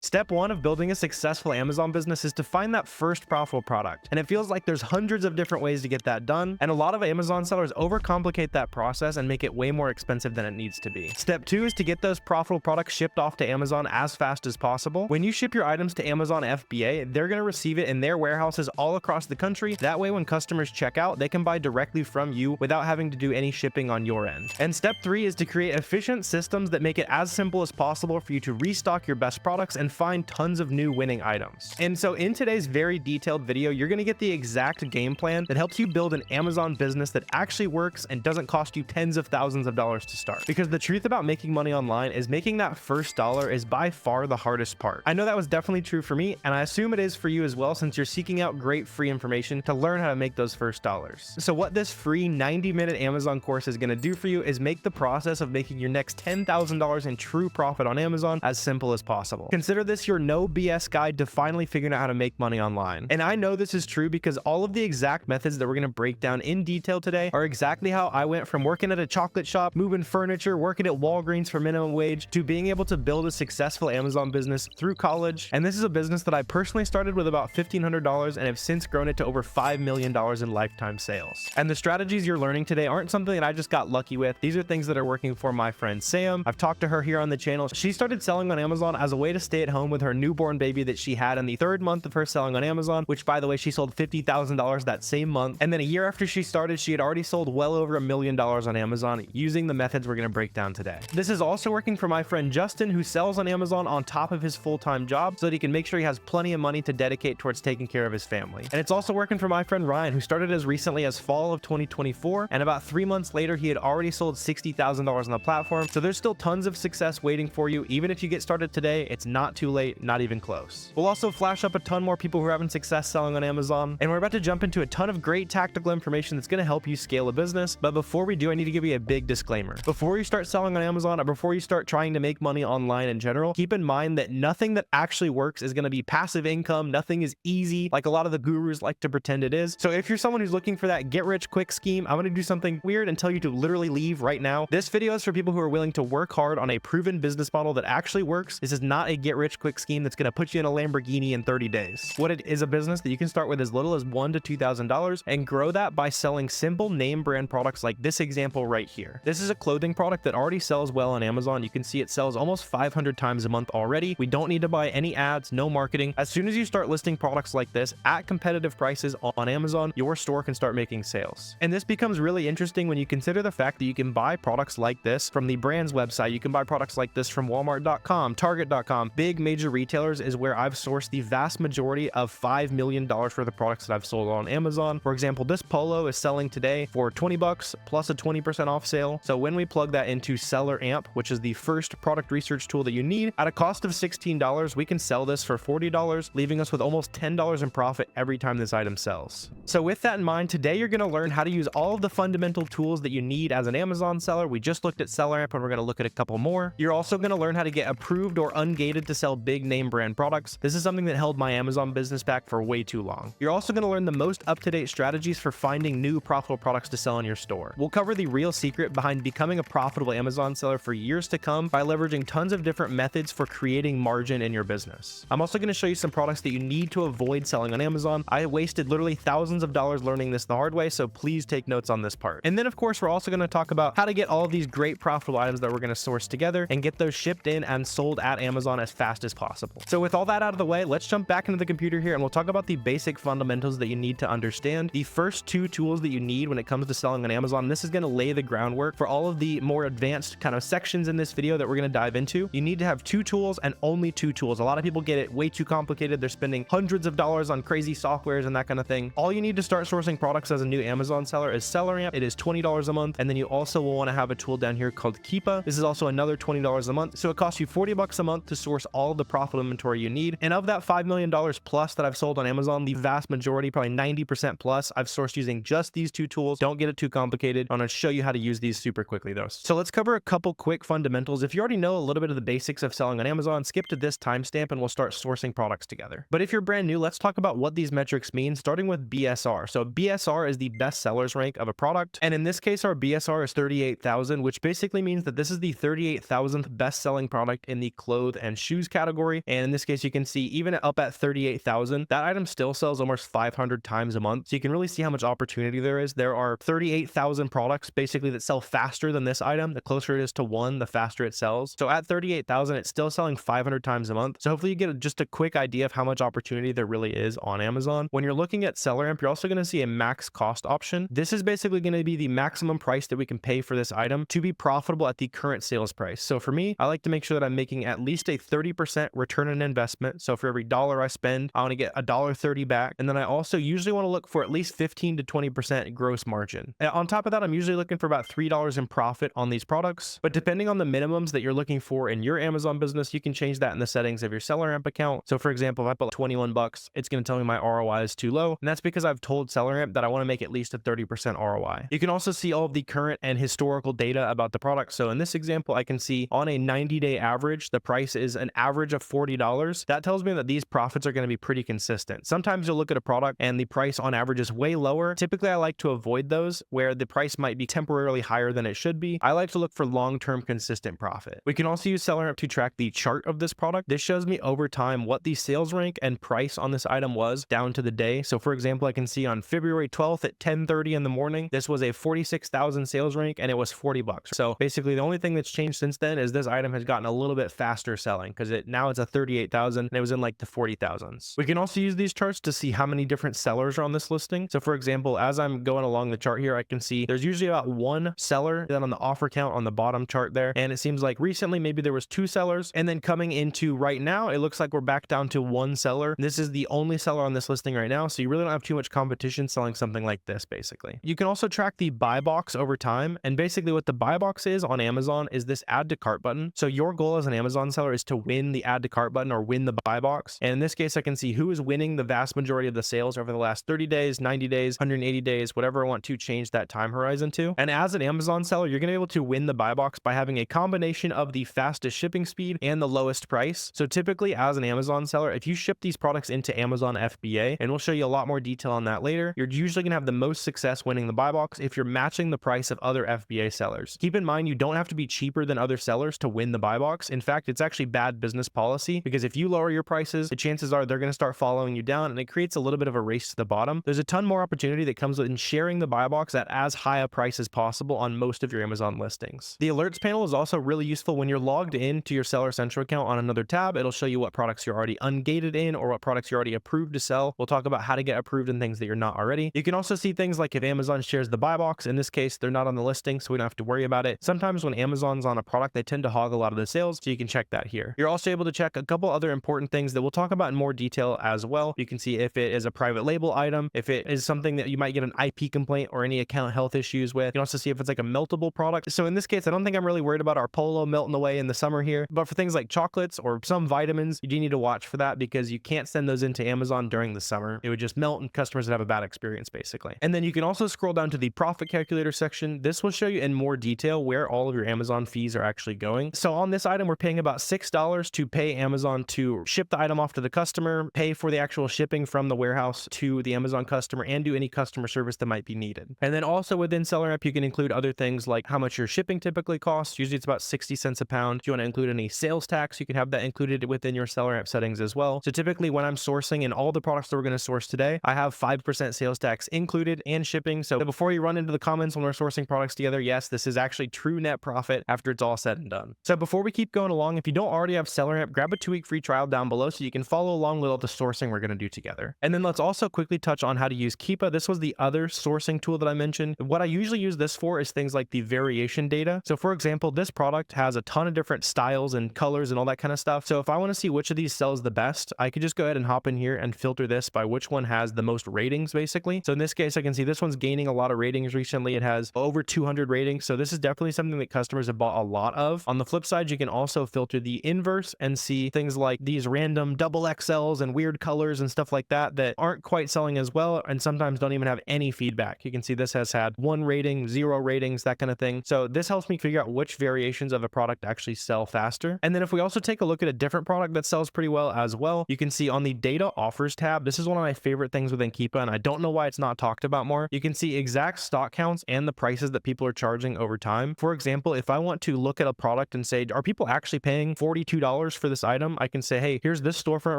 Step one of building a successful Amazon business is to find that first profitable product. And it feels like there's hundreds of different ways to get that done. And a lot of Amazon sellers overcomplicate that process and make it way more expensive than it needs to be. Step two is to get those profitable products shipped off to Amazon as fast as possible. When you ship your items to Amazon FBA, they're going to receive it in their warehouses all across the country. That way, when customers check out, they can buy directly from you without having to do any shipping on your end. And step three is to create efficient systems that make it as simple as possible for you to restock your best products and find tons of new winning items. And so in today's very detailed video, you're going to get the exact game plan that helps you build an Amazon business that actually works and doesn't cost you tens of thousands of dollars to start. Because the truth about making money online is making that first dollar is by far the hardest part. I know that was definitely true for me, and I assume it is for you as well, since you're seeking out great free information to learn how to make those first dollars. So what this free 90-minute Amazon course is going to do for you is make the process of making your next $10,000 in true profit on Amazon as simple as possible. Consider this your no BS guide to finally figuring out how to make money online. And I know this is true because all of the exact methods that we're going to break down in detail today are exactly how I went from working at a chocolate shop, moving furniture, working at Walgreens for minimum wage, to being able to build a successful Amazon business through college. And this is a business that I personally started with about $1,500 and have since grown it to over $5 million in lifetime sales. And the strategies you're learning today aren't something that I just got lucky with. These are things that are working for my friend Sam. I've talked to her here on the channel. She started selling on Amazon as a way to stay at home with her newborn baby that she had in the third month of her selling on Amazon, which, by the way, she sold $50,000 that same month. And then a year after she started, she had already sold well over $1 million on Amazon using the methods we're going to break down today. This is also working for my friend Justin, who sells on Amazon on top of his full-time job so that he can make sure he has plenty of money to dedicate towards taking care of his family. And it's also working for my friend Ryan, who started as recently as fall of 2024, and about 3 months later, he had already sold $60,000 on the platform. So there's still tons of success waiting for you. Even if you get started today, it's not too late, not even close. We'll also flash up a ton more people who are having success selling on Amazon, and we're about to jump into a ton of great tactical information that's going to help you scale a business. But before we do, I need to give you a big disclaimer. Before you start selling on Amazon, or before you start trying to make money online in general, keep in mind that nothing that actually works is going to be passive income. Nothing is easy like a lot of the gurus like to pretend it is. So if you're someone who's looking for that get rich quick scheme, I'm going to do something weird and tell you to literally leave right now. This video is for people who are willing to work hard on a proven business model that actually works. This is not a get rich quick scheme that's going to put you in a Lamborghini in 30 days. What it is, a business that you can start with as little as $1,000 to $2,000 and grow that by selling simple name brand products like this example right here. This is a clothing product that already sells well on Amazon. You can see it sells almost 500 times a month already. We don't need to buy any ads, no marketing. As soon as you start listing products like this at competitive prices on Amazon, your store can start making sales. And this becomes really interesting when you consider the fact that you can buy products like this from the brand's website. You can buy products like this from Walmart.com, Target.com. Big major retailers is where I've sourced the vast majority of $5 million worth of products that I've sold on Amazon. For example, this polo is selling today for $20 plus a 20% off sale. So when we plug that into SellerAmp, which is the first product research tool that you need, at a cost of $16, we can sell this for $40, leaving us with almost $10 in profit every time this item sells. So with that in mind, today you're going to learn how to use all of the fundamental tools that you need as an Amazon seller. We just looked at SellerAmp and we're going to look at a couple more. You're also going to learn how to get approved or ungated to sell big name brand products. This is something that held my Amazon business back for way too long. You're also going to learn the most up-to-date strategies for finding new profitable products to sell in your store. We'll cover the real secret behind becoming a profitable Amazon seller for years to come by leveraging tons of different methods for creating margin in your business. I'm also going to show you some products that you need to avoid selling on Amazon. I wasted literally thousands of dollars learning this the hard way, so please take notes on this part. And then of course, we're also going to talk about how to get all of these great profitable items that we're going to source together and get those shipped in and sold at Amazon as fast as possible. So with all that out of the way, let's jump back into the computer here and we'll talk about the basic fundamentals that you need to understand. The first two tools that you need when it comes to selling on Amazon, this is going to lay the groundwork for all of the more advanced kind of sections in this video that we're going to dive into. You need to have two tools and only two tools. A lot of people get it way too complicated. They're spending hundreds of dollars on crazy softwares and that kind of thing. All you need to start sourcing products as a new Amazon seller is SellerAmp. It is $20 a month. And then you also will want to have a tool down here called Keepa. This is also another $20 a month. So it costs you $40 a month to source all of the profitable inventory you need. And of that $5 million plus that I've sold on Amazon, the vast majority, probably 90% plus, I've sourced using just these two tools. Don't get it too complicated. I'm going to show you how to use these super quickly though. So let's cover a couple quick fundamentals. If you already know a little bit of the basics of selling on Amazon, skip to this timestamp and we'll start sourcing products together. But if you're brand new, let's talk about what these metrics mean, starting with BSR. So BSR is the best sellers rank of a product. And in this case, our BSR is 38,000, which basically means that this is the 38,000th best selling product in the clothes and shoes category. And in this case, you can see even up at 38,000, that item still sells almost 500 times a month. So you can really see how much opportunity there is. There are 38,000 products basically that sell faster than this item. The closer it is to one, the faster it sells. So at 38,000, it's still selling 500 times a month. So hopefully you get just a quick idea of how much opportunity there really is on Amazon. When you're looking at SellerAmp, you're also going to see a max cost option. This is basically going to be the maximum price that we can pay for this item to be profitable at the current sales price. So for me, I like to make sure that I'm making at least a 30% return on investment. So for every dollar I spend, I want to get $1.30 back. And then I also usually want to look for at least 15 to 20% gross margin. And on top of that, I'm usually looking for about $3 in profit on these products. But depending on the minimums that you're looking for in your Amazon business, you can change that in the settings of your SellerAmp account. So for example, if I put 21 bucks, it's going to tell me my ROI is too low. And that's because I've told SellerAmp that I want to make at least a 30% ROI. You can also see all of the current and historical data about the product. So in this example, I can see on a 90-day average, the price is an average of $40. That tells me that these profits are going to be pretty consistent. Sometimes you'll look at a product and the price on average is way lower. Typically, I like to avoid those where the price might be temporarily higher than it should be. I like to look for long-term consistent profit. We can also use SellerAmp to track the chart of this product. This shows me over time what the sales rank and price on this item was down to the day. So for example, I can see on February 12th at 10:30 in the morning, this was a 46,000 sales rank and it was 40 bucks. So basically the only thing that's changed since then is this item has gotten a little bit faster selling because now it's a 38,000 and it was in like the 40,000s. We can also use these charts to see how many different sellers are on this listing. So for example, as I'm going along the chart here, I can see there's usually about one seller. Then on the offer count on the bottom chart there, and it seems like recently maybe there was 2 sellers, and then coming into right now, it looks like we're back down to 1 seller. This is the only seller on this listing right now, so you really don't have too much competition selling something like this basically. You can also track the buy box over time, and basically what the buy box is on Amazon is this add to cart button. So your goal as an Amazon seller is to win the add to cart button or win the buy box. And in this case, I can see who is winning the vast majority of the sales over the last 30 days, 90 days, 180 days, whatever I want to change that time horizon to. And as an Amazon seller, you're going to be able to win the buy box by having a combination of the fastest shipping speed and the lowest price. So typically as an Amazon seller, if you ship these products into Amazon FBA, and we'll show you a lot more detail on that later, you're usually going to have the most success winning the buy box if you're matching the price of other FBA sellers. Keep in mind, you don't have to be cheaper than other sellers to win the buy box. In fact, it's actually bad business policy because if you lower your prices, the chances are they're going to start following you down, and it creates a little bit of a race to the bottom. There's a ton more opportunity that comes with sharing the buy box at as high a price as possible on most of your Amazon listings. The alerts panel is also really useful when you're logged into your Seller Central account on another tab. It'll show you what products you're already ungated in or what products you're already approved to sell. We'll talk about how to get approved in things that you're not already. You can also see things like if Amazon shares the buy box. In this case, they're not on the listing, so we don't have to worry about it. Sometimes when Amazon's on a product, they tend to hog a lot of the sales, so you can check that here. You're also able to check a couple other important things that we'll talk about in more detail as well. You can see if it is a private label item, if it is something that you might get an IP complaint or any account health issues with. You can also see if it's like a meltable product. So in this case, I don't think I'm really worried about our Polo melting away in the summer here, but for things like chocolates or some vitamins, you do need to watch for that because you can't send those into Amazon during the summer. It would just melt and customers would have a bad experience basically. And then you can also scroll down to the profit calculator section. This will show you in more detail where all of your Amazon fees are actually going. So on this item, we're paying about $6 to pay Amazon to ship the item off to the customer, pay for the actual shipping from the warehouse to the Amazon customer, and do any customer service that might be needed. And then also within SellerAmp, you can include other things like how much your shipping typically costs. Usually it's about 60 cents a pound. If you want to include any sales tax, you can have that included within your SellerAmp settings as well. So typically when I'm sourcing in all the products that we're going to source today, I have 5% sales tax included and shipping. So before you run into the comments when we're sourcing products together, yes, this is actually true net profit after it's all said and done. So before we keep going along, if you don't already have SellerAmp, grab a 2-week free trial down below so you can follow along with all the sourcing we're going to do together. And then let's also quickly touch on how to use Keepa. This was the other sourcing tool that I mentioned. What I usually use this for is things like the variation data. So for example, this product has a ton of different styles and colors and all that kind of stuff. So if I want to see which of these sells the best, I could just go ahead and hop in here and filter this by which one has the most ratings basically. So in this case, I can see this one's gaining a lot of ratings recently. It has over 200 ratings. So this is definitely something that customers have bought a lot of. On the flip side, you can also filter the inverse and see things like these random double XLs and weird colors and stuff like that that aren't quite selling as well and sometimes don't even have any feedback. You can see this has had 1 rating, 0 ratings, that kind of thing. So this helps me figure out which variations of a product actually sell faster. And then if we also take a look at a different product that sells pretty well as well, you can see on the data offers tab, this is one of my favorite things within Keepa, and I don't know why it's not talked about more. You can see exact stock counts and the prices that people are charging over time. For example, if I want to look at a product and say, are people actually paying $42 sellers for this item, I can say, hey, here's this storefront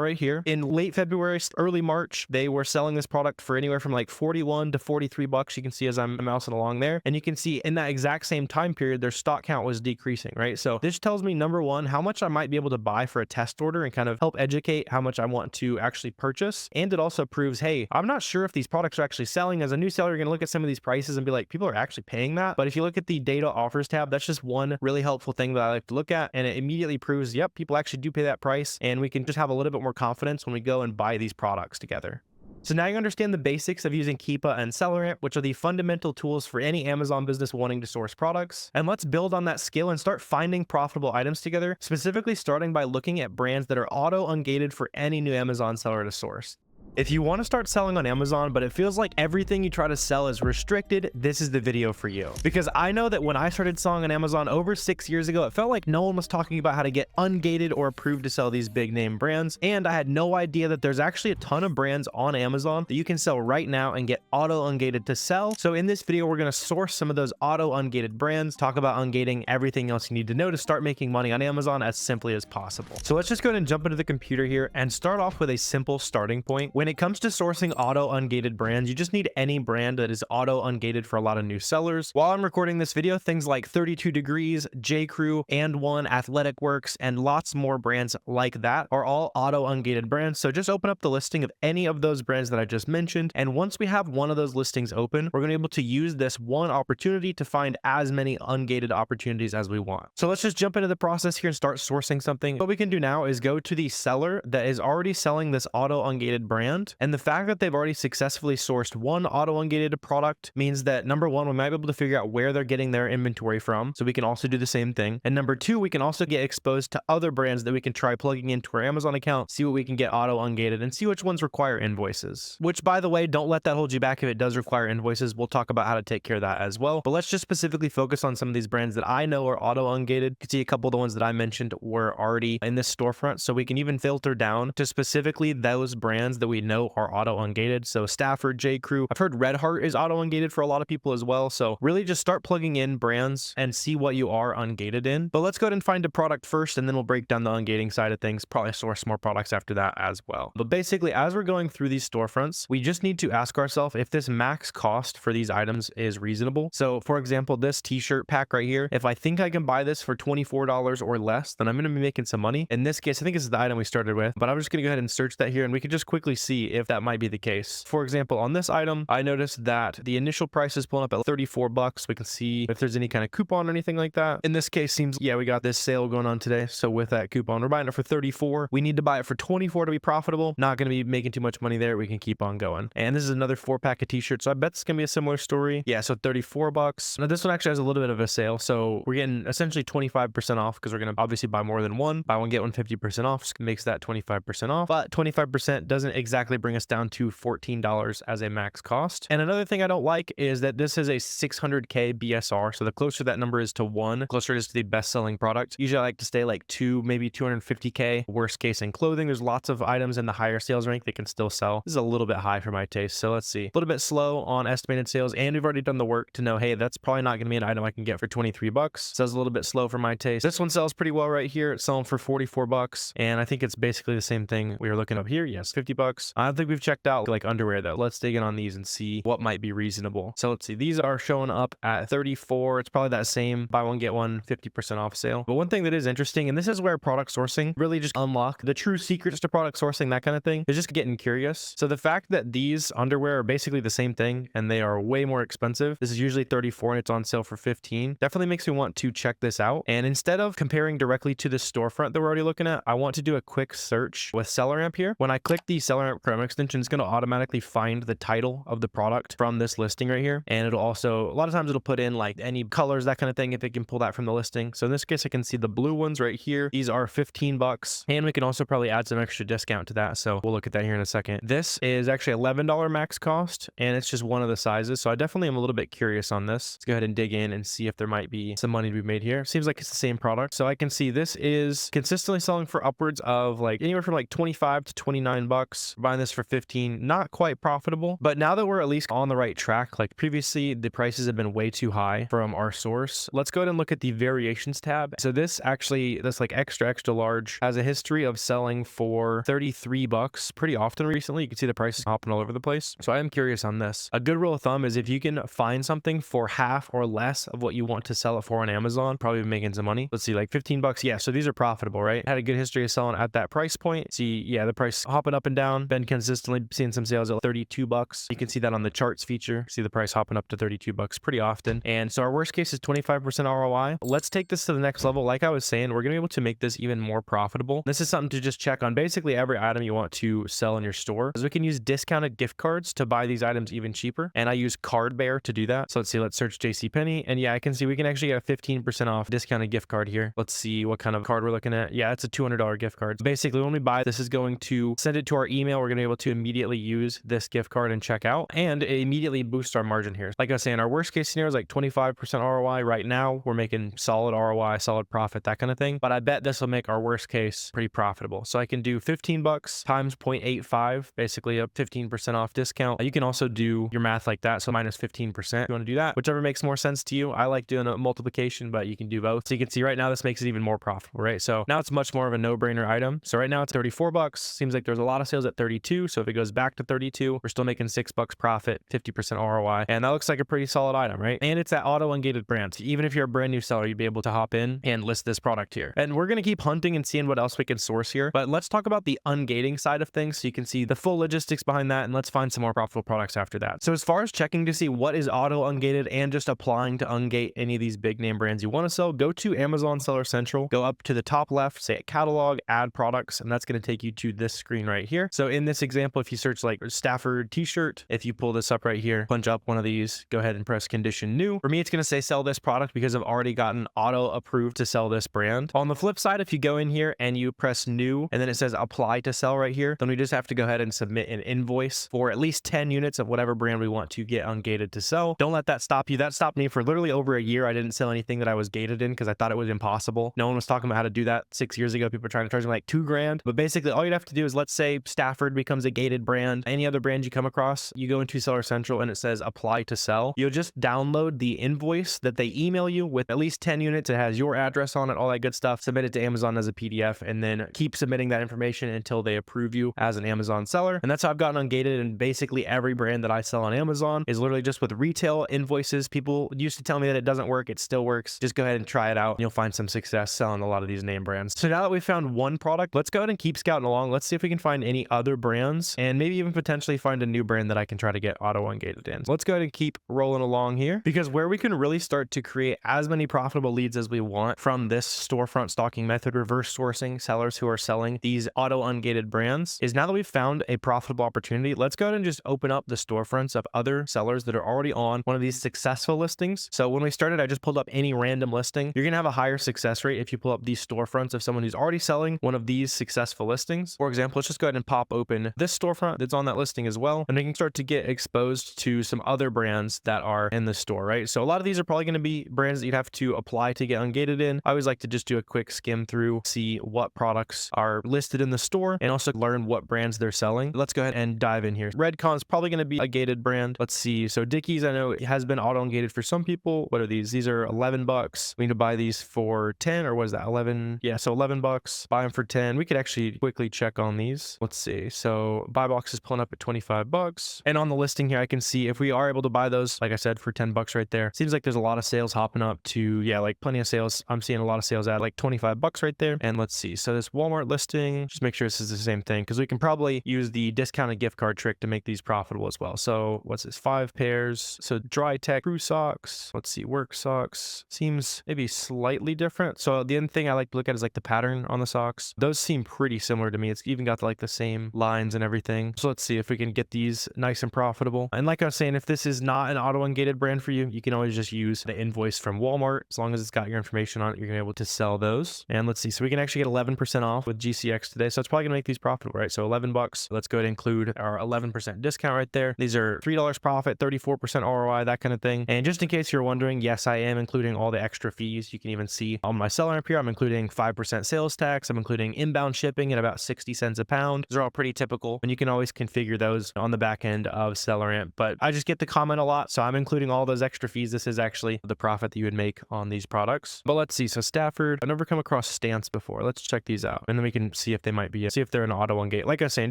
right here. In late February, early March, they were selling this product for anywhere from like 41 to 43 bucks. You can see as I'm mousing along there, and you can see in that exact same time period, their stock count was decreasing, right? So this tells me, number one, how much I might be able to buy for a test order and kind of help educate how much I want to actually purchase. And it also proves, hey, I'm not sure if these products are actually selling. As a new seller, you're going to look at some of these prices and be like, people are actually paying that. But if you look at the data offers tab, that's just one really helpful thing that I like to look at. And it immediately proves, yep, people actually do pay that price. And we can just have a little bit more confidence when we go and buy these products together. So now you understand the basics of using Keepa and SellerAmp, which are the fundamental tools for any Amazon business wanting to source products. And let's build on that skill and start finding profitable items together, specifically starting by looking at brands that are auto-ungated for any new Amazon seller to source. If you want to start selling on Amazon, but it feels like everything you try to sell is restricted, this is the video for you. Because I know that when I started selling on Amazon over 6 years ago, it felt like no one was talking about how to get ungated or approved to sell these big name brands. And I had no idea that there's actually a ton of brands on Amazon that you can sell right now and get auto-ungated to sell. So in this video, we're going to source some of those auto-ungated brands, talk about ungating, everything else you need to know to start making money on Amazon as simply as possible. So let's just go ahead and jump into the computer here and start off with a simple starting point. When it comes to sourcing auto-ungated brands, you just need any brand that is auto-ungated for a lot of new sellers. While I'm recording this video, things like 32 Degrees, J.Crew, and One, Athletic Works, and lots more brands like that are all auto-ungated brands. So just open up the listing of any of those brands that I just mentioned. And once we have one of those listings open, we're going to be able to use this one opportunity to find as many ungated opportunities as we want. So let's just jump into the process here and start sourcing something. What we can do now is go to the seller that is already selling this auto-ungated brand. And the fact that they've already successfully sourced one auto-ungated product means that, number one, we might be able to figure out where they're getting their inventory from, so we can also do the same thing. And number two, we can also get exposed to other brands that we can try plugging into our Amazon account, see what we can get auto-ungated, and see which ones require invoices. Which, by the way, don't let that hold you back if it does require invoices. We'll talk about how to take care of that as well. But let's just specifically focus on some of these brands that I know are auto-ungated. You can see a couple of the ones that I mentioned were already in this storefront, so we can even filter down to specifically those brands that we know are auto-ungated. So Stafford, J.Crew. I've heard Red Heart is auto-ungated for a lot of people as well. So really just start plugging in brands and see what you are ungated in. But let's go ahead and find a product first, and then we'll break down the ungating side of things, probably source more products after that as well. But basically, as we're going through these storefronts, we just need to ask ourselves if this max cost for these items is reasonable. So for example, this t-shirt pack right here, if I think I can buy this for $24 or less, then I'm going to be making some money. In this case, I think this is the item we started with, but I'm just going to go ahead and search that here, and we can just quickly see if that might be the case. For example, on this item, I noticed that the initial price is pulling up at 34 bucks. We can see if there's any kind of coupon or anything like that. In this case, seems, yeah, we got this sale going on today. So with that coupon, we're buying it for 34. We need to buy it for 24 to be profitable. Not going to be making too much money there. We can keep on going. And this is another 4-pack of t-shirts. So I bet it's going to be a similar story. Yeah, so 34 bucks. Now this one actually has a little bit of a sale. So we're getting essentially 25% off because we're going to obviously buy more than one. Buy one, get one 50% off. So makes that 25% off. But 25% doesn't exactly bring us down to $14 as a max cost. And another thing I don't like is that this is a 600K BSR. So the closer that number is to 1, the closer it is to the best selling product. Usually I like to stay like 2, maybe 250K. Worst case in clothing, there's lots of items in the higher sales rank that can still sell. This is a little bit high for my taste. So let's see. A little bit slow on estimated sales, and we've already done the work to know, hey, that's probably not going to be an item I can get for 23 bucks. So it's a little bit slow for my taste. This one sells pretty well right here. It's selling for 44 bucks. And I think it's basically the same thing we were looking up here. Yes, 50 bucks. I don't think we've checked out like underwear though. Let's dig in on these and see what might be reasonable. So let's see. These are showing up at 34. It's probably that same buy one, get one 50% off sale. But one thing that is interesting, and this is where product sourcing really just unlock the true secrets to product sourcing, that kind of thing, is just getting curious. So the fact that these underwear are basically the same thing and they are way more expensive, this is usually 34 and it's on sale for 15, definitely makes me want to check this out. And instead of comparing directly to the storefront that we're already looking at, I want to do a quick search with SellerAmp here. When I click the SellerAmp Chrome extension, it's going to automatically find the title of the product from this listing right here. And it'll also, a lot of times it'll put in like any colors, that kind of thing, if it can pull that from the listing. So in this case, I can see the blue ones right here. These are 15 bucks, and we can also probably add some extra discount to that. So we'll look at that here in a second. This is actually $11 max cost, and it's just one of the sizes. So I definitely am a little bit curious on this. Let's go ahead and dig in and see if there might be some money to be made here. Seems like it's the same product. So I can see this is consistently selling for upwards of like anywhere from like 25 to 29 bucks. buying this for 15, not quite profitable, but now that we're at least on the right track, like previously the prices have been way too high from our source. Let's go ahead and look at the variations tab. So this like extra large has a history of selling for 33 bucks pretty often recently. You can see the prices hopping all over the place. So I am curious on this. A good rule of thumb is if you can find something for half or less of what you want to sell it for on Amazon, probably making some money. Let's see, like 15 bucks. Yeah, so these are profitable, right? Had a good history of selling at that price point. See, yeah, the price hopping up and down. Been consistently seeing some sales at 32 bucks. You can see that on the charts feature. See the price hopping up to 32 bucks pretty often. And so our worst case is 25% ROI. Let's take this to the next level. Like I was saying, we're gonna be able to make this even more profitable. This is something to just check on basically every item you want to sell in your store, because we can use discounted gift cards to buy these items even cheaper. And I use Card Bear to do that. So let's see, let's search JCPenney. And yeah, I can see we can actually get a 15% off discounted gift card here. Let's see what kind of card we're looking at. Yeah, it's a $200 gift card. So basically, when we buy this, is going to send it to our email. We're gonna be able to immediately use this gift card and check out, and immediately boost our margin here. Like I was saying, our worst case scenario is like 25% ROI. Right now, we're making solid ROI, solid profit, that kind of thing. But I bet this will make our worst case pretty profitable. So I can do 15 bucks times 0.85, basically a 15% off discount. You can also do your math like that. So minus 15% if you want to do that, whichever makes more sense to you. I like doing a multiplication, but you can do both. So you can see right now, this makes it even more profitable, right? So now it's much more of a no-brainer item. So right now it's 34 bucks. Seems like there's a lot of sales at 32. So if it goes back to 32, we're still making 6 bucks profit, 50% ROI. And that looks like a pretty solid item, right? And it's that auto-ungated brand. So even if you're a brand new seller, you'd be able to hop in and list this product here. And we're going to keep hunting and seeing what else we can source here. But let's talk about the ungating side of things so you can see the full logistics behind that. And let's find some more profitable products after that. So as far as checking to see what is auto-ungated and just applying to ungate any of these big name brands you want to sell, go to Amazon Seller Central, go up to the top left, say catalog, add products, and that's going to take you to this screen right here. So in this example, if you search like Stafford t-shirt, if you pull this up right here, punch up one of these, go ahead and press condition new. For me, it's going to say sell this product because I've already gotten auto approved to sell this brand. On the flip side, if you go in here and you press new, and then it says apply to sell right here, then we just have to go ahead and submit an invoice for at least 10 units of whatever brand we want to get ungated to sell. Don't let that stop you. That stopped me for literally over a year. I didn't sell anything that I was gated in because I thought it was impossible. No one was talking about how to do that 6 years ago. People were trying to charge me like $2,000. But basically all you'd have to do is, let's say Stafford becomes a gated brand. Any other brand you come across, you go into Seller Central and it says apply to sell. You'll just download the invoice that they email you with at least 10 units. It has your address on it, all that good stuff. Submit it to Amazon as a PDF and then keep submitting that information until they approve you as an Amazon seller. And that's how I've gotten ungated. And basically every brand that I sell on Amazon is literally just with retail invoices. People used to tell me that it doesn't work. It still works. Just go ahead and try it out. You'll find some success selling a lot of these name brands. So now that we've found one product, let's go ahead and keep scouting along. Let's see if we can find any other brands and maybe even potentially find a new brand that I can try to get auto-ungated in. So let's go ahead and keep rolling along here, because where we can really start to create as many profitable leads as we want from this storefront stalking method, reverse sourcing sellers who are selling these auto-ungated brands, is now that we've found a profitable opportunity, let's go ahead and just open up the storefronts of other sellers that are already on one of these successful listings. So when we started, I just pulled up any random listing. You're going to have a higher success rate if you pull up these storefronts of someone who's already selling one of these successful listings. For example, let's just go ahead and pop open this storefront that's on that listing as well, and we can start to get exposed to some other brands that are in the store, right? So a lot of these are probably going to be brands that you'd have to apply to get ungated in. I always like to just do a quick skim through, see what products are listed in the store, and also learn what brands they're selling. Let's go ahead and dive in here. Redcon's probably going to be a gated brand. Let's see. So Dickies, I know it has been auto-ungated for some people. What are these? These are 11 bucks. We need to buy these for 10, or what is that? 11. Yeah, so 11 bucks. Buy them for 10. We could actually quickly check on these. Let's see. So buy box is pulling up at 25 bucks. And on the listing here, I can see if we are able to buy those, like I said, for 10 bucks right there. Seems like there's a lot of sales hopping up to, yeah, like plenty of sales. I'm seeing a lot of sales at like 25 bucks right there. And let's see. So this Walmart listing, just make sure this is the same thing, because we can probably use the discounted gift card trick to make these profitable as well. So what's this? 5 pairs. So Dry Tech Crew socks. Let's see. Work socks. Seems maybe slightly different. So the other thing I like to look at is like the pattern on the socks. Those seem pretty similar to me. It's even got like the same lines and everything. So let's see if we can get these nice and profitable. And like I was saying, if this is not an auto-ungated brand for you, you can always just use the invoice from Walmart. As long as it's got your information on it, you're gonna be able to sell those. And let's see. So we can actually get 11% off with GCX today. So it's probably gonna make these profitable, right? So 11 bucks. Let's go ahead and include our 11% discount right there. These are $3 profit, 34% ROI, that kind of thing. And just in case you're wondering, yes, I am including all the extra fees. You can even see on my SellerAmp here, I'm including 5% sales tax. I'm including inbound shipping at about 60 cents a pound. Those are all pretty pretty typical, and you can always configure those on the back end of SellerAmp. But I just get the comment a lot, so I'm including all those extra fees. This is actually the profit that you would make on these products. But let's see. So Stafford, I've never come across Stance before. Let's check these out, and then we can see if they might be, see if they're an auto-ungate. Like I was saying,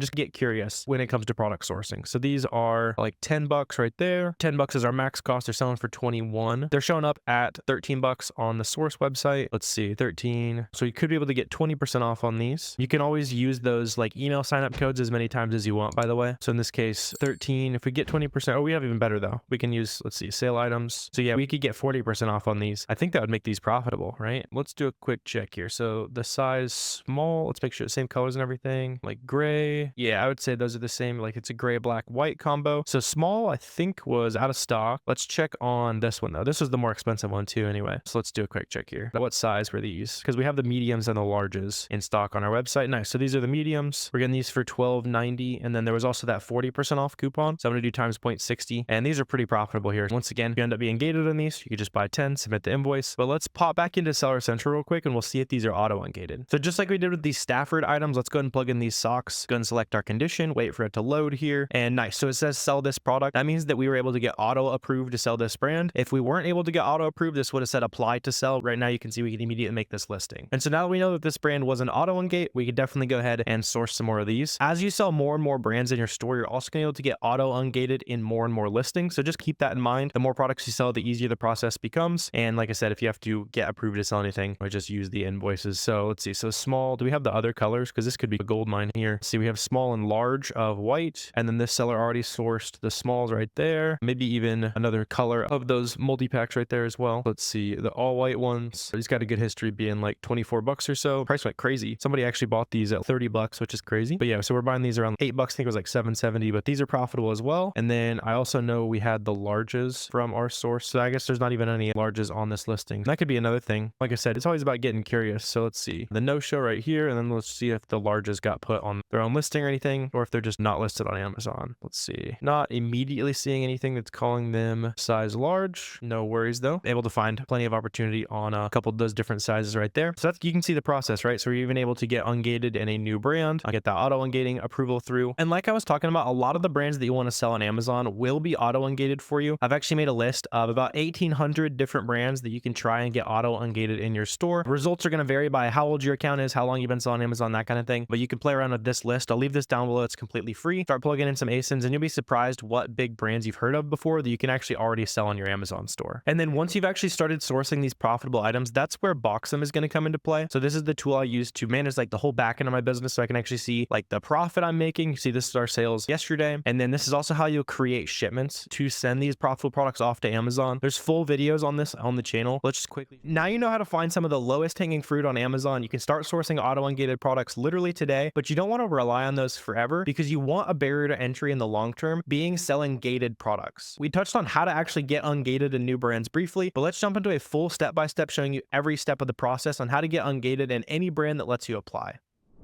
just get curious when it comes to product sourcing. So these are like $10 right there. $10 is our max cost. They're selling for 21. They're showing up at $13 on the source website. Let's see, 13. So you could be able to get 20% off on these. You can always use those like email sign-up codes as many times as you want, by the way. So in this case, 13. If we get 20%, oh, we have even better though. We can use, let's see, sale items. So yeah, we could get 40% off on these. I think that would make these profitable, right? Let's do a quick check here. So the size small, let's make sure the same colors and everything, like gray. Yeah, I would say those are the same. Like it's a gray, black, white combo. So small, I think was out of stock. Let's check on this one though. This was the more expensive one too anyway. So let's do a quick check here. What size were these? Because we have the mediums and the larges in stock on our website. Nice. So these are the mediums. We're getting these for $12.90. And then there was also that 40% off coupon. So I'm going to do times 0.60. And these are pretty profitable here. Once again, if you end up being gated on these, you could just buy 10, submit the invoice. But let's pop back into Seller Central real quick and we'll see if these are auto-ungated. So just like we did with these Stafford items, let's go ahead and plug in these socks. Go ahead and select our condition, wait for it to load here. And nice. So it says sell this product. That means that we were able to get auto approved to sell this brand. If we weren't able to get auto approved, this would have said apply to sell. Right now you can see we can immediately make this listing. And so now that we know that this brand was an auto-ungate, we could definitely go ahead and source some more of these. As you sell more and more brands in your store, you're also going to be able to get auto-ungated in more and more listings. So just keep that in mind. The more products you sell, the easier the process becomes. And like I said, if you have to get approved to sell anything, or just use the invoices. So let's see. So small, do we have the other colors? Because this could be a gold mine here. See, we have small and large of white. And then this seller already sourced the smalls right there. Maybe even another color of those multi-packs right there as well. Let's see, the all white ones. He's got a good history being like $24 or so. Price went crazy. Somebody actually bought these at $30, which is crazy. But yeah, so we're buying these around $8. I think it was like $7.70, but these are profitable as well. And then I also know we had the larges from our source. So I guess there's not even any larges on this listing. That could be another thing. Like I said, it's always about getting curious. So let's see the no-show right here. And then let's see if the larges got put on their own listing or anything, or if they're just not listed on Amazon. Let's see. Not immediately seeing anything that's calling them size large. No worries though. Able to find plenty of opportunity on a couple of those different sizes right there. So that's, you can see the process, right? So we're even able to get ungated in a new brand. I'll get that auto-ungating approval through. And like I was talking about, a lot of the brands that you want to sell on Amazon will be auto-ungated for you. I've actually made a list of about 1,800 different brands that you can try and get auto-ungated in your store. Results are going to vary by how old your account is, how long you've been selling on Amazon, that kind of thing. But you can play around with this list. I'll leave this down below. It's completely free. Start plugging in some ASINs and you'll be surprised what big brands you've heard of before that you can actually already sell on your Amazon store. And then once you've actually started sourcing these profitable items, that's where Boxem is going to come into play. So this is the tool I use to manage like the whole back end of my business, so I can actually see like the profit I'm making. You see, this is our sales yesterday. And then this is also how you'll create shipments to send these profitable products off to Amazon. There's full videos on this on the channel. Let's just quickly, now you know how to find some of the lowest hanging fruit on Amazon. You can start sourcing auto-ungated products literally today, but you don't want to rely on those forever because you want a barrier to entry in the long term being selling gated products. We touched on how to actually get ungated in new brands briefly, but let's jump into a full step-by-step showing you every step of the process on how to get ungated in any brand that lets you apply.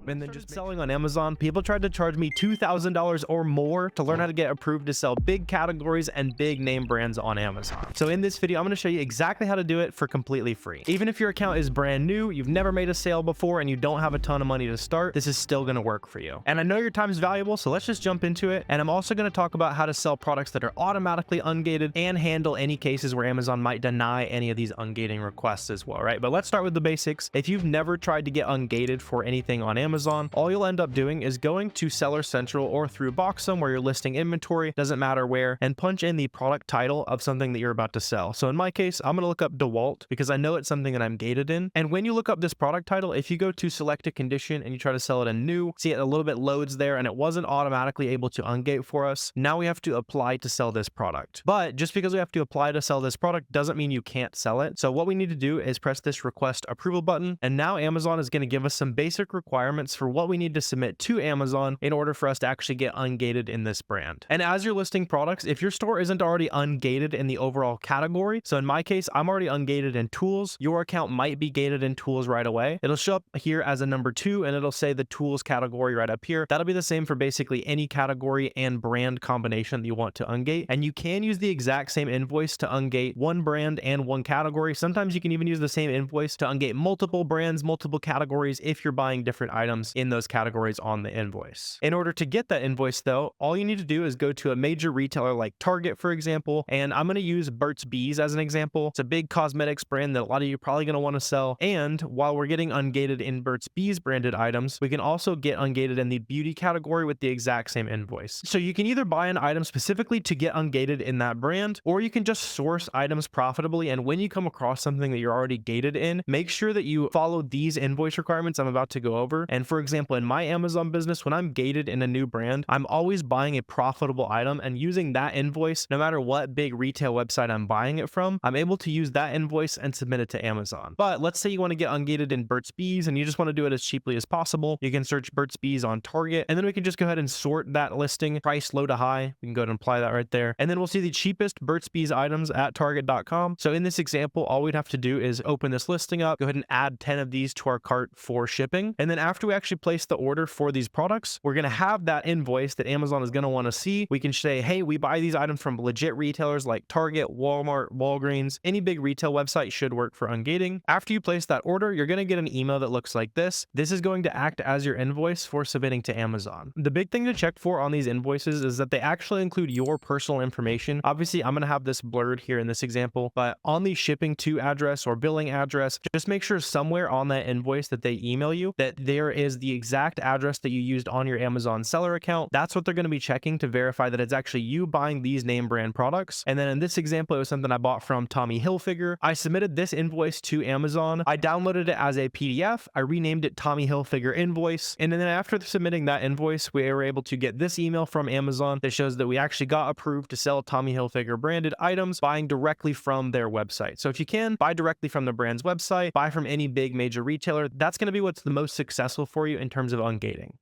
And then just selling on Amazon, people tried to charge me $2,000 or more to learn how to get approved to sell big categories and big name brands on Amazon. So in this video, I'm going to show you exactly how to do it for completely free. Even if your account is brand new, you've never made a sale before, and you don't have a ton of money to start, this is still going to work for you. And I know your time is valuable, so let's just jump into it. And I'm also going to talk about how to sell products that are automatically ungated and handle any cases where Amazon might deny any of these ungating requests as well, right? But let's start with the basics. If you've never tried to get ungated for anything on Amazon, all you'll end up doing is going to Seller Central or through Boxem where you're listing inventory, doesn't matter where, and punch in the product title of something that you're about to sell. So in my case, I'm going to look up DeWalt because I know it's something that I'm gated in. And when you look up this product title, if you go to select a condition and you try to sell it in new, see it a little bit loads there and it wasn't automatically able to ungate for us. Now we have to apply to sell this product. But just because we have to apply to sell this product doesn't mean you can't sell it. So what we need to do is press this request approval button. And now Amazon is going to give us some basic requirements for what we need to submit to Amazon in order for us to actually get ungated in this brand. And as you're listing products, if your store isn't already ungated in the overall category, so in my case, I'm already ungated in tools, your account might be gated in tools right away. It'll show up here as a number 2 and it'll say the tools category right up here. That'll be the same for basically any category and brand combination that you want to ungate. And you can use the exact same invoice to ungate one brand and one category. Sometimes you can even use the same invoice to ungate multiple brands, multiple categories if you're buying different items items in those categories on the invoice. In order to get that invoice though, all you need to do is go to a major retailer like Target, for example, and I'm going to use Burt's Bees as an example. It's a big cosmetics brand that a lot of you are probably going to want to sell. And while we're getting ungated in Burt's Bees branded items, we can also get ungated in the beauty category with the exact same invoice. So you can either buy an item specifically to get ungated in that brand, or you can just source items profitably. And when you come across something that you're already gated in, make sure that you follow these invoice requirements I'm about to go over. And for example, in my Amazon business, when I'm gated in a new brand, I'm always buying a profitable item and using that invoice, no matter what big retail website I'm buying it from, I'm able to use that invoice and submit it to Amazon. But let's say you want to get ungated in Burt's Bees and you just want to do it as cheaply as possible. You can search Burt's Bees on Target, and then we can just go ahead and sort that listing, price low to high. We can go ahead and apply that right there. And then we'll see the cheapest Burt's Bees items at target.com. So in this example, all we'd have to do is open this listing up, go ahead and add 10 of these to our cart for shipping. And then after we actually place the order for these products, we're going to have that invoice that Amazon is going to want to see. We can say, hey, we buy these items from legit retailers like Target, Walmart, Walgreens. Any big retail website should work for ungating. After you place that order, you're going to get an email that looks like this. This is going to act as your invoice for submitting to Amazon. The big thing to check for on these invoices is that they actually include your personal information. Obviously, I'm going to have this blurred here in this example, but on the shipping to address or billing address, just make sure somewhere on that invoice that they email you that there is the exact address that you used on your Amazon seller account. That's what they're going to be checking to verify that it's actually you buying these name brand products. And then in this example, it was something I bought from Tommy Hilfiger. I submitted this invoice to Amazon. I downloaded it as a PDF. I renamed it Tommy Hilfiger invoice. And then after submitting that invoice, we were able to get this email from Amazon that shows that we actually got approved to sell Tommy Hilfiger branded items buying directly from their website. So if you can, buy directly from the brand's website, buy from any big major retailer. That's going to be what's the most successful for you in terms of ungating.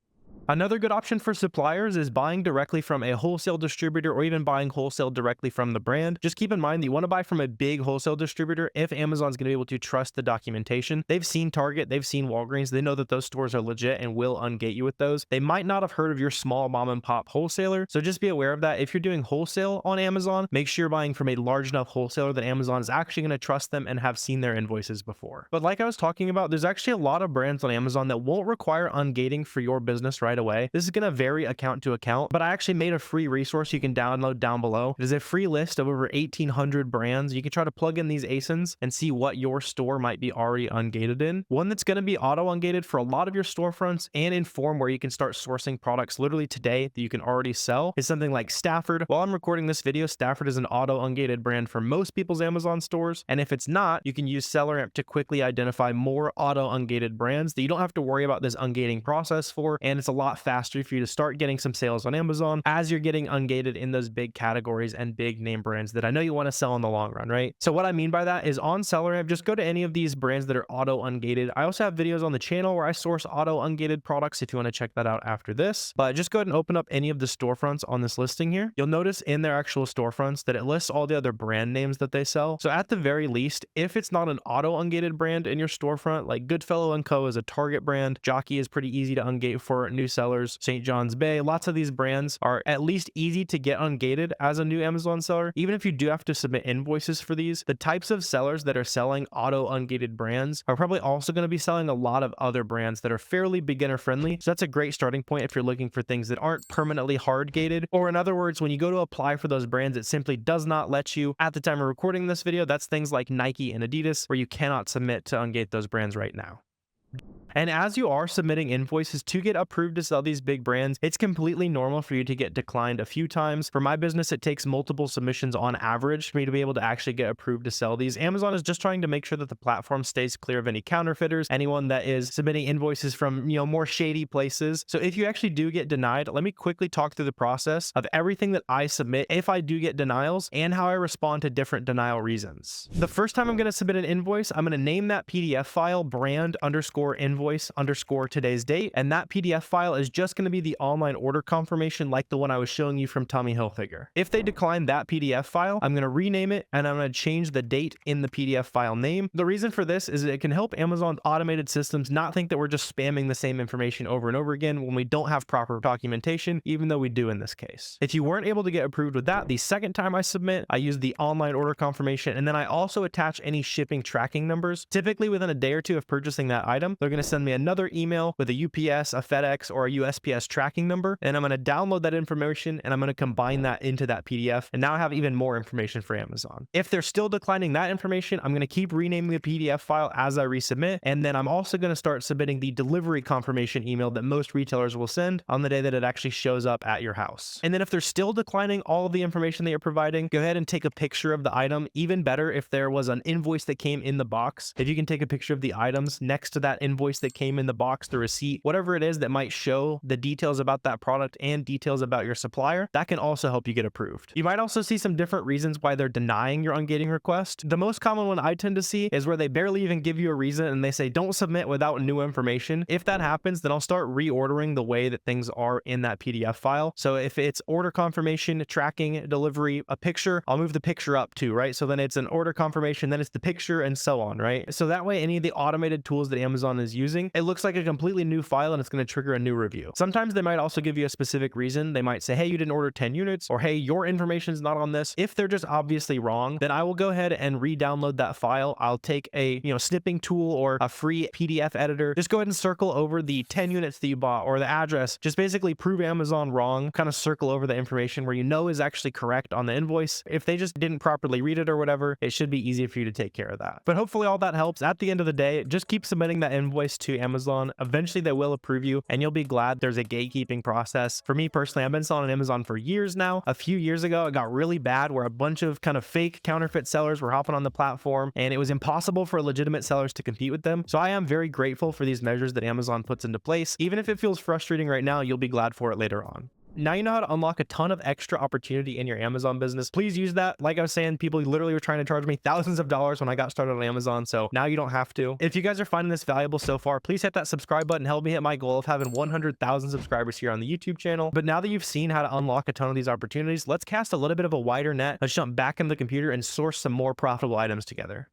Another good option for suppliers is buying directly from a wholesale distributor or even buying wholesale directly from the brand. Just keep in mind that you want to buy from a big wholesale distributor if Amazon's going to be able to trust the documentation. They've seen Target, they've seen Walgreens, they know that those stores are legit and will ungate you with those. They might not have heard of your small mom and pop wholesaler, so just be aware of that. If you're doing wholesale on Amazon, make sure you're buying from a large enough wholesaler that Amazon is actually going to trust them and have seen their invoices before. But like I was talking about, there's actually a lot of brands on Amazon that won't require ungating for your business right away. This is going to vary account to account, but I actually made a free resource you can download down below. It is a free list of over 1,800 brands. You can try to plug in these ASINs and see what your store might be already ungated in. One that's going to be auto-ungated for a lot of your storefronts and inform where you can start sourcing products literally today that you can already sell is something like Stafford. While I'm recording this video, Stafford is an auto-ungated brand for most people's Amazon stores. And if it's not, you can use SellerAmp to quickly identify more auto-ungated brands that you don't have to worry about this ungating process for. And it's a lot faster for you to start getting some sales on Amazon as you're getting ungated in those big categories and big name brands that I know you want to sell in the long run, right? So what I mean by that is on SellerAmp, just go to any of these brands that are auto-ungated. I also have videos on the channel where I source auto-ungated products if you want to check that out after this. But just go ahead and open up any of the storefronts on this listing here. You'll notice in their actual storefronts that it lists all the other brand names that they sell. So at the very least, if it's not an auto-ungated brand in your storefront, like Goodfellow & Co. is a Target brand, Jockey is pretty easy to ungate for new sellers, St. John's Bay, lots of these brands are at least easy to get ungated as a new Amazon seller. Even if you do have to submit invoices for these, the types of sellers that are selling auto-ungated brands are probably also going to be selling a lot of other brands that are fairly beginner friendly. So that's a great starting point if you're looking for things that aren't permanently hard gated, or in other words, when you go to apply for those brands, it simply does not let you. At the time of recording this video, that's things like Nike and Adidas, where you cannot submit to ungate those brands right now. And as you are submitting invoices to get approved to sell these big brands, it's completely normal for you to get declined a few times. For my business, it takes multiple submissions on average for me to be able to actually get approved to sell these. Amazon is just trying to make sure that the platform stays clear of any counterfeiters, anyone that is submitting invoices from, more shady places. So if you actually do get denied, let me quickly talk through the process of everything that I submit if I do get denials and how I respond to different denial reasons. The first time I'm going to submit an invoice, I'm going to name that PDF file brand_invoice_today's date, and that PDF file is just going to be the online order confirmation like the one I was showing you from Tommy Hilfiger. If they decline that PDF file, I'm going to rename it and I'm going to change the date in the PDF file name. The reason for this is it can help Amazon's automated systems not think that we're just spamming the same information over and over again when we don't have proper documentation, even though we do in this case. If you weren't able to get approved with that, the second time I submit, I use the online order confirmation, and then I also attach any shipping tracking numbers. Typically within a day or two of purchasing that item, item, they're going to send me another email with a UPS, a FedEx, or a USPS tracking number, and I'm going to download that information and I'm going to combine that into that PDF, and now I have even more information for Amazon. If they're still declining that information, I'm going to keep renaming the PDF file as I resubmit, and then I'm also going to start submitting the delivery confirmation email that most retailers will send on the day that it actually shows up at your house. And then if they're still declining all of the information that you're providing, go ahead and take a picture of the item. Even better if there was an invoice that came in the box. If you can take a picture of the items next to that invoice that came in the box, the receipt, whatever it is that might show the details about that product and details about your supplier, that can also help you get approved. You might also see some different reasons why they're denying your ungating request. The most common one I tend to see is where they barely even give you a reason and they say don't submit without new information. If that happens, then I'll start reordering the way that things are in that PDF file. So if it's order confirmation, tracking, delivery, a picture, I'll move the picture up too, right? So then it's an order confirmation, then it's the picture, and so on, right? So that way, any of the automated tools that Amazon is using, it looks like a completely new file and it's going to trigger a new review. Sometimes they might also give you a specific reason. They might say, hey, you didn't order 10 units, or hey, your information is not on this. If they're just obviously wrong, then I will go ahead and re-download that file. I'll take a snipping tool or a free PDF editor. Just go ahead and circle over the 10 units that you bought or the address. Just basically prove Amazon wrong, kind of circle over the information where you know is actually correct on the invoice. If they just didn't properly read it or whatever, it should be easy for you to take care of that. But hopefully all that helps. At the end of the day, just keep submitting that invoice to Amazon. Eventually they will approve you and you'll be glad there's a gatekeeping process. For me personally, I've been selling on Amazon for years now. A few years ago, it got really bad where a bunch of kind of fake counterfeit sellers were hopping on the platform and it was impossible for legitimate sellers to compete with them. So I am very grateful for these measures that Amazon puts into place. Even if it feels frustrating right now, you'll be glad for it later on. Now you know how to unlock a ton of extra opportunity in your Amazon business. Please use that. Like I was saying, people literally were trying to charge me thousands of dollars when I got started on Amazon, so now you don't have to. If you guys are finding this valuable so far, please hit that subscribe button. Help me hit my goal of having 100,000 subscribers here on the YouTube channel. But now that you've seen how to unlock a ton of these opportunities, let's cast a little bit of a wider net. Let's jump back into the computer and source some more profitable items together.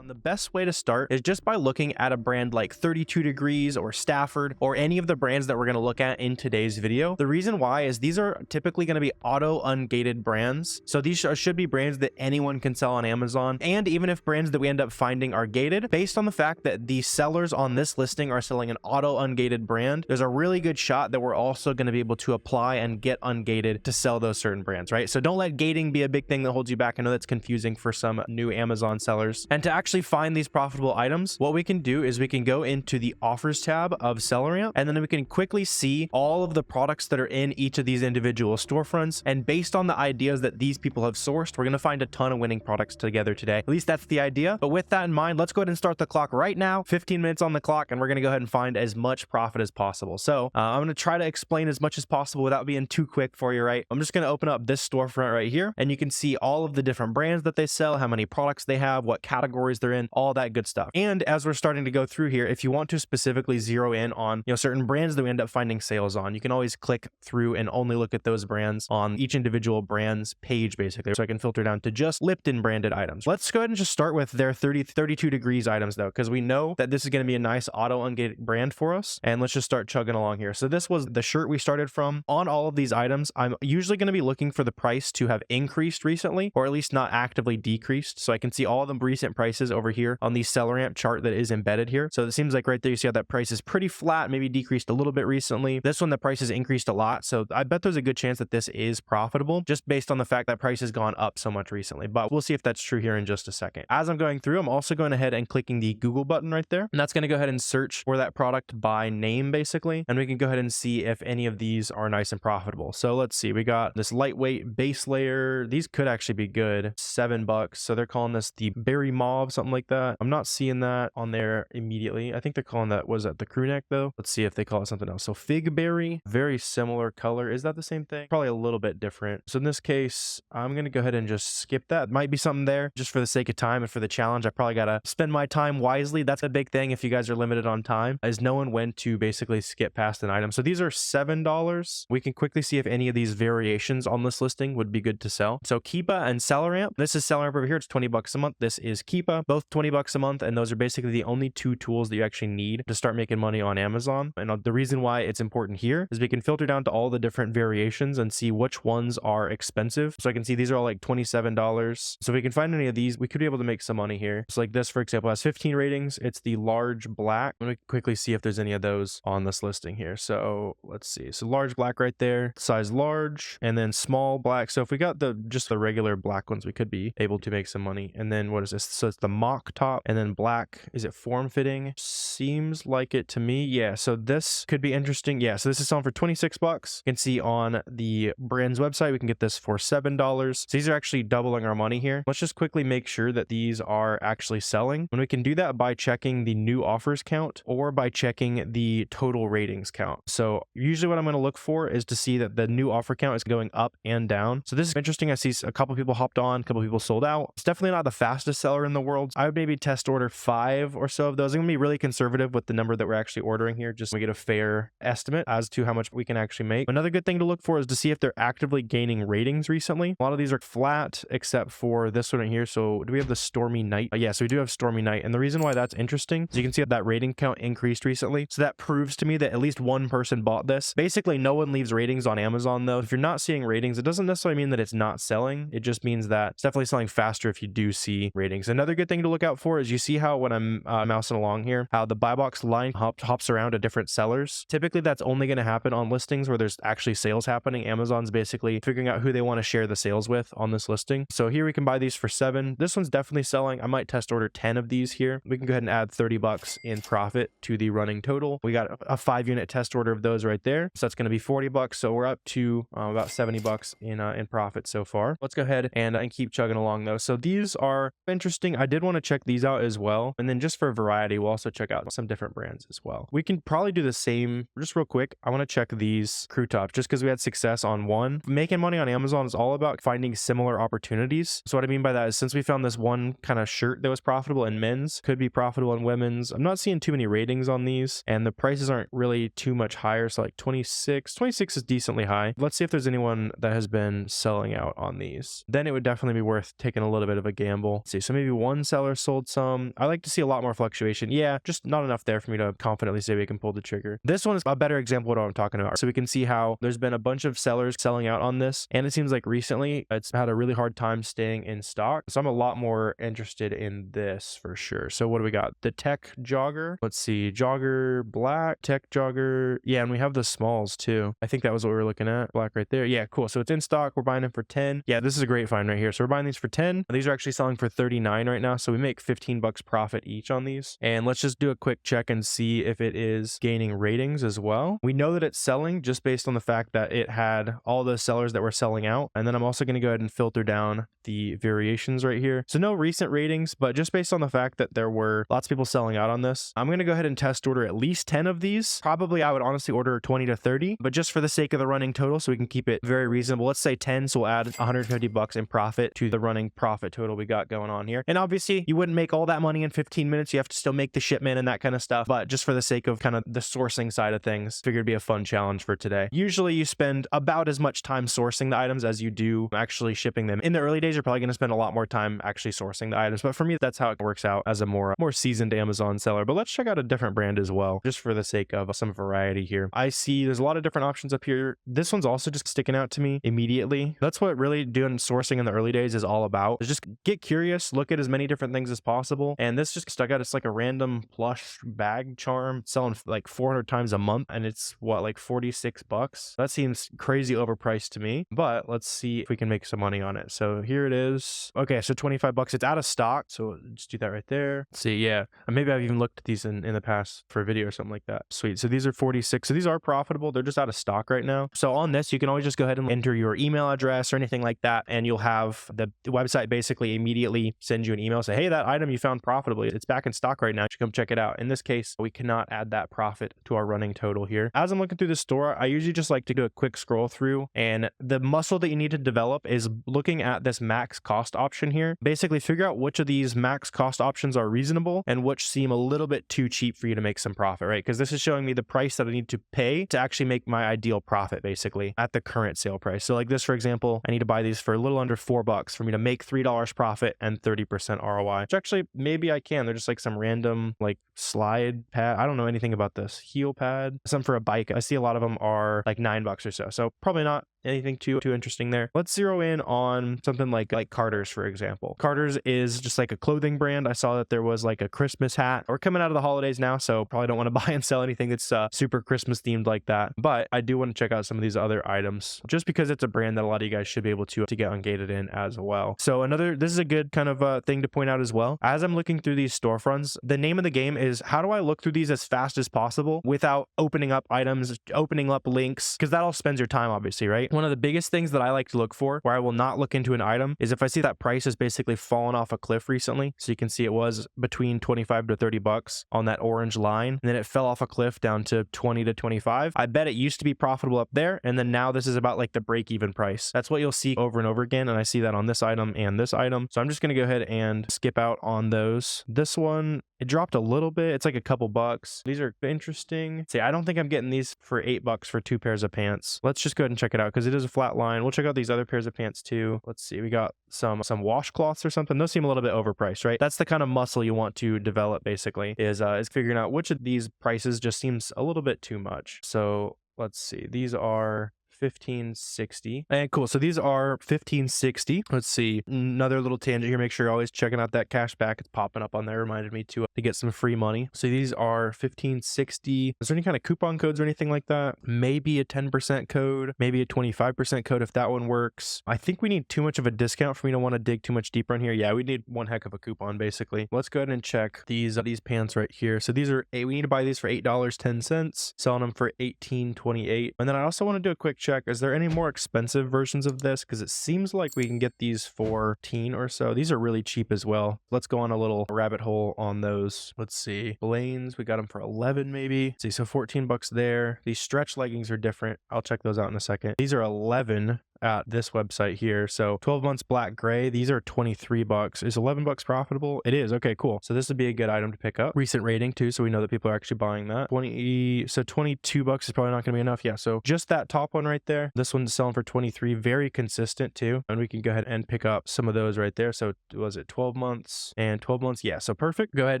The best way to start is just by looking at a brand like 32 Degrees or Stafford or any of the brands that we're going to look at in today's video. The reason why is these are typically going to be auto-ungated brands. So these should be brands that anyone can sell on Amazon. And even if brands that we end up finding are gated, based on the fact that the sellers on this listing are selling an auto-ungated brand, there's a really good shot that we're also going to be able to apply and get ungated to sell those certain brands, right? So don't let gating be a big thing that holds you back. I know that's confusing for some new Amazon sellers. And to actually find these profitable items, what we can do is we can go into the offers tab of SellerAmp, and then we can quickly see all of the products that are in each of these individual storefronts. And based on the ideas that these people have sourced, we're going to find a ton of winning products together today. At least that's the idea. But with that in mind, let's go ahead and start the clock right now. 15 minutes on the clock, and we're going to go ahead and find as much profit as possible. So I'm going to try to explain as much as possible without being too quick for you, right? I'm just going to open up this storefront right here, and you can see all of the different brands that they sell, how many products they have, what categories they're in, all that good stuff. And as we're starting to go through here, if you want to specifically zero in on certain brands that we end up finding sales on, you can always click through and only look at those brands on each individual brand's page, basically. So I can filter down to just Lipton branded items. Let's go ahead and just start with their 32 Degrees items though, because we know that this is going to be a nice auto-ungated brand for us. And let's just start chugging along here. So this was the shirt we started from. On all of these items, I'm usually going to be looking for the price to have increased recently, or at least not actively decreased. So I can see all of the recent prices over here on the SellerAmp chart that is embedded here. So it seems like right there, you see how that price is pretty flat, maybe decreased a little bit recently. This one, the price has increased a lot. So I bet there's a good chance that this is profitable just based on the fact that price has gone up so much recently, but we'll see if that's true here in just a second. As I'm going through, I'm also going ahead and clicking the Google button right there. And that's going to go ahead and search for that product by name, basically. And we can go ahead and see if any of these are nice and profitable. So let's see, we got this lightweight base layer. These could actually be good. $7. So they're calling this the berry mauve, something like that. I'm not seeing that on there immediately. I think they're calling that, was that the crew neck though? Let's see if they call it something else. So fig berry, very similar color. Is that the same thing? Probably a little bit different. So in this case, I'm going to go ahead and just skip that. Might be something there just for the sake of time and for the challenge. I probably got to spend my time wisely. That's a big thing if you guys are limited on time, is knowing when to basically skip past an item. So these are $7. We can quickly see if any of these variations on this listing would be good to sell. So Keepa and SellerAmp. This is SellerAmp over here. It's $20 a month. This is Keepa. both 20 bucks a month. And those are basically the only two tools that you actually need to start making money on Amazon. And the reason why it's important here is we can filter down to all the different variations and see which ones are expensive. So I can see these are all like $27. So if we can find any of these, we could be able to make some money here. So like this, for example, has 15 ratings. It's the large black. Let me quickly see if there's any of those on this listing here. So let's see. So large black right there, size large, and then small black. So if we got just the regular black ones, we could be able to make some money. And then what is this? So it's the mock top, and then black. Is it form fitting? Seems like it to me. Yeah. So this could be interesting. Yeah. So this is selling for 26 bucks. You can see on the brand's website, we can get this for $7. So these are actually doubling our money here. Let's just quickly make sure that these are actually selling. And we can do that by checking the new offers count or by checking the total ratings count. So usually what I'm going to look for is to see that the new offer count is going up and down. So this is interesting. I see a couple people hopped on, a couple people sold out. It's definitely not the fastest seller in the world. I would maybe test order 5 or so of those. I'm going to be really conservative with the number that we're actually ordering here, just so we get a fair estimate as to how much we can actually make. Another good thing to look for is to see if they're actively gaining ratings recently. A lot of these are flat except for this one right here. So do we have the Stormy Night? Yeah, so we do have Stormy Night. And the reason why that's interesting is you can see that rating count increased recently. So that proves to me that at least one person bought this. Basically, no one leaves ratings on Amazon though. If you're not seeing ratings, it doesn't necessarily mean that it's not selling. It just means that it's definitely selling faster if you do see ratings. Another good thing to look out for is you see how when I'm mousing along here, how the buy box line hops around to different sellers. Typically, that's only going to happen on listings where there's actually sales happening. Amazon's basically figuring out who they want to share the sales with on this listing. So here we can buy these for 7. This one's definitely selling. I might test order 10 of these here. We can go ahead and add 30 bucks in profit to the running total. We got a 5-unit test order of those right there. So that's going to be 40 bucks. So we're up to about 70 bucks in profit so far. Let's go ahead and keep chugging along though. So these are interesting. I did want to check these out as well. And then just for variety, we'll also check out some different brands as well. We can probably do the same just real quick. I want to check these crew tops just because we had success on one. Making money on Amazon is all about finding similar opportunities. So what I mean by that is since we found this one kind of shirt that was profitable in men's, could be profitable in women's. I'm not seeing too many ratings on these and the prices aren't really too much higher. So like 26 is decently high. Let's see if there's anyone that has been selling out on these. Then it would definitely be worth taking a little bit of a gamble. Let's see, so maybe one seller sold some. I like to see a lot more fluctuation. Yeah, just not enough there for me to confidently say we can pull the trigger. This one is a better example of what I'm talking about. So we can see how there's been a bunch of sellers selling out on this. And it seems like recently it's had a really hard time staying in stock. So I'm a lot more interested in this for sure. So what do we got? The tech jogger. Let's see, jogger black, tech jogger. Yeah, and we have the smalls too. I think that was what we were looking at. Black right there. Yeah, cool. So it's in stock. We're buying them for 10. Yeah, this is a great find right here. So we're buying these for 10. These are actually selling for 39 right now. So we make 15 bucks profit each on these. And let's just do a quick check and see if it is gaining ratings as well. We know that it's selling just based on the fact that it had all the sellers that were selling out. And then I'm also going to go ahead and filter down the variations right here. So no recent ratings, but just based on the fact that there were lots of people selling out on this, I'm going to go ahead and test order at least 10 of these. Probably I would honestly order 20 to 30, but just for the sake of the running total, so we can keep it very reasonable, let's say 10. So we'll add 150 bucks in profit to the running profit total we got going on here. And obviously you wouldn't make all that money in 15 minutes. You have to still make the shipment and that kind of stuff. But just for the sake of kind of the sourcing side of things, figured it'd be a fun challenge for today. Usually you spend about as much time sourcing the items as you do actually shipping them. In the early days, you're probably going to spend a lot more time actually sourcing the items. But for me, that's how it works out as a more seasoned Amazon seller. But let's check out a different brand as well, just for the sake of some variety here. I see there's a lot of different options up here. This one's also just sticking out to me immediately. That's what really doing sourcing in the early days is all about, is just get curious, look at as many different things as possible. And this just stuck out. It's like a random plush bag charm selling like 400 times a month. And it's what, like 46 bucks? That seems crazy overpriced to me, but let's see if we can make some money on it. So here it is. Okay, so 25 bucks. It's out of stock. So just do that right there. Let's see, yeah. And maybe I've even looked at these in the past for a video or something like that. Sweet. So these are 46. So these are profitable. They're just out of stock right now. So on this, you can always just go ahead and enter your email address or anything like that. And you'll have the website basically immediately send you an email, say, hey, that item you found profitably, it's back in stock right now. You should come check it out. In this case, we cannot add that profit to our running total here. As I'm looking through the store, I usually just like to do a quick scroll through, and the muscle that you need to develop is looking at this max cost option here. Basically figure out which of these max cost options are reasonable and which seem a little bit too cheap for you to make some profit, right? Because this is showing me the price that I need to pay to actually make my ideal profit basically at the current sale price. So like this, for example, I need to buy these for a little under $4 for me to make $3 profit and 30% ROI, which actually maybe I can. They're just like some random like slide pad. I don't know anything about this. Heel pad, some for a bike. I see a lot of them are like $9 or so. So probably not anything too interesting there. Let's zero in on something like Carter's, for example. Carter's is just like a clothing brand. I saw that there was like a Christmas hat. We're coming out of the holidays now, so probably don't want to buy and sell anything that's super Christmas themed like that. But I do want to check out some of these other items just because it's a brand that a lot of you guys should be able to get ungated in as well. So this is a good kind of thing to point out as well. As I'm looking through these storefronts, the name of the game is how do I look through these as fast as possible without opening up items, opening up links, because that all spends your time, obviously, right? One of the biggest things that I like to look for where I will not look into an item is if I see that price has basically fallen off a cliff recently. So you can see it was between 25 to 30 bucks on that orange line, and then it fell off a cliff down to 20 to 25. I bet it used to be profitable up there, and then now this is about like the break-even price. That's what you'll see over and over again, and I see that on this item and this item. So I'm just going to go ahead and skip out on those. This one, it dropped a little bit. It's like a couple bucks. These are interesting. See, I don't think I'm getting these for $8 for 2 pairs of pants. Let's just go ahead and check it out because it is a flat line. We'll check out these other pairs of pants too. Let's see. We got some washcloths or something. Those seem a little bit overpriced, right? That's the kind of muscle you want to develop basically is figuring out which of these prices just seems a little bit too much. So let's see. These are $15.60. And cool. So these are $15.60. Let's see. Another little tangent here. Make sure you're always checking out that cash back. It's popping up on there. Reminded me to get some free money. So these are $15.60. Is there any kind of coupon codes or anything like that? Maybe a 10% code, maybe a 25% code if that one works. I think we need too much of a discount for me to want to dig too much deeper in here. Yeah, we need one heck of a coupon basically. Let's go ahead and check these pants right here. So these are we need to buy these for $8.10, selling them for $18.28. And then I also want to do a quick check. Is there any more expensive versions of this? Because it seems like we can get these for $10 or so. These are really cheap as well. Let's go on a little rabbit hole on those. Let's see. Blaine's, we got them for 11 maybe. Let's see, so 14 bucks there. These stretch leggings are different. I'll check those out in a second. These are 11 at this website here. So 12 months black gray. These are 23 bucks. Is 11 bucks profitable? It is. Okay, cool. So this would be a good item to pick up. Recent rating too, so we know that people are actually buying that. 22 bucks is probably not going to be enough. Yeah, so just that top one right there. This one's selling for 23. Very consistent too. And we can go ahead and pick up some of those right there. So was it 12 months and 12 months? Yeah, so perfect. Go ahead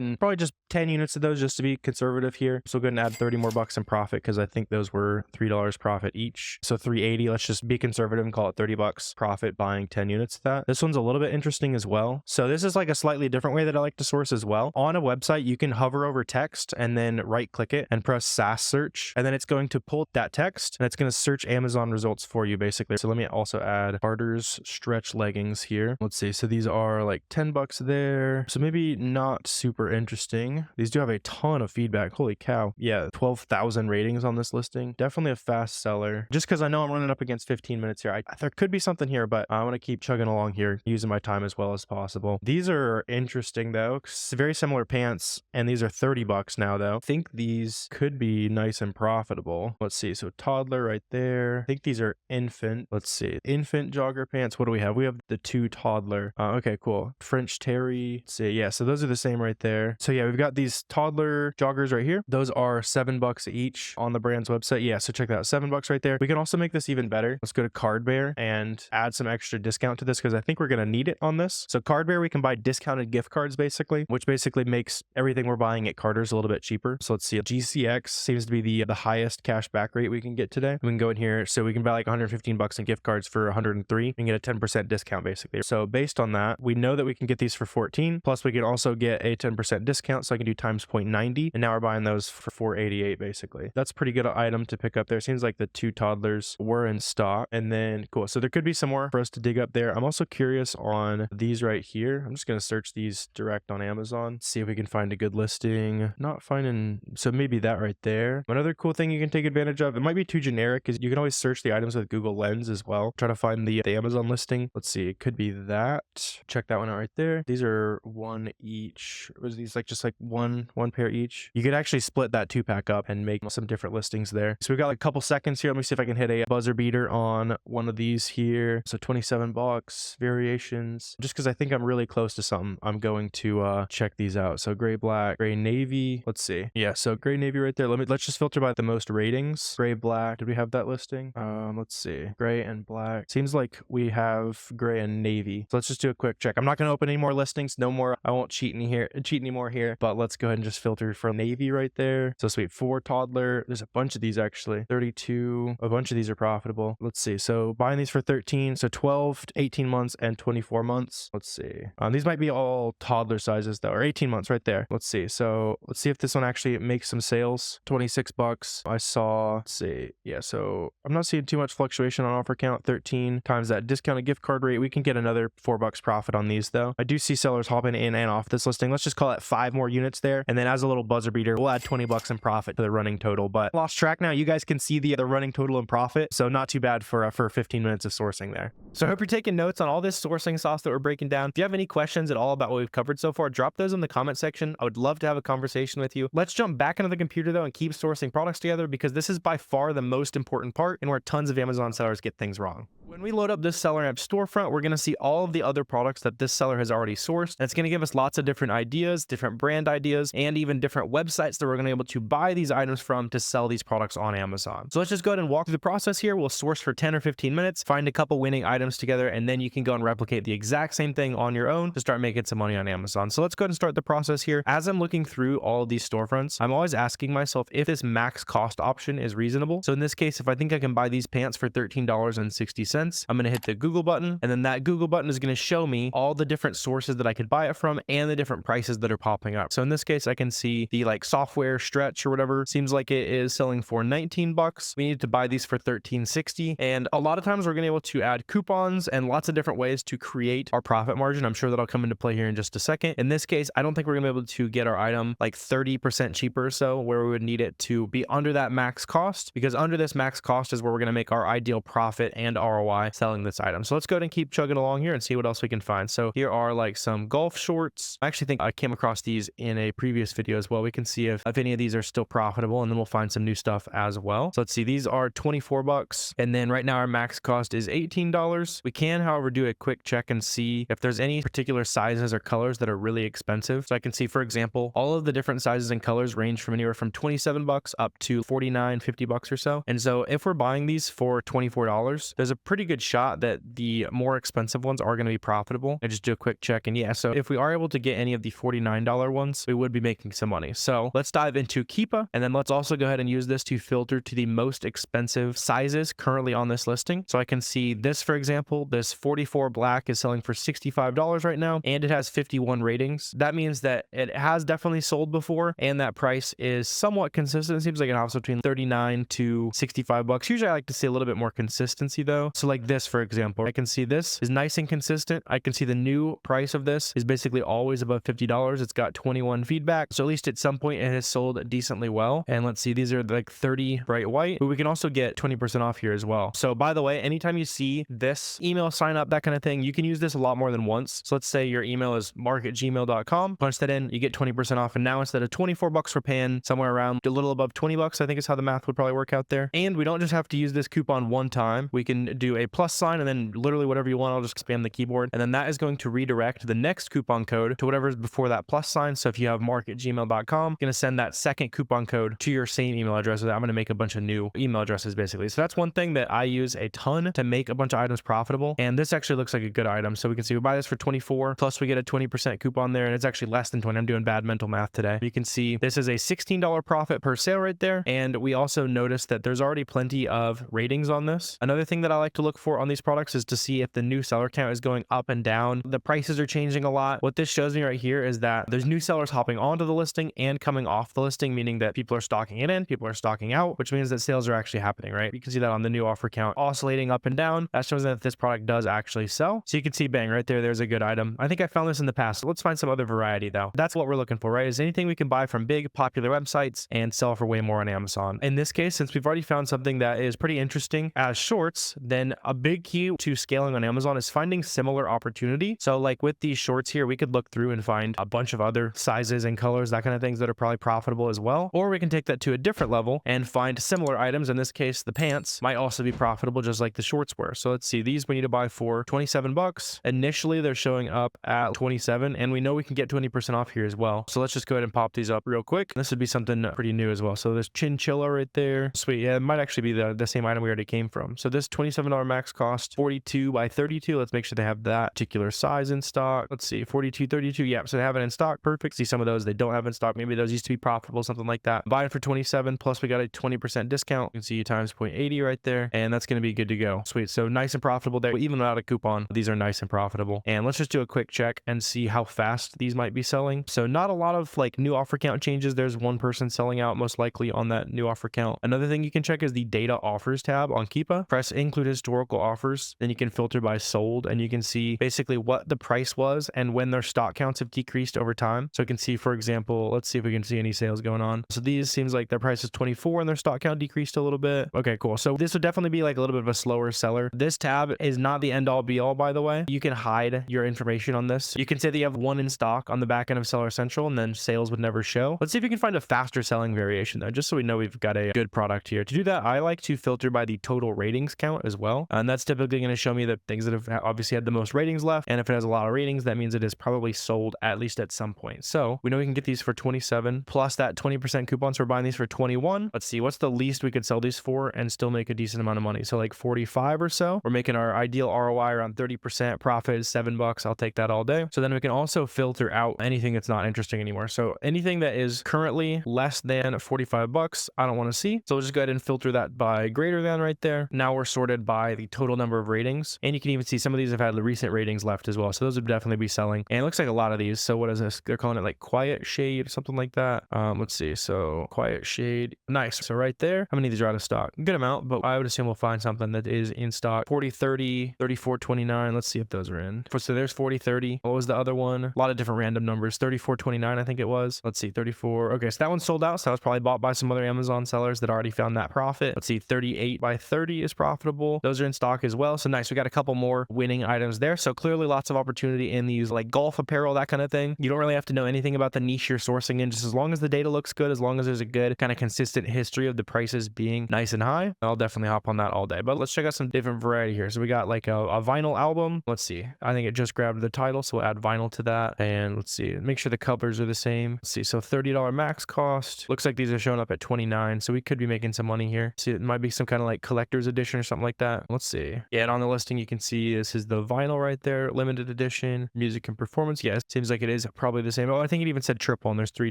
and probably just 10 units of those just to be conservative here. So go ahead and add 30 more bucks in profit because I think those were $3 profit each. So 380. Let's just be conservative and call it 30 bucks profit buying 10 units of that. This one's a little bit interesting as well. So this is like a slightly different way that I like to source as well. On a website, you can hover over text and then right click it and press SAS search. And then it's going to pull that text and it's going to search Amazon results for you basically. So let me also add Carter's stretch leggings here. Let's see. So these are like 10 bucks there. So maybe not super interesting. These do have a ton of feedback. Holy cow. Yeah. 12,000 ratings on this listing. Definitely a fast seller. Just because I know I'm running up against 15 minutes here. There could be something here, but I want to keep chugging along here, using my time as well as possible. These are interesting though. Very similar pants, and these are 30 bucks now though. I think these could be nice and profitable. Let's see. So toddler right there. I think these are infant. Let's see. Infant jogger pants. What do we have? We have the 2 toddler. Okay, cool. French terry. Let's see. Yeah, so those are the same right there. So yeah, we've got these toddler joggers right here. Those are $7 each on the brand's website. Yeah, so check that out. $7 right there. We can also make this even better. Let's go to Cardbear and add some extra discount to this because I think we're going to need it on this. So Cardbear, we can buy discounted gift cards basically, which basically makes everything we're buying at Carter's a little bit cheaper. So let's see. GCX seems to be the highest cash back rate we can get today. We can go in here. So we can buy like 115 bucks in gift cards for 103 and get a 10% discount basically. So based on that, we know that we can get these for 14. Plus we can also get a 10% discount. So I can do times 0.90. And now we're buying those for 488 basically. That's a pretty good item to pick up there. Seems like the 2 toddlers were in stock. And then cool. So there could be some more for us to dig up there. I'm also curious on these right here. I'm just going to search these direct on Amazon, see if we can find a good listing. Not finding, so maybe that right there. Another cool thing you can take advantage of, it might be too generic, is you can always search the items with Google Lens as well. Try to find the Amazon listing. Let's see, it could be that. Check that one out right there. These are 1 each. Was these like just like one pair each? You could actually split that 2-pack up and make some different listings there. So we got like a couple seconds here. Let me see if I can hit a buzzer beater on one one of these here. So 27 bucks, variations. Just because I think I'm really close to something, I'm going to check these out. So gray, black, gray, navy. Let's see. Yeah, so gray, navy right there. Let's just filter by the most ratings. Gray, black. Did we have that listing? Let's see. Gray and black. Seems like we have gray and navy. So let's just do a quick check. I'm not going to open any more listings. No more. I won't cheat anymore here. But let's go ahead and just filter for navy right there. So sweet. 4 toddler. There's a bunch of these actually. 32. A bunch of these are profitable. Let's see. So buying these for 13. So 12 to 18 months and 24 months. Let's see. These might be all toddler sizes though, or 18 months right there. Let's see. So let's see if this one actually makes some sales. 26 bucks. I saw, let's see. Yeah. So I'm not seeing too much fluctuation on offer count. 13 times that discounted gift card rate. We can get another $4 profit on these though. I do see sellers hopping in and off this listing. Let's just call it 5 more units there. And then as a little buzzer beater, we'll add 20 bucks in profit to the running total, but lost track now. You guys can see the running total and profit. So not too bad for 15 minutes of sourcing there. So I hope you're taking notes on all this sourcing sauce that we're breaking down. If you have any questions at all about what we've covered so far, drop those in the comment section. I would love to have a conversation with you. Let's jump back into the computer though and keep sourcing products together, because this is by far the most important part and where tons of Amazon sellers get things wrong. When we load up this SellerAmp storefront, we're going to see all of the other products that this seller has already sourced. And it's going to give us lots of different ideas, different brand ideas, and even different websites that we're going to be able to buy these items from to sell these products on Amazon. So let's just go ahead and walk through the process here. We'll source for 10 or 15 minutes, find a couple winning items together, and then you can go and replicate the exact same thing on your own to start making some money on Amazon. So let's go ahead and start the process here. As I'm looking through all of these storefronts, I'm always asking myself if this max cost option is reasonable. So in this case, if I think I can buy these pants for $13.60, I'm going to hit the Google button, and then that Google button is going to show me all the different sources that I could buy it from and the different prices that are popping up. So in this case, I can see the software stretch or whatever. Seems like it is selling for 19 bucks. We need to buy these for $13.60. And a lot of times we're going to be able to add coupons and lots of different ways to create our profit margin. I'm sure that'll come into play here in just a second. In this case, I don't think we're going to be able to get our item 30% cheaper or so, where we would need it to be under that max cost, because under this max cost is where we're going to make our ideal profit and ROI selling this item. So let's go ahead and keep chugging along here and see what else we can find. So here are some golf shorts. I actually think I came across these in a previous video as well. We can see if any of these are still profitable, and then we'll find some new stuff as well. So let's see, these are 24 bucks. And then right now our max cost is $18. We can, however, do a quick check and see if there's any particular sizes or colors that are really expensive. So I can see, for example, all of the different sizes and colors range from anywhere from 27 bucks up to 49, 50 bucks or so. And so if we're buying these for $24, there's a pretty good shot that the more expensive ones are going to be profitable. I just do a quick check, and yeah, so if we are able to get any of the $49 ones, we would be making some money. So let's dive into Keepa, and then let's also go ahead and use this to filter to the most expensive sizes currently on this listing. So I can see this, for example, this 44 black is selling for $65 right now, and it has 51 ratings. That means that it has definitely sold before, and that price is somewhat consistent. It seems like it hops between 39 to 65 bucks. Usually I like to see a little bit more consistency though. So like this, for example, I can see this is nice and consistent. I can see the new price of this is basically always above $50. It's got 21 feedback. So at least at some point it has sold decently well. And let's see, these are 30 bright white, but we can also get 20% off here as well. So by the way, anytime you see this email sign up, that kind of thing, you can use this a lot more than once. So let's say your email is mark@gmail.com, punch that in, you get 20% off. And now instead of 24 bucks, we're paying somewhere around a little above 20 bucks, I think is how the math would probably work out there. And we don't just have to use this coupon one time. We can do a plus sign and then literally whatever you want. I'll just spam the keyboard, and then that is going to redirect the next coupon code to whatever is before that plus sign. So if you have mark@gmail.com, going to send that second coupon code to your same email address. So I'm going to make a bunch of new email addresses basically. So that's one thing that I use a ton to make a bunch of items profitable. And this actually looks like a good item. So we can see we buy this for 24 plus we get a 20% coupon there, and it's actually less than 20. I'm doing bad mental math today. You can see this is a $16 profit per sale right there. And we also notice that there's already plenty of ratings on this. Another thing that I like to look for on these products is to see if the new seller count is going up and down. The prices are changing a lot. What this shows me right here is that there's new sellers hopping onto the listing and coming off the listing, meaning that people are stocking it in, people are stocking out, which means that sales are actually happening, right? You can see that on the new offer count oscillating up and down. That shows that this product does actually sell. So you can see, bang, right there, there's a good item. I think I found this in the past. Let's find some other variety though. That's what we're looking for, right? Is anything we can buy from big popular websites and sell for way more on Amazon. In this case, since we've already found something that is pretty interesting as shorts, then a big key to scaling on Amazon is finding similar opportunity. So like with these shorts here, we could look through and find a bunch of other sizes and colors, that kind of things that are probably profitable as well. Or we can take that to a different level and find similar items. In this case, the pants might also be profitable just like the shorts were. So let's see, these we need to buy for 27 bucks. Initially, they're showing up at 27, and we know we can get 20% off here as well. So let's just go ahead and pop these up real quick. This would be something pretty new as well. So this chinchilla right there. Sweet. Yeah, it might actually be the same item we already came from. So this $27 max cost, 42 by 32. Let's make sure they have that particular size in stock. Let's see, 42, 32. Yeah, so they have it in stock. Perfect. See, some of those they don't have in stock. Maybe those used to be profitable, something like that. Buying for 27, plus we got a 20% discount. You can see times 0.80 right there, and that's going to be good to go. Sweet. So nice and profitable there. Even without a coupon, these are nice and profitable. And let's just do a quick check and see how fast these might be selling. So not a lot of like new offer count changes. There's one person selling out most likely on that new offer count. Another thing you can check is the data offers tab on Keepa. Press include historical offers. Then you can filter by sold, and you can see basically what the price was and when their stock counts have decreased over time. So you can see, for example, let's see if we can see any sales going on. So these seems like their price is 24 and their stock count decreased a little bit. Okay, cool. So this would definitely be like a little bit of a slower seller. This tab is not the end all be all, by the way. You can hide your information on this. You can say that you have one in stock on the back end of Seller Central, and then sales would never show. Let's see if we can find a faster selling variation though, just so we know we've got a good product here. To do that, I like to filter by the total ratings count as well. And that's typically going to show me the things that have obviously had the most ratings left. And if it has a lot of ratings, that means it is probably sold at least at some point. So we know we can get these for 27 plus that 20% coupon. So we're buying these for 21. Let's see, what's the least we could sell these for and still make a decent amount of money? So like 45 or so. We're making our ideal ROI around 30%. Profit is $7. I'll take that all day. So then we can also filter out anything that's not interesting anymore. So anything that is currently less than 45 bucks, I don't want to see. So we'll just go ahead and filter that by greater than right there. Now we're sorted by the total number of ratings. And you can even see some of these have had the recent ratings left as well. So those would definitely be selling. And it looks like a lot of these. So what is this? They're calling it like quiet shade or something like that. Let's see. So quiet shade. Nice. So right there, how many of these are out of stock? Good amount, but I would assume we'll find something that is in stock. 40, 30, 34, 29. Let's see if those are in. So there's 40, 30. What was the other one? A lot of different random numbers. 34, 29, I think it was. Let's see, 34. Okay, so that one sold out. So that was probably bought by some other Amazon sellers that already found that profit. Let's see, 38 by 30 is profitable. Those are in stock as well. So nice. We got a couple more winning items there. So clearly lots of opportunity in these like golf apparel, that kind of thing. You don't really have to know anything about the niche you're sourcing in. Just as long as the data looks good, as long as there's a good kind of consistent history of the prices being nice and high, I'll definitely hop on that all day. But let's check out some different variety here. So we got like a vinyl album. Let's see. I think it just grabbed the title, so we'll add vinyl to that. And let's see, make sure the covers are the same. Let's see, so $30 max cost. Looks like these are showing up at 29, so we could be making some money here. See, it might be some kind of like collector's edition or something like that. Let's see. Yeah, and on the listing you can see this is the vinyl right there, limited edition, music and performance. Yeah, it seems like it is probably the same. Oh, I think it even said triple, and there's 3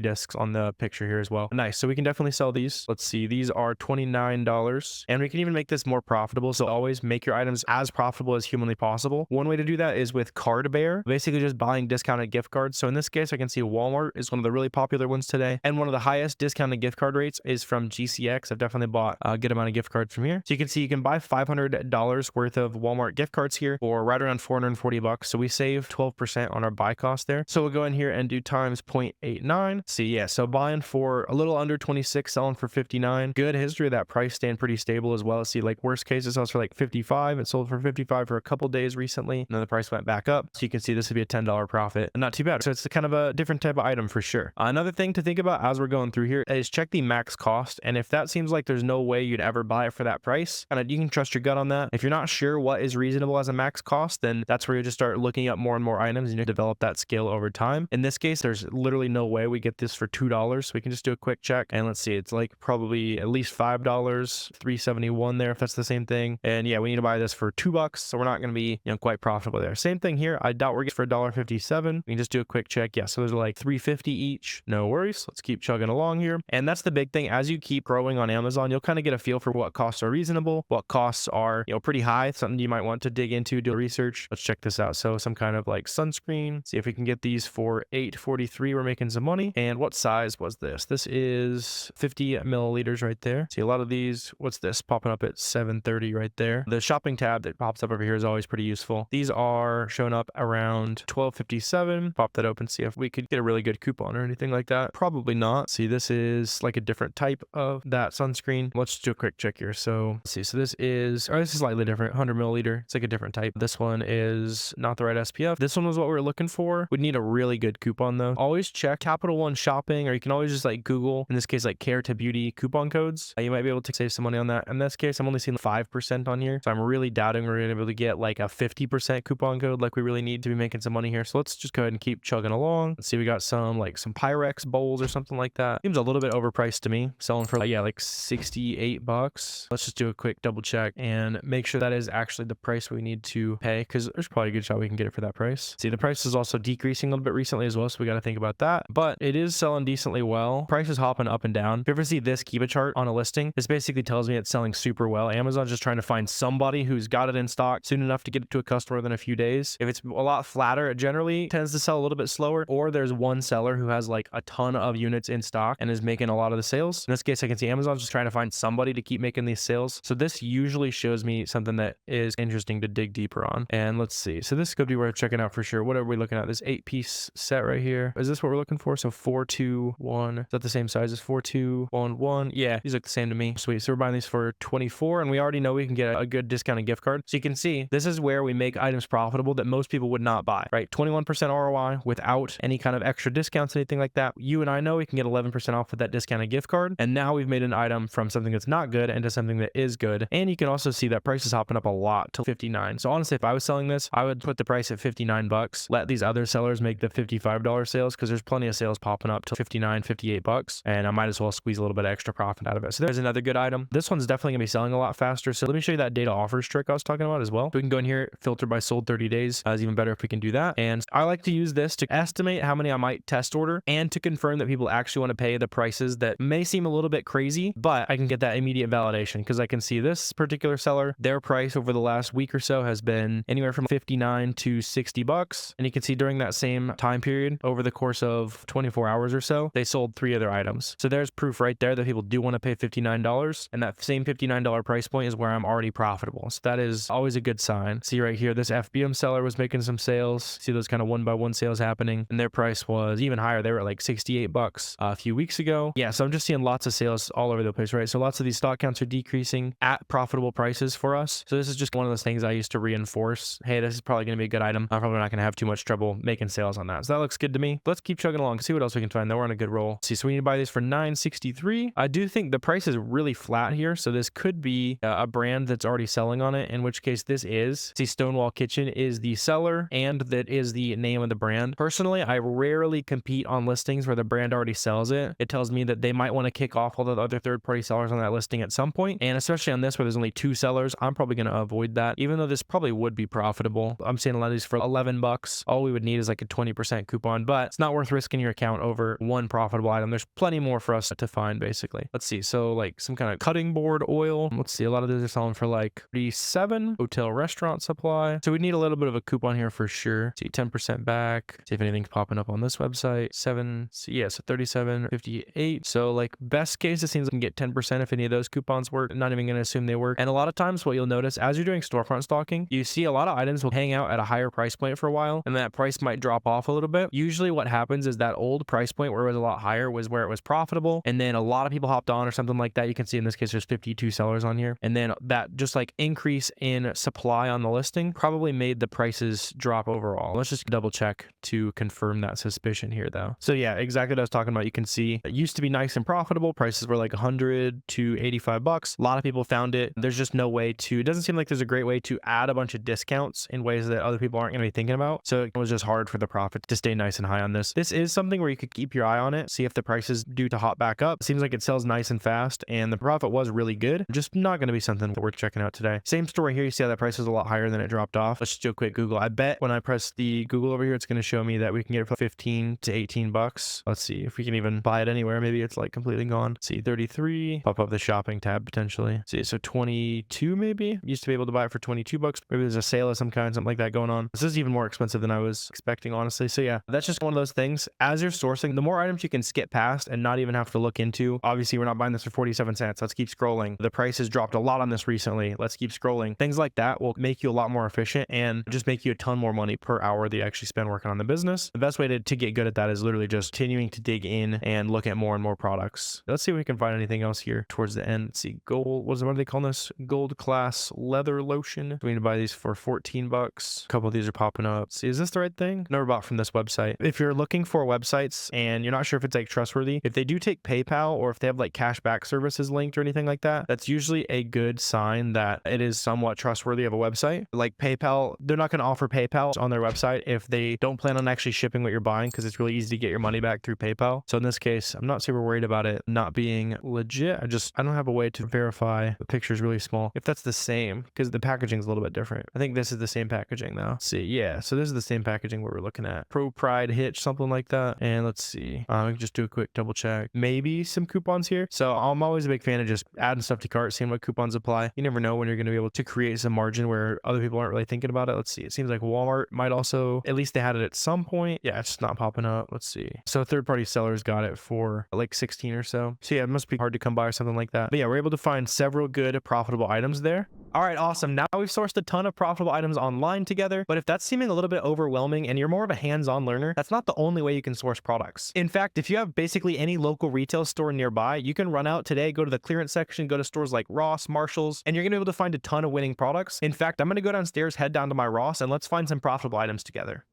discs on the picture here as well. Nice. So we can definitely sell these. Let's see, these are $29, and we can even make this more profitable. So always make your items as profitable as humanly possible. One way to do that is with Card Bear, basically just buying discounted gift cards. So in this case, I can see Walmart is one of the really popular ones today, and one of the highest discounted gift card rates is from GCX. I've definitely bought a good amount of gift cards from here. So you can see you can buy $500 worth of Walmart gift cards here for right around 440 bucks. So we save 12% on our buy cost there. So we'll go in here and do times 0.89. See, yeah, so buying for a little under 26, selling for 59. Good history of that price staying pretty stable as well. See, like worst case, it sells for like 55. It sold for 55 for a couple days recently, and then the price went back up. So you can see this would be a $10 profit, and not too bad. So it's kind of a different type of item for sure. Another thing to think about as we're going through here is check the max cost. And if that seems like there's no way you'd ever buy it for that price, kind of you can trust your gut on that. If you're not sure what is reasonable as a max cost, then that's where you just start looking up more and more items and you develop that skill over time. In this case, there's literally no way we get this for $2. So we can just do a quick check, and let's see, it's like probably at least $5, $3.71 there if that's the same thing. And yeah, we need to buy this for $2, so we're not going to be quite profitable there. Same thing here. I doubt we're getting for $1.57. We can just do a quick check. Yeah, so those are like $3.50 each. No worries. Let's keep chugging along here. And that's the big thing. As you keep growing on Amazon, you'll kind of get a feel for what costs are reasonable, what costs are pretty high, something you might want to dig into, do research. Let's check this out. So some kind of like sunscreen. See if we can get these for $8.43. We're making some money. And what size was this? This is 50 milliliters right there. See a lot of these. What's this popping up at 7.30 right there? The shopping tab that pops up over here is always pretty useful. These are showing up around 12.57. Pop that open, see if we could get a really good coupon or anything like that. Probably not. See, this is like a different type of that sunscreen. Let's do a quick check here. So let's see. So this is slightly different, 100 milliliter. It's like a different type. This one is not the right SPF. This one was what we were looking for. We'd need a really good coupon though. Always check Capital One Shopping, or you can always just like Google, in this case, like Care to Beauty coupon codes. You might be able to save some money on that. In this case, I'm only seeing 5% on here. So I'm really doubting we're going to be able to get like a 50% coupon code like we really need to be making some money here. So let's just go ahead and keep chugging along. Let's see, we got some Pyrex bowls or something like that. Seems a little bit overpriced to me. Selling for like 68 bucks. Let's just do a quick double check and make sure that is actually the price we need to pay, because there's probably a good shot we can get it for that price. See, the price is also decreasing a little bit recently as well, so we got to think about that. But it is selling decently well. Price is hopping up and down. If you ever see this Kiva chart on a listing, this basically tells me it's selling super well. Amazon's just trying to find somebody who's got it in stock soon enough to get it to a customer within a few days. If it's a lot flatter, it generally tends to sell a little bit slower, or there's one seller who has like a ton of units in stock and is making a lot of the sales. In this case, I can see Amazon's just trying to find somebody to keep making these sales. So this usually shows me something that is interesting to dig deeper on. And let's see. So this could be worth checking out for sure. What are we looking at? This 8-piece set right here. Is this what we're looking for? So 421. Is that the same size as 4211? Yeah, these look the same to me. Sweet. So we're buying these for 24, and we already know we can get a good discounted gift card. So you can see this is where we make items profitable that most people would not buy, right? 21% ROI without any kind of extra discounts, anything like that. You and I know we can get 11% off with that discounted gift card. And now we've made an item from something that's not good into something that is good. And you can also see that price is hopping up a lot to 59. So honestly, if I was selling this, I would put the price at 59 bucks. Let these other sellers make the $55 sales, because there's plenty of sales popping up to 59, 58 bucks. And I might as well squeeze a little bit of extra profit out of it. So there's another good item. This one's definitely gonna be selling a lot faster. So let me show you that data offers trick I was talking about as well. So we can go in here, filter by sold 30 days. It's even better if we can do that. And I like to use this to estimate how many I might test order, and to confirm that people actually want to pay the prices that may seem a little bit crazy, but I can get that immediate validation, because I can see this particular seller, their price over the last week or so has been anywhere from 59 to 60 bucks. And you can see during that same time period, over the course of 24 hours or so, they sold 3 of their items. So there's proof right there that people do want to pay $59, and that same $59 price point is where I'm already profitable. So that is always a good sign. See right here, this FBM seller was making some sales. See those kind of 1-by-1 sales happening, and their price was even higher. They were at like 68 bucks a few weeks ago. Yeah, so I'm just seeing lots of sales all over the place, right? So lots of these stock counts are decreasing at profitable prices for us. So this is just one of those things I used to reinforce. Hey, this is probably going to be a good item. I'm probably not going to have too much trouble making sales on that. So that looks good to me. Let's keep chugging along, see what else we can find. Though we're on a good roll. See, so we need to buy these for $9.63. I do think the price is really flat here. So this could be a brand that's already selling on it, in which case this is. See, Stonewall Kitchen is the seller, and that is the name of the brand. Personally, I rarely compete on listings where the brand already sells it. It tells me that they might want to kick off all the other third-party sellers on that listing at some point. And especially on this where there's only 2 sellers, I'm probably going to avoid that, even though this probably would be profitable. I'm seeing a lot of these for 11 bucks. All we would need is like a 20% coupon, but it's not worth risking your account over one profitable item. There's plenty more for us to find, basically. Let's see. So like some kind of cutting board oil. Let's see. A lot of these are selling for like 37. Hotel restaurant supply. So we need a little bit of a coupon here for sure. See, 10% back. See if anything's popping up on this website. 7. So yeah, so 37.58. So like best case, it seems like we can get 10% if any of those coupons work. I'm not even going to assume they work. And a lot of times what you'll notice as you're doing storefront stalking, you see a lot of items will hang out at a higher price point for a while, and that price might drop off a little bit. Usually what happens is that old price point where it was a lot higher was where it was profitable, and then a lot of people hopped on or something like that. You can see in this case there's 52 sellers on here, and then that just like increase in supply on the listing probably made the prices drop overall. Let's just double check to confirm that suspicion here though. So yeah, exactly what I was talking about. You can see it used to be nice and profitable. Prices were like 100 to 85 bucks. A lot of people found it. There's just no way to, it doesn't seem like there's a great way to add a bunch of discounts in ways that other people aren't going to be thinking about. So it was just hard for the profit to stay nice and high on this. This is something where you could keep your eye on it, see if the price is due to hop back up. It seems like it sells nice and fast, and the profit was really good. Just not going to be something worth checking out today. Same story here. You see how that price is a lot higher than it dropped off. Let's just do a quick Google. I bet when I press the Google over here, it's going to show me that we can get it for 15 to 18 bucks. Let's see if we can even buy it anywhere. Maybe it's like completely gone. Let's see, 33. Pop up the shopping tab potentially. Let's see, so 22 maybe. Used to be able to buy it for 22 bucks. Maybe there's a sale of some kind, something like that going on. This is even more expensive than I was expecting, honestly. So yeah, that's just one of those things. As you're sourcing, the more items you can skip past and not even have to look into. Obviously, we're not buying this for 47 cents. Let's keep scrolling. The price has dropped a lot on this recently. Let's keep scrolling. Things like that will make you a lot more efficient and just make you a ton more money per hour that you actually spend working on the business. The best way to get good at that is literally just continuing to dig in and look at more and more products. Let's see if we can find anything else here towards the end. Let's see, gold. What are they calling this? Gold class leather lotion. We need to buy these for 14 bucks. A couple of these are popping up. See, is this the right thing? Never bought from this website. If you're looking for websites and you're not sure if it's like trustworthy, if they do take PayPal or if they have like cash back services linked or anything like that, that's usually a good sign that it is somewhat trustworthy of a website. Like PayPal, they're not going to offer PayPal on their website if they don't plan on actually shipping what you're buying, because it's really easy to get your money back through PayPal. So in this case, I'm not super worried about it not being legit. I don't have a way to verify the picture is really small if that's the same, because the packaging is a little bit different. I think this is the same packaging though. Let's see, yeah, so this is the same packaging what we're looking at. Pro Pride Hitch, something like that. And let's see, we can just do a quick double check. Maybe some coupons here. So I'm always a big fan of just adding stuff to cart, seeing what coupons apply. You never know when you're going to be able to create some margin where other people aren't really thinking about it. Let's see, it seems like Walmart might also, at least they had it at some point. Yeah, it's just not popping up. Let's see. So third-party sellers got it for like 16 or so. So yeah, it must be hard to come by or something like that. But yeah, we're able to find several good profitable items there. All right, awesome. Now we've sourced a ton of profitable items online together, but if that's seeming a little bit overwhelming and you're more of a hands-on learner, that's not the only way you can source products. In fact, if you have basically any local retail store nearby, you can run out today, go to the clearance section, go to stores like Ross, Marshalls, and you're gonna be able to find a ton of winning products. In fact, I'm gonna go downstairs, head down to my Ross, and let's find some profitable items together.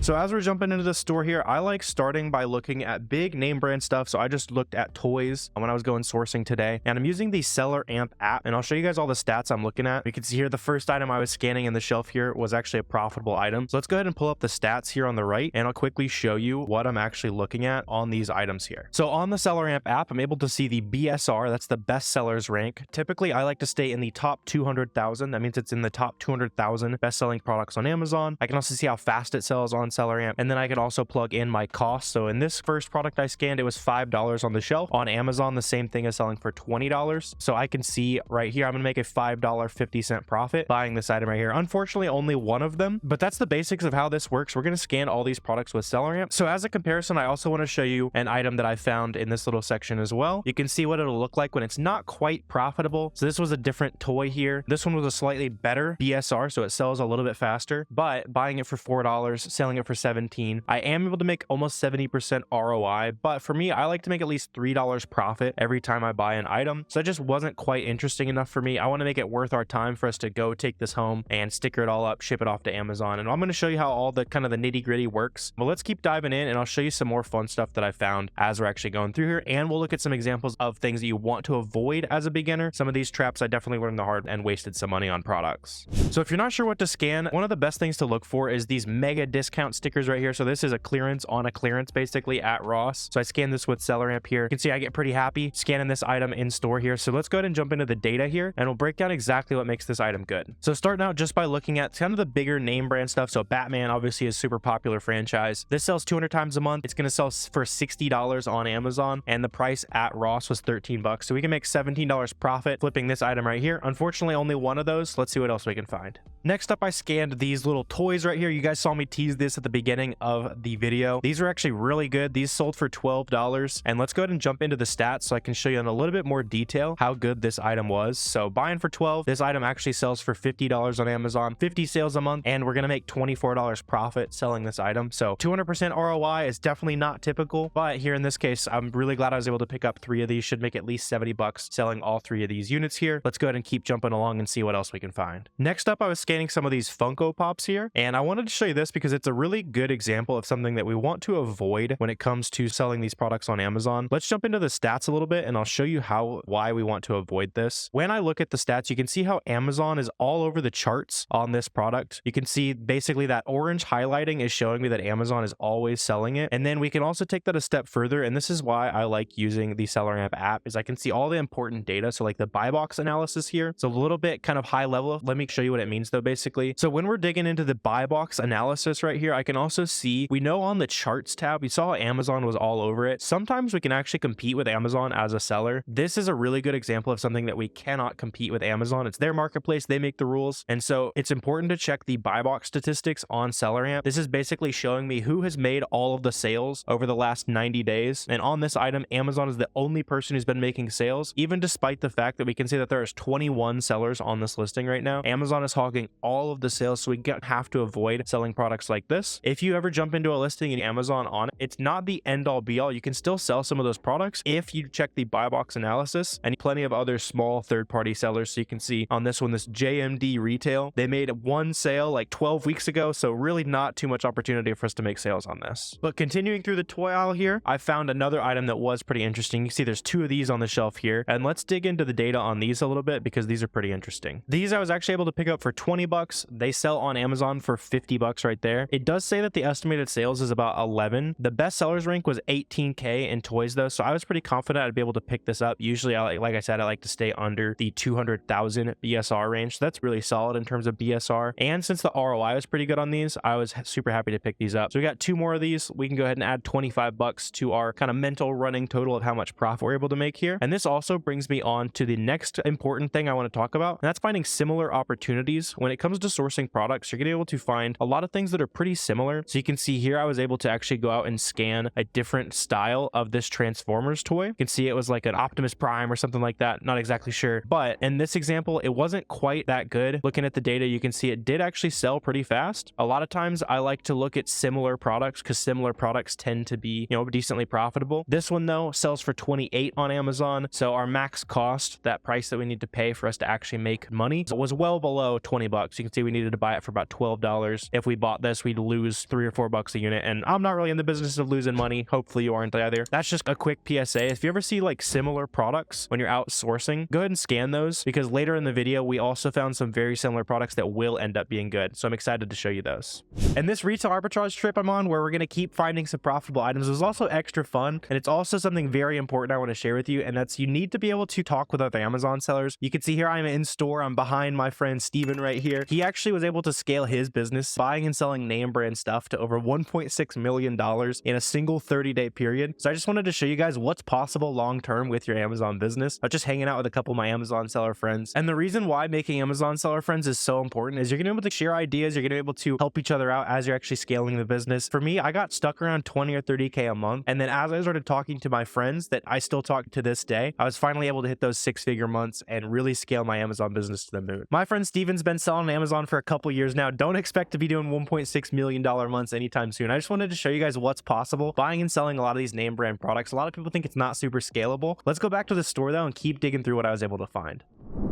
So as we're jumping into the store here, I like starting by looking at big name brand stuff. So I just looked at toys when I was going sourcing today, and I'm using the SellerAmp app, and I'll show you guys all the stats I'm looking at. You can see here the first item I was scanning in the shelf here was actually a profitable item. So let's go ahead and pull up the stats here on the right, and I'll quickly show you what I'm actually looking at on these items here. So on the SellerAmp app, I'm able to see the BSR, that's the best sellers rank. Typically, I like to stay in the top 200,000. That means it's in the top 200,000 best-selling products on Amazon. I can also see how fast it sells on SellerAmp, and then I can also plug in my cost. So in this first product I scanned, it was $5 on the shelf. On Amazon, the same thing is selling for $20. So I can see right here, I'm gonna make a $5.50 profit buying this item right here. Unfortunately, only one of them, but that's the basics of how this works. We're gonna scan all these products with SellerAmp. So as a comparison, I also want to show you an item that I found in this little section as well. You can see what it'll look like when it's not quite profitable. So this was a different toy here. This one was a slightly better BSR, so it sells a little bit faster, but buying it for $4, selling it for $17, I am able to make almost 70% ROI, but for me, I like to make at least $3 profit every time I buy an item. So it just wasn't quite interesting enough for me. I want to make it worth our time for us to go take this home and sticker it all up, ship it off to Amazon. And I'm going to show you how all the kind of the nitty gritty works. But let's keep diving in, and I'll show you some more fun stuff that I found as we're actually going through here. And we'll look at some examples of things that you want to avoid as a beginner. Some of these traps I definitely learned the hard and wasted some money on products. So if you're not sure what to scan, one of the best things to look for is these mega discount stickers right here. So this is a clearance on a clearance basically at Ross. So I scanned this with SellerAmp here. You can see I get pretty happy scanning this item in store here. So let's go ahead and jump into the data here, and we'll break down exactly what makes this item good. So starting out just by looking at kind of the bigger name brand stuff. So Batman obviously is a super popular franchise. This sells 200 times a month. It's going to sell for $60 on Amazon, and the price at Ross was 13 bucks. So we can make $17 profit flipping this item right here. Unfortunately, only one of those. Let's see what else we can find. Next up, I scanned these little toys right here. You guys saw me tease this at the beginning of the video. These are actually really good. These sold for $12, and let's go ahead and jump into the stats so I can show you in a little bit more detail how good this item was. So buying for $12, this item actually sells for $50 on Amazon, 50 sales a month, and we're gonna make $24 profit selling this item. So 200% ROI is definitely not typical, but here in this case, I'm really glad I was able to pick up 3 of these. Should make at least 70 bucks selling all 3 of these units here. Let's go ahead and keep jumping along and see what else we can find. Next up, I was scanning some of these Funko Pops here, and I wanted to show you this because it's a really good example of something that we want to avoid when it comes to selling these products on Amazon. Let's jump into the stats a little bit, and I'll show you why we want to avoid this. When I look at the stats, you can see how Amazon is all over the charts on this product. You can see basically that orange highlighting is showing me that Amazon is always selling it. And then we can also take that a step further, and this is why I like using the SellerAmp app, is I can see all the important data. So like the buy box analysis here, it's a little bit kind of high level. Let me show you what it means though, basically. So when we're digging into the buy box analysis right here, I can also see, we know on the charts tab, we saw how Amazon was all over it. Sometimes we can actually compete with Amazon as a seller. This is a really good example of something that we cannot compete with Amazon. It's their marketplace, they make the rules. And so it's important to check the buy box statistics on SellerAmp. This is basically showing me who has made all of the sales over the last 90 days. And on this item, Amazon is the only person who's been making sales, even despite the fact that we can see that there's 21 sellers on this listing right now. Amazon is hogging all of the sales, so we have to avoid selling products like this. this. If you ever jump into a listing in Amazon on it, it's not the end all be all. You can still sell some of those products if you check the buy box analysis, and plenty of other small third-party sellers. So you can see on this one, this JMD Retail, they made one sale like 12 weeks ago, so really not too much opportunity for us to make sales on this. But continuing through the toy aisle here, I found another item that was pretty interesting. You see there's two of these on the shelf here, and let's dig into the data on these a little bit because these are pretty interesting. These I was actually able to pick up for 20 bucks. They sell on Amazon for 50 bucks right there. It does say that the estimated sales is about 11. The best sellers rank was 18K in toys though, so I was pretty confident I'd be able to pick this up. Usually, like I said, I like to stay under the 200,000 BSR range. So that's really solid in terms of BSR. And since the ROI was pretty good on these, I was super happy to pick these up. So we got two more of these. We can go ahead and add 25 bucks to our kind of mental running total of how much profit we're able to make here. And this also brings me on to the next important thing I want to talk about, and that's finding similar opportunities. When it comes to sourcing products, you're going to be able to find a lot of things that are pretty similar. So you can see here, I was able to actually go out and scan a different style of this Transformers toy. You can see it was like an Optimus Prime or something like that. Not exactly sure, but in this example, it wasn't quite that good. Looking at the data, you can see it did actually sell pretty fast. A lot of times I like to look at similar products because similar products tend to be, decently profitable. This one though sells for 28 on Amazon. So our max cost, that price that we need to pay for us to actually make money, was well below 20 bucks. You can see we needed to buy it for about $12. If we bought this, we'd lose 3 or 4 bucks a unit. And I'm not really in the business of losing money. Hopefully you aren't either. That's just a quick PSA. If you ever see like similar products when you're outsourcing, go ahead and scan those because later in the video, we also found some very similar products that will end up being good. So I'm excited to show you those. And this retail arbitrage trip I'm on, where we're going to keep finding some profitable items, was also extra fun. And it's also something very important I want to share with you. And that's, you need to be able to talk with other Amazon sellers. You can see here I'm in store. I'm behind my friend Steven right here. He actually was able to scale his business buying and selling name brand stuff to over $1.6 million in a single 30-day period. So I just wanted to show you guys what's possible long-term with your Amazon business. I was just hanging out with a couple of my Amazon seller friends. And the reason why making Amazon seller friends is so important is you're going to be able to share ideas. You're going to be able to help each other out as you're actually scaling the business. For me, I got stuck around 20 or 30K a month. And then as I started talking to my friends that I still talk to this day, I was finally able to hit those 6-figure months and really scale my Amazon business to the moon. My friend Steven's been selling on Amazon for a couple years now. Don't expect to be doing $1.6 million months anytime soon. I just wanted to show you guys what's possible buying and selling a lot of these name brand products. A lot of people think it's not super scalable. Let's go back to the store though and keep digging through what I was able to find.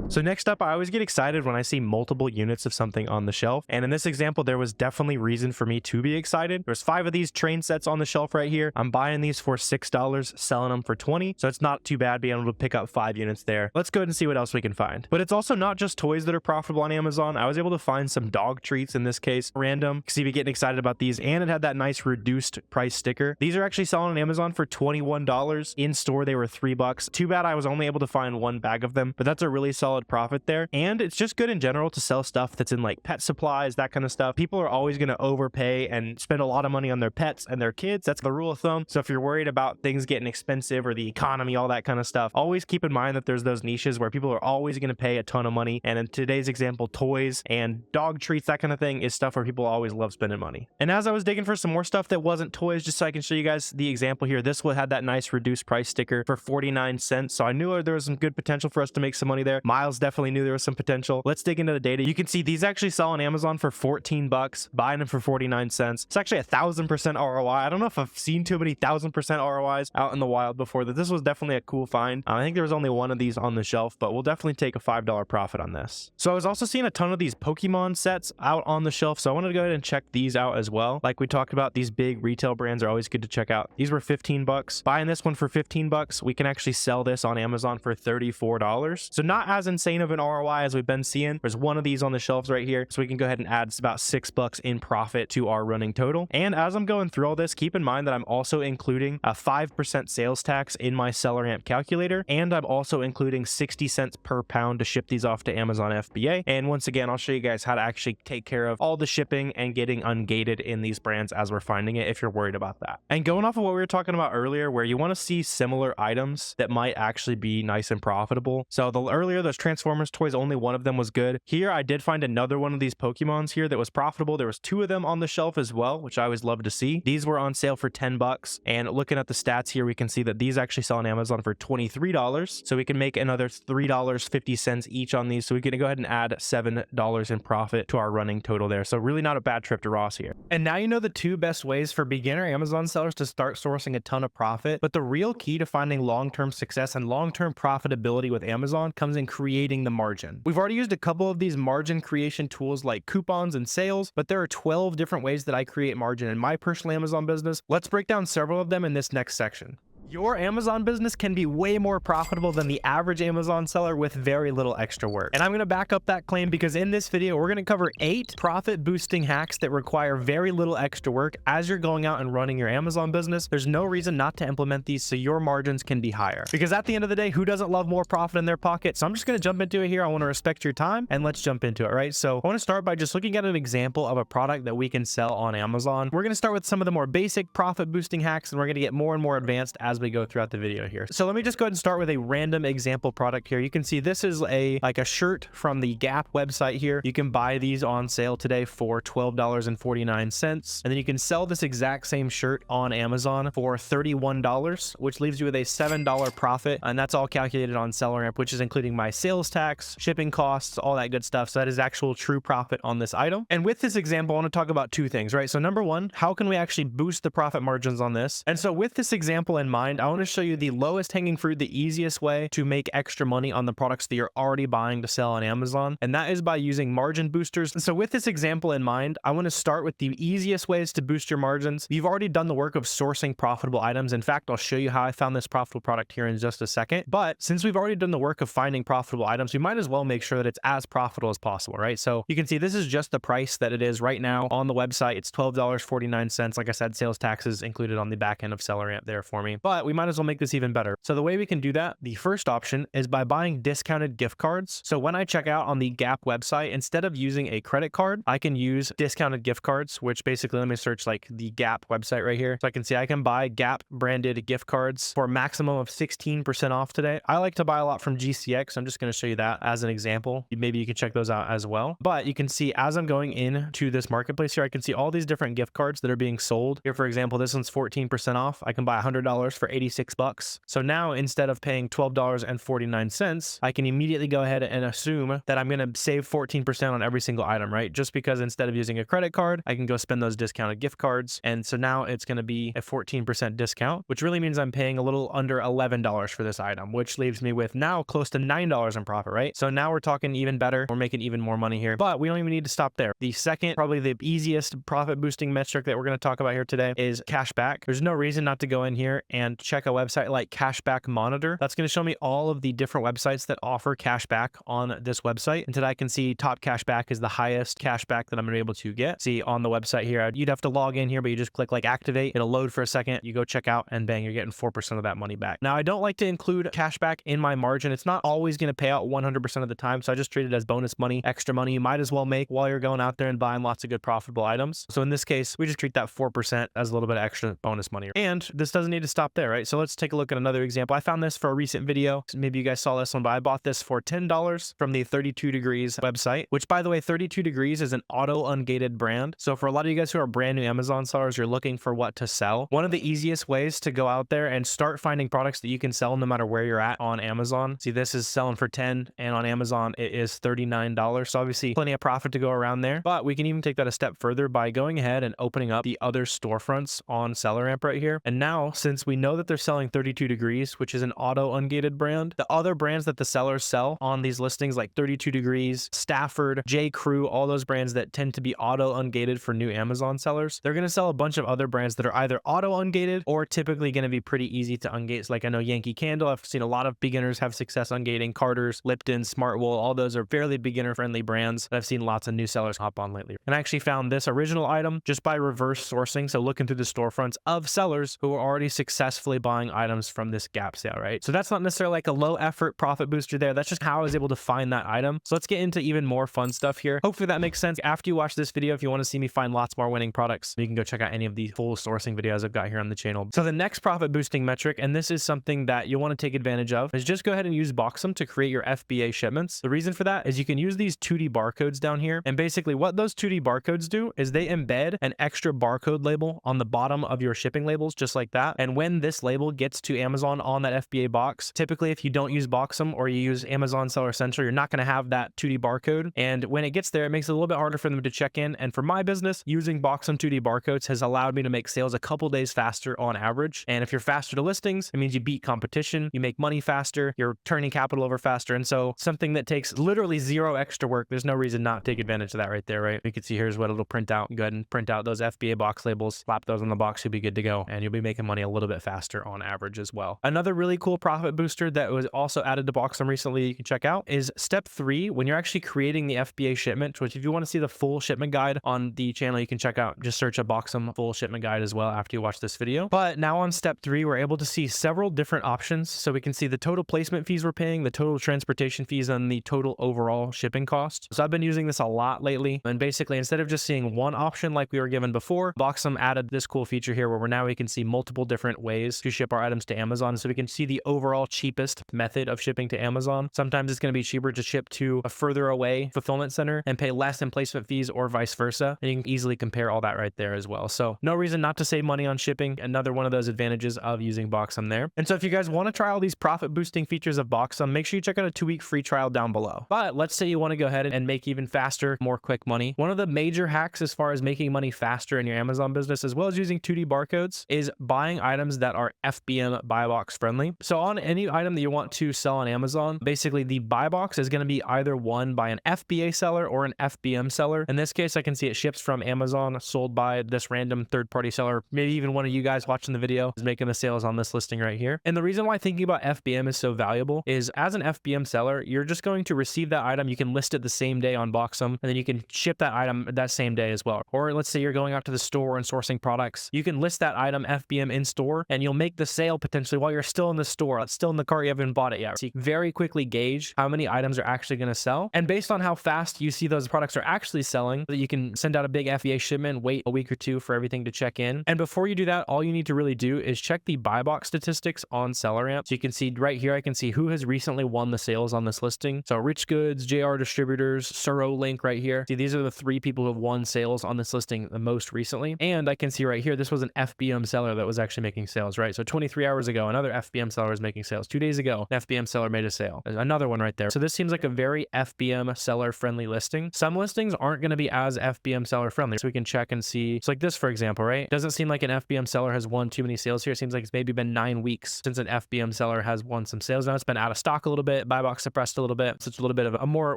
So next up, I always get excited when I see multiple units of something on the shelf. And in this example, there was definitely reason for me to be excited. There's 5 of these train sets on the shelf right here. I'm buying these for $6, selling them for 20. So it's not too bad being able to pick up 5 units there. Let's go ahead and see what else we can find. But it's also not just toys that are profitable on Amazon. I was able to find some dog treats in this case, random. See me getting excited about these, and it had that nice reduced price sticker. These are actually selling on Amazon for $21. In store, they were $3. Too bad I was only able to find 1 bag of them, but that's a really solid profit there. And it's just good in general to sell stuff that's in like pet supplies, that kind of stuff. People are always going to overpay and spend a lot of money on their pets and their kids. That's the rule of thumb. So if you're worried about things getting expensive or the economy, all that kind of stuff, always keep in mind that there's those niches where people are always going to pay a ton of money. And in today's example, toys and dog treats, that kind of thing, is stuff where people always love spending money. And as I was digging for some more stuff that wasn't toys, just so I can show you guys the example here, this one had that nice reduced price sticker for 49 cents. So I knew there was some good potential for us to make some money there. Miles definitely knew there was some potential. Let's dig into the data. You can see these actually sell on Amazon for 14 bucks, buying them for 49 cents. It's actually 1,000% ROI. I don't know if I've seen too many 1,000% ROIs out in the wild before, that this was definitely a cool find. I think there was only 1 of these on the shelf, but we'll definitely take a $5 profit on this. So I was also seeing a ton of these Pokemon sets out on the shelf, so I wanted to go ahead and check these out as well. Like we talked about, these big retail brands are always good to check out. These were 15 bucks. Buying this one for 15 bucks, we can actually sell this on Amazon for $34. So not as insane of an ROI as we've been seeing. There's 1 of these on the shelves right here, so we can go ahead and add about $6 in profit to our running total. And as I'm going through all this, keep in mind that I'm also including a 5% sales tax in my SellerAmp calculator, and I'm also including 60 cents per pound to ship these off to Amazon FBA. And once again, I'll show you guys how to actually take care of all the shipping and getting ungated in these brands as we're finding it, if you're worried about that. And going off of what we were talking about earlier, where you want to see similar items that might actually be nice and profitable. So earlier earlier, those Transformers toys, only one of them was good. Here, I did find another one of these Pokemons here that was profitable. There was 2 of them on the shelf as well, which I always love to see. These were on sale for 10 bucks. And looking at the stats here, we can see that these actually sell on Amazon for $23. So we can make another $3.50 each on these. So we can go ahead and add $7 in profit to our running total there. So really not a bad trip to Ross here. And now you know the 2 best ways for beginner Amazon sellers to start sourcing a ton of profit. But the real key to finding long-term success and long-term profitability with Amazon comes in creating the margin. We've already used a couple of these margin creation tools like coupons and sales, but there are 12 different ways that I create margin in my personal Amazon business. Let's break down several of them in this next section. Your Amazon business can be way more profitable than the average Amazon seller with very little extra work. And I'm going to back up that claim because in this video, we're going to cover 8 profit boosting hacks that require very little extra work as you're going out and running your Amazon business. There's no reason not to implement these so your margins can be higher. Because at the end of the day, who doesn't love more profit in their pocket? So I'm just going to jump into it here. I want to respect your time and let's jump into it, right? So I want to start by just looking at an example of a product that we can sell on Amazon. We're going to start with some of the more basic profit boosting hacks and we're going to get more and more advanced as we go throughout the video here. So let me just go ahead and start with a random example product here. You can see this is a shirt from the Gap website here. You can buy these on sale today for $12.49. And then you can sell this exact same shirt on Amazon for $31, which leaves you with a $7 profit. And that's all calculated on SellerAmp, which is including my sales tax, shipping costs, all that good stuff. So that is actual true profit on this item. And with this example, I want to talk about 2 things, right? So number 1, how can we actually boost the profit margins on this? And so with this example in mind, I want to show you the lowest hanging fruit, the easiest way to make extra money on the products that you're already buying to sell on Amazon. And that is by using margin boosters. And so with this example in mind, I want to start with the easiest ways to boost your margins. You've already done the work of sourcing profitable items. In fact, I'll show you how I found this profitable product here in just a second. But since we've already done the work of finding profitable items, we might as well make sure that it's as profitable as possible, right? So you can see this is just the price that it is right now on the website. It's $12.49. Like I said, sales taxes included on the back end of SellerAmp there for me. But we might as well make this even better. So the way we can do that, the first option is by buying discounted gift cards. So when I check out on the Gap website, instead of using a credit card, I can use discounted gift cards, which basically, let me search like the Gap website right here. So I can see I can buy Gap branded gift cards for a maximum of 16% off today. I like to buy a lot from GCX. I'm just going to show you that as an example. Maybe you can check those out as well. But you can see as I'm going into this marketplace here, I can see all these different gift cards that are being sold. Here, for example, this one's 14% off. I can buy $100 for 86 bucks. So now instead of paying $12.49, I can immediately go ahead and assume that I'm going to save 14% on every single item, right? Just because instead of using a credit card, I can go spend those discounted gift cards. And so now it's going to be a 14% discount, which really means I'm paying a little under $11 for this item, which leaves me with now close to $9 in profit, right? So now we're talking even better. We're making even more money here, but we don't even need to stop there. The second, probably the easiest profit boosting metric that we're going to talk about here today is cashback. There's no reason not to go in here and check a website like Cashback Monitor. That's going to show me all of the different websites that offer cashback on this website. And today I can see top cashback is the highest cashback that I'm going to be able to get. See on the website here, you'd have to log in here, but you just click like activate. It'll load for a second. You go check out and bang, you're getting 4% of that money back. Now I don't like to include cashback in my margin. It's not always going to pay out 100% of the time. So I just treat it as bonus money, extra money you might as well make while you're going out there and buying lots of good profitable items. So in this case, we just treat that 4% as a little bit of extra bonus money. And this doesn't need to stop there, right? So let's take a look at another example. I found this for a recent video. Maybe you guys saw this one, but I bought this for $10 from the 32 Degrees website, which by the way, 32 Degrees is an auto-ungated brand. So for a lot of you guys who are brand new Amazon sellers, you're looking for what to sell. One of the easiest ways to go out there and start finding products that you can sell no matter where you're at on Amazon. See, this is selling for $10 and on Amazon it is $39. So obviously plenty of profit to go around there, but we can even take that a step further by going ahead and opening up the other storefronts on SellerAmp right here. And now, since we know that they're selling 32 Degrees, which is an auto-ungated brand, the other brands that the sellers sell on these listings like 32 Degrees, Stafford, J. Crew, all those brands that tend to be auto-ungated for new Amazon sellers, they're going to sell a bunch of other brands that are either auto-ungated or typically going to be pretty easy to ungate. So like I know Yankee Candle, I've seen a lot of beginners have success ungating. Carter's, Lipton, Smartwool, all those are fairly beginner-friendly brands that I've seen lots of new sellers hop on lately. And I actually found this original item just by reverse sourcing. So looking through the storefronts of sellers who are already successful successfully buying items from this gap sale, right? So that's not necessarily like a low effort profit booster there. That's just how I was able to find that item. So let's get into even more fun stuff here. Hopefully that makes sense. After you watch this video, if you want to see me find lots more winning products, you can go check out any of the full sourcing videos I've got here on the channel. So the next profit boosting metric, and this is something that you'll want to take advantage of, is just go ahead and use Boxem to create your FBA shipments. The reason for that is you can use these 2D barcodes down here. And basically what those 2D barcodes do is they embed an extra barcode label on the bottom of your shipping labels, just like that. And when this label gets to Amazon on that FBA box, typically if you don't use Boxem or you use Amazon Seller Central, you're not going to have that 2D barcode. And when it gets there, it makes it a little bit harder for them to check in. And for my business, using Boxem 2D barcodes has allowed me to make sales a couple days faster on average. And if you're faster to listings, it means you beat competition, you make money faster, you're turning capital over faster. And so something that takes literally zero extra work, there's no reason not to take advantage of that right there, right? You can see here's what it'll print out. Go ahead and print out those FBA box labels, slap those on the box, you'll be good to go. And you'll be making money a little bit faster on average as well. Another really cool profit booster that was also added to Boxem recently you can check out is step 3. When you're actually creating the FBA shipment, which if you want to see the full shipment guide on the channel, you can check out, just search a Boxem full shipment guide as well after you watch this video. But now on step 3, we're able to see several different options. So we can see the total placement fees we're paying, the total transportation fees, and the total overall shipping cost. So I've been using this a lot lately. And basically, instead of just seeing one option like we were given before, Boxem added this cool feature here where now we can see multiple different ways to ship our items to Amazon. So we can see the overall cheapest method of shipping to Amazon. Sometimes it's going to be cheaper to ship to a further away fulfillment center and pay less in placement fees, or vice versa. And you can easily compare all that right there as well. So no reason not to save money on shipping. Another one of those advantages of using Boxem there. And so if you guys want to try all these profit boosting features of Boxem, make sure you check out a 2-week free trial down below. But let's say you want to go ahead and make even faster, more quick money. One of the major hacks as far as making money faster in your Amazon business, as well as using 2D barcodes, is buying items that are FBM buy box friendly. So on any item that you want to sell on Amazon, basically the buy box is going to be either won by an FBA seller or an FBM seller. In this case, I can see it ships from Amazon, sold by this random third-party seller. Maybe even one of you guys watching the video is making the sales on this listing right here. And the reason why thinking about FBM is so valuable is as an FBM seller, you're just going to receive that item. You can list it the same day on Boxem, and then you can ship that item that same day as well. Or let's say you're going out to the store and sourcing products. You can list that item FBM in store, and you'll make the sale potentially while you're still in the store. It's still in the cart, you haven't bought it yet. So you can very quickly gauge how many items are actually going to sell. And based on how fast you see those products are actually selling, that you can send out a big FBA shipment, wait a week or two for everything to check in. And before you do that, all you need to really do is check the buy box statistics on SellerAmp. So you can see right here, I can see who has recently won the sales on this listing. So Rich Goods, JR Distributors, Suro Link right here. See, these are the 3 people who have won sales on this listing the most recently. And I can see right here, this was an FBM seller that was actually making sales, right? So 23 hours ago, another FBM seller was making sales. 2 days ago, an FBM seller made a sale. There's another one right there. So this seems like a very FBM seller friendly listing. Some listings aren't going to be as FBM seller friendly. So we can check and see. It's like this, for example, right? Doesn't seem like an FBM seller has won too many sales here. It seems like it's maybe been 9 weeks since an FBM seller has won some sales. Now it's been out of stock a little bit, buy box suppressed a little bit. So it's a little bit of a more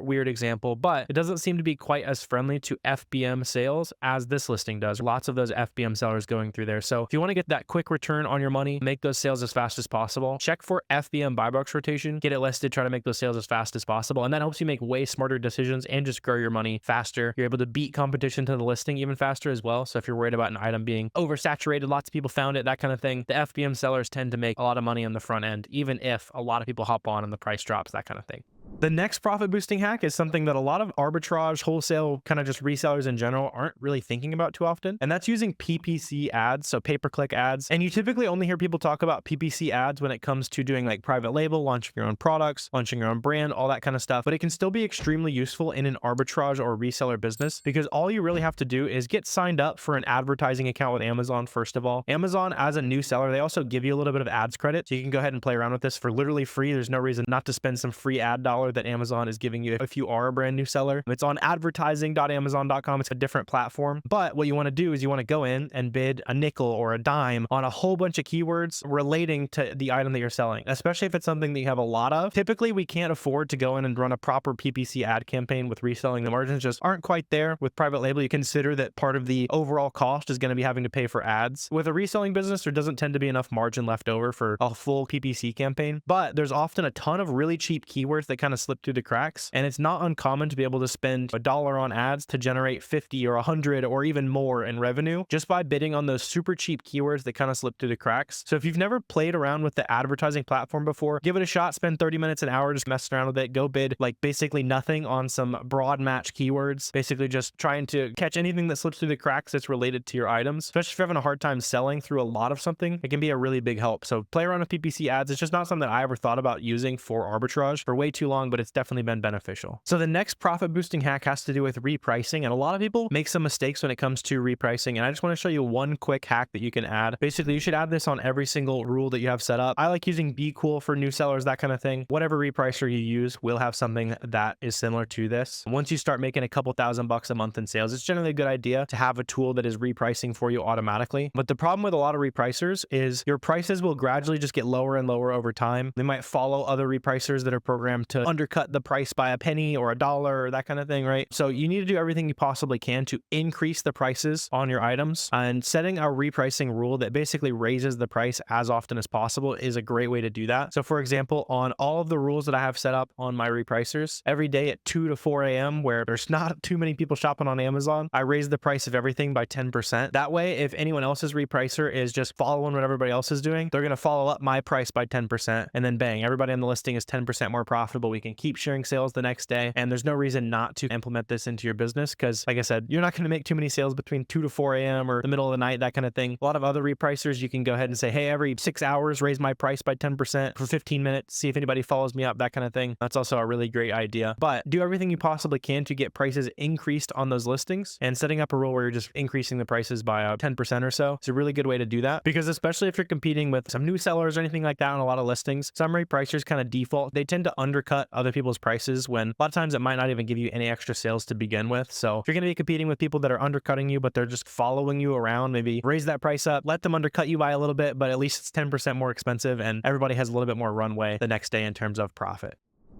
weird example, but it doesn't seem to be quite as friendly to FBM sales as this listing does. Lots of those FBM sellers going through there. So if you want to get that quick return on your money, make those sales as fast as possible, check for FBM buy box rotation, get it listed, try to make those sales as fast as possible. And that helps you make way smarter decisions and just grow your money faster. You're able to beat competition to the listing even faster as well. So if you're worried about an item being oversaturated, lots of people found it, that kind of thing, the FBM sellers tend to make a lot of money on the front end, even if a lot of people hop on and the price drops, that kind of thing. The next profit boosting hack is something that a lot of arbitrage, wholesale, kind of just resellers in general aren't really thinking about too often. And that's using PPC ads, so pay-per-click ads. And you typically only hear people talk about PPC ads when it comes to doing like private label, launching your own products, launching your own brand, all that kind of stuff. But it can still be extremely useful in an arbitrage or reseller business because all you really have to do is get signed up for an advertising account with Amazon. First of all, Amazon as a new seller, they also give you a little bit of ads credit. So you can go ahead and play around with this for literally free. There's no reason not to spend some free ad dollar that Amazon is giving you if you are a brand new seller. It's on advertising.amazon.com. It's a different platform. But what you want to do is you want to go in and bid a nickel or a dime on a whole bunch of keywords relating to the item that you're selling, especially if it's something that you have a lot of. Typically, we can't afford to go in and run a proper PPC ad campaign with reselling. The margins just aren't quite there. With private label, you consider that part of the overall cost is going to be having to pay for ads. With a reselling business, there doesn't tend to be enough margin left over for a full PPC campaign, but there's often a ton of really cheap keywords that kind of kind of slip through the cracks. And it's not uncommon to be able to spend $1 on ads to generate 50 or 100 or even more in revenue just by bidding on those super cheap keywords that kind of slip through the cracks. So if you've never played around with the advertising platform before, give it a shot, spend 30 minutes, an hour just messing around with it, go bid like basically nothing on some broad match keywords, basically just trying to catch anything that slips through the cracks that's related to your items. Especially if you're having a hard time selling through a lot of something, it can be a really big help. So play around with PPC ads. It's just not something that I ever thought about using for arbitrage for way too long, but it's definitely been beneficial. So the next profit boosting hack has to do with repricing, and a lot of people make some mistakes when it comes to repricing, and I just want to show you one quick hack that you can add. Basically, you should add this on every single rule that you have set up. I like using Be Cool for new sellers, that kind of thing. Whatever repricer you use will have something that is similar to this. Once you start making a couple $1,000 a month in sales, it's generally a good idea to have a tool that is repricing for you automatically. But the problem with a lot of repricers is your prices will gradually just get lower and lower over time. They might follow other repricers that are programmed to undercut the price by a penny or $1 or that kind of thing, right? So you need to do everything you possibly can to increase the prices on your items, and setting a repricing rule that basically raises the price as often as possible is a great way to do that. So for example, on all of the rules that I have set up on my repricers, every day at 2 to 4 a.m. where there's not too many people shopping on Amazon, I raise the price of everything by 10%. That way, if anyone else's repricer is just following what everybody else is doing, they're going to follow up my price by 10%, and then bang, everybody on the listing is 10% more profitable. We can keep sharing sales the next day, and there's no reason not to implement this into your business because, like I said, you're not going to make too many sales between 2 to 4 a.m. or the middle of the night, that kind of thing. A lot of other repricers, you can go ahead and say, hey, every 6 hours, raise my price by 10% for 15 minutes, see if anybody follows me up, that kind of thing. That's also a really great idea. But do everything you possibly can to get prices increased on those listings, and setting up a rule where you're just increasing the prices by 10% or so. It's a really good way to do that, because especially if you're competing with some new sellers or anything like that on a lot of listings, some repricers kind of default. They tend to undercut other people's prices when a lot of times it might not even give you any extra sales to begin with. So if you're going to be competing with people that are undercutting you, but they're just following you around, maybe raise that price up, let them undercut you by a little bit, but at least it's 10% more expensive and everybody has a little bit more runway the next day in terms of profit.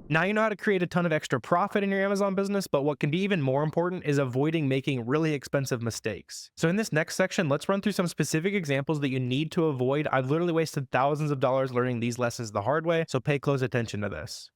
Now you know how to create a ton of extra profit in your Amazon business, but what can be even more important is avoiding making really expensive mistakes. So in this next section, let's run through some specific examples that you need to avoid. I've literally wasted thousands of dollars learning these lessons the hard way, so pay close attention to this.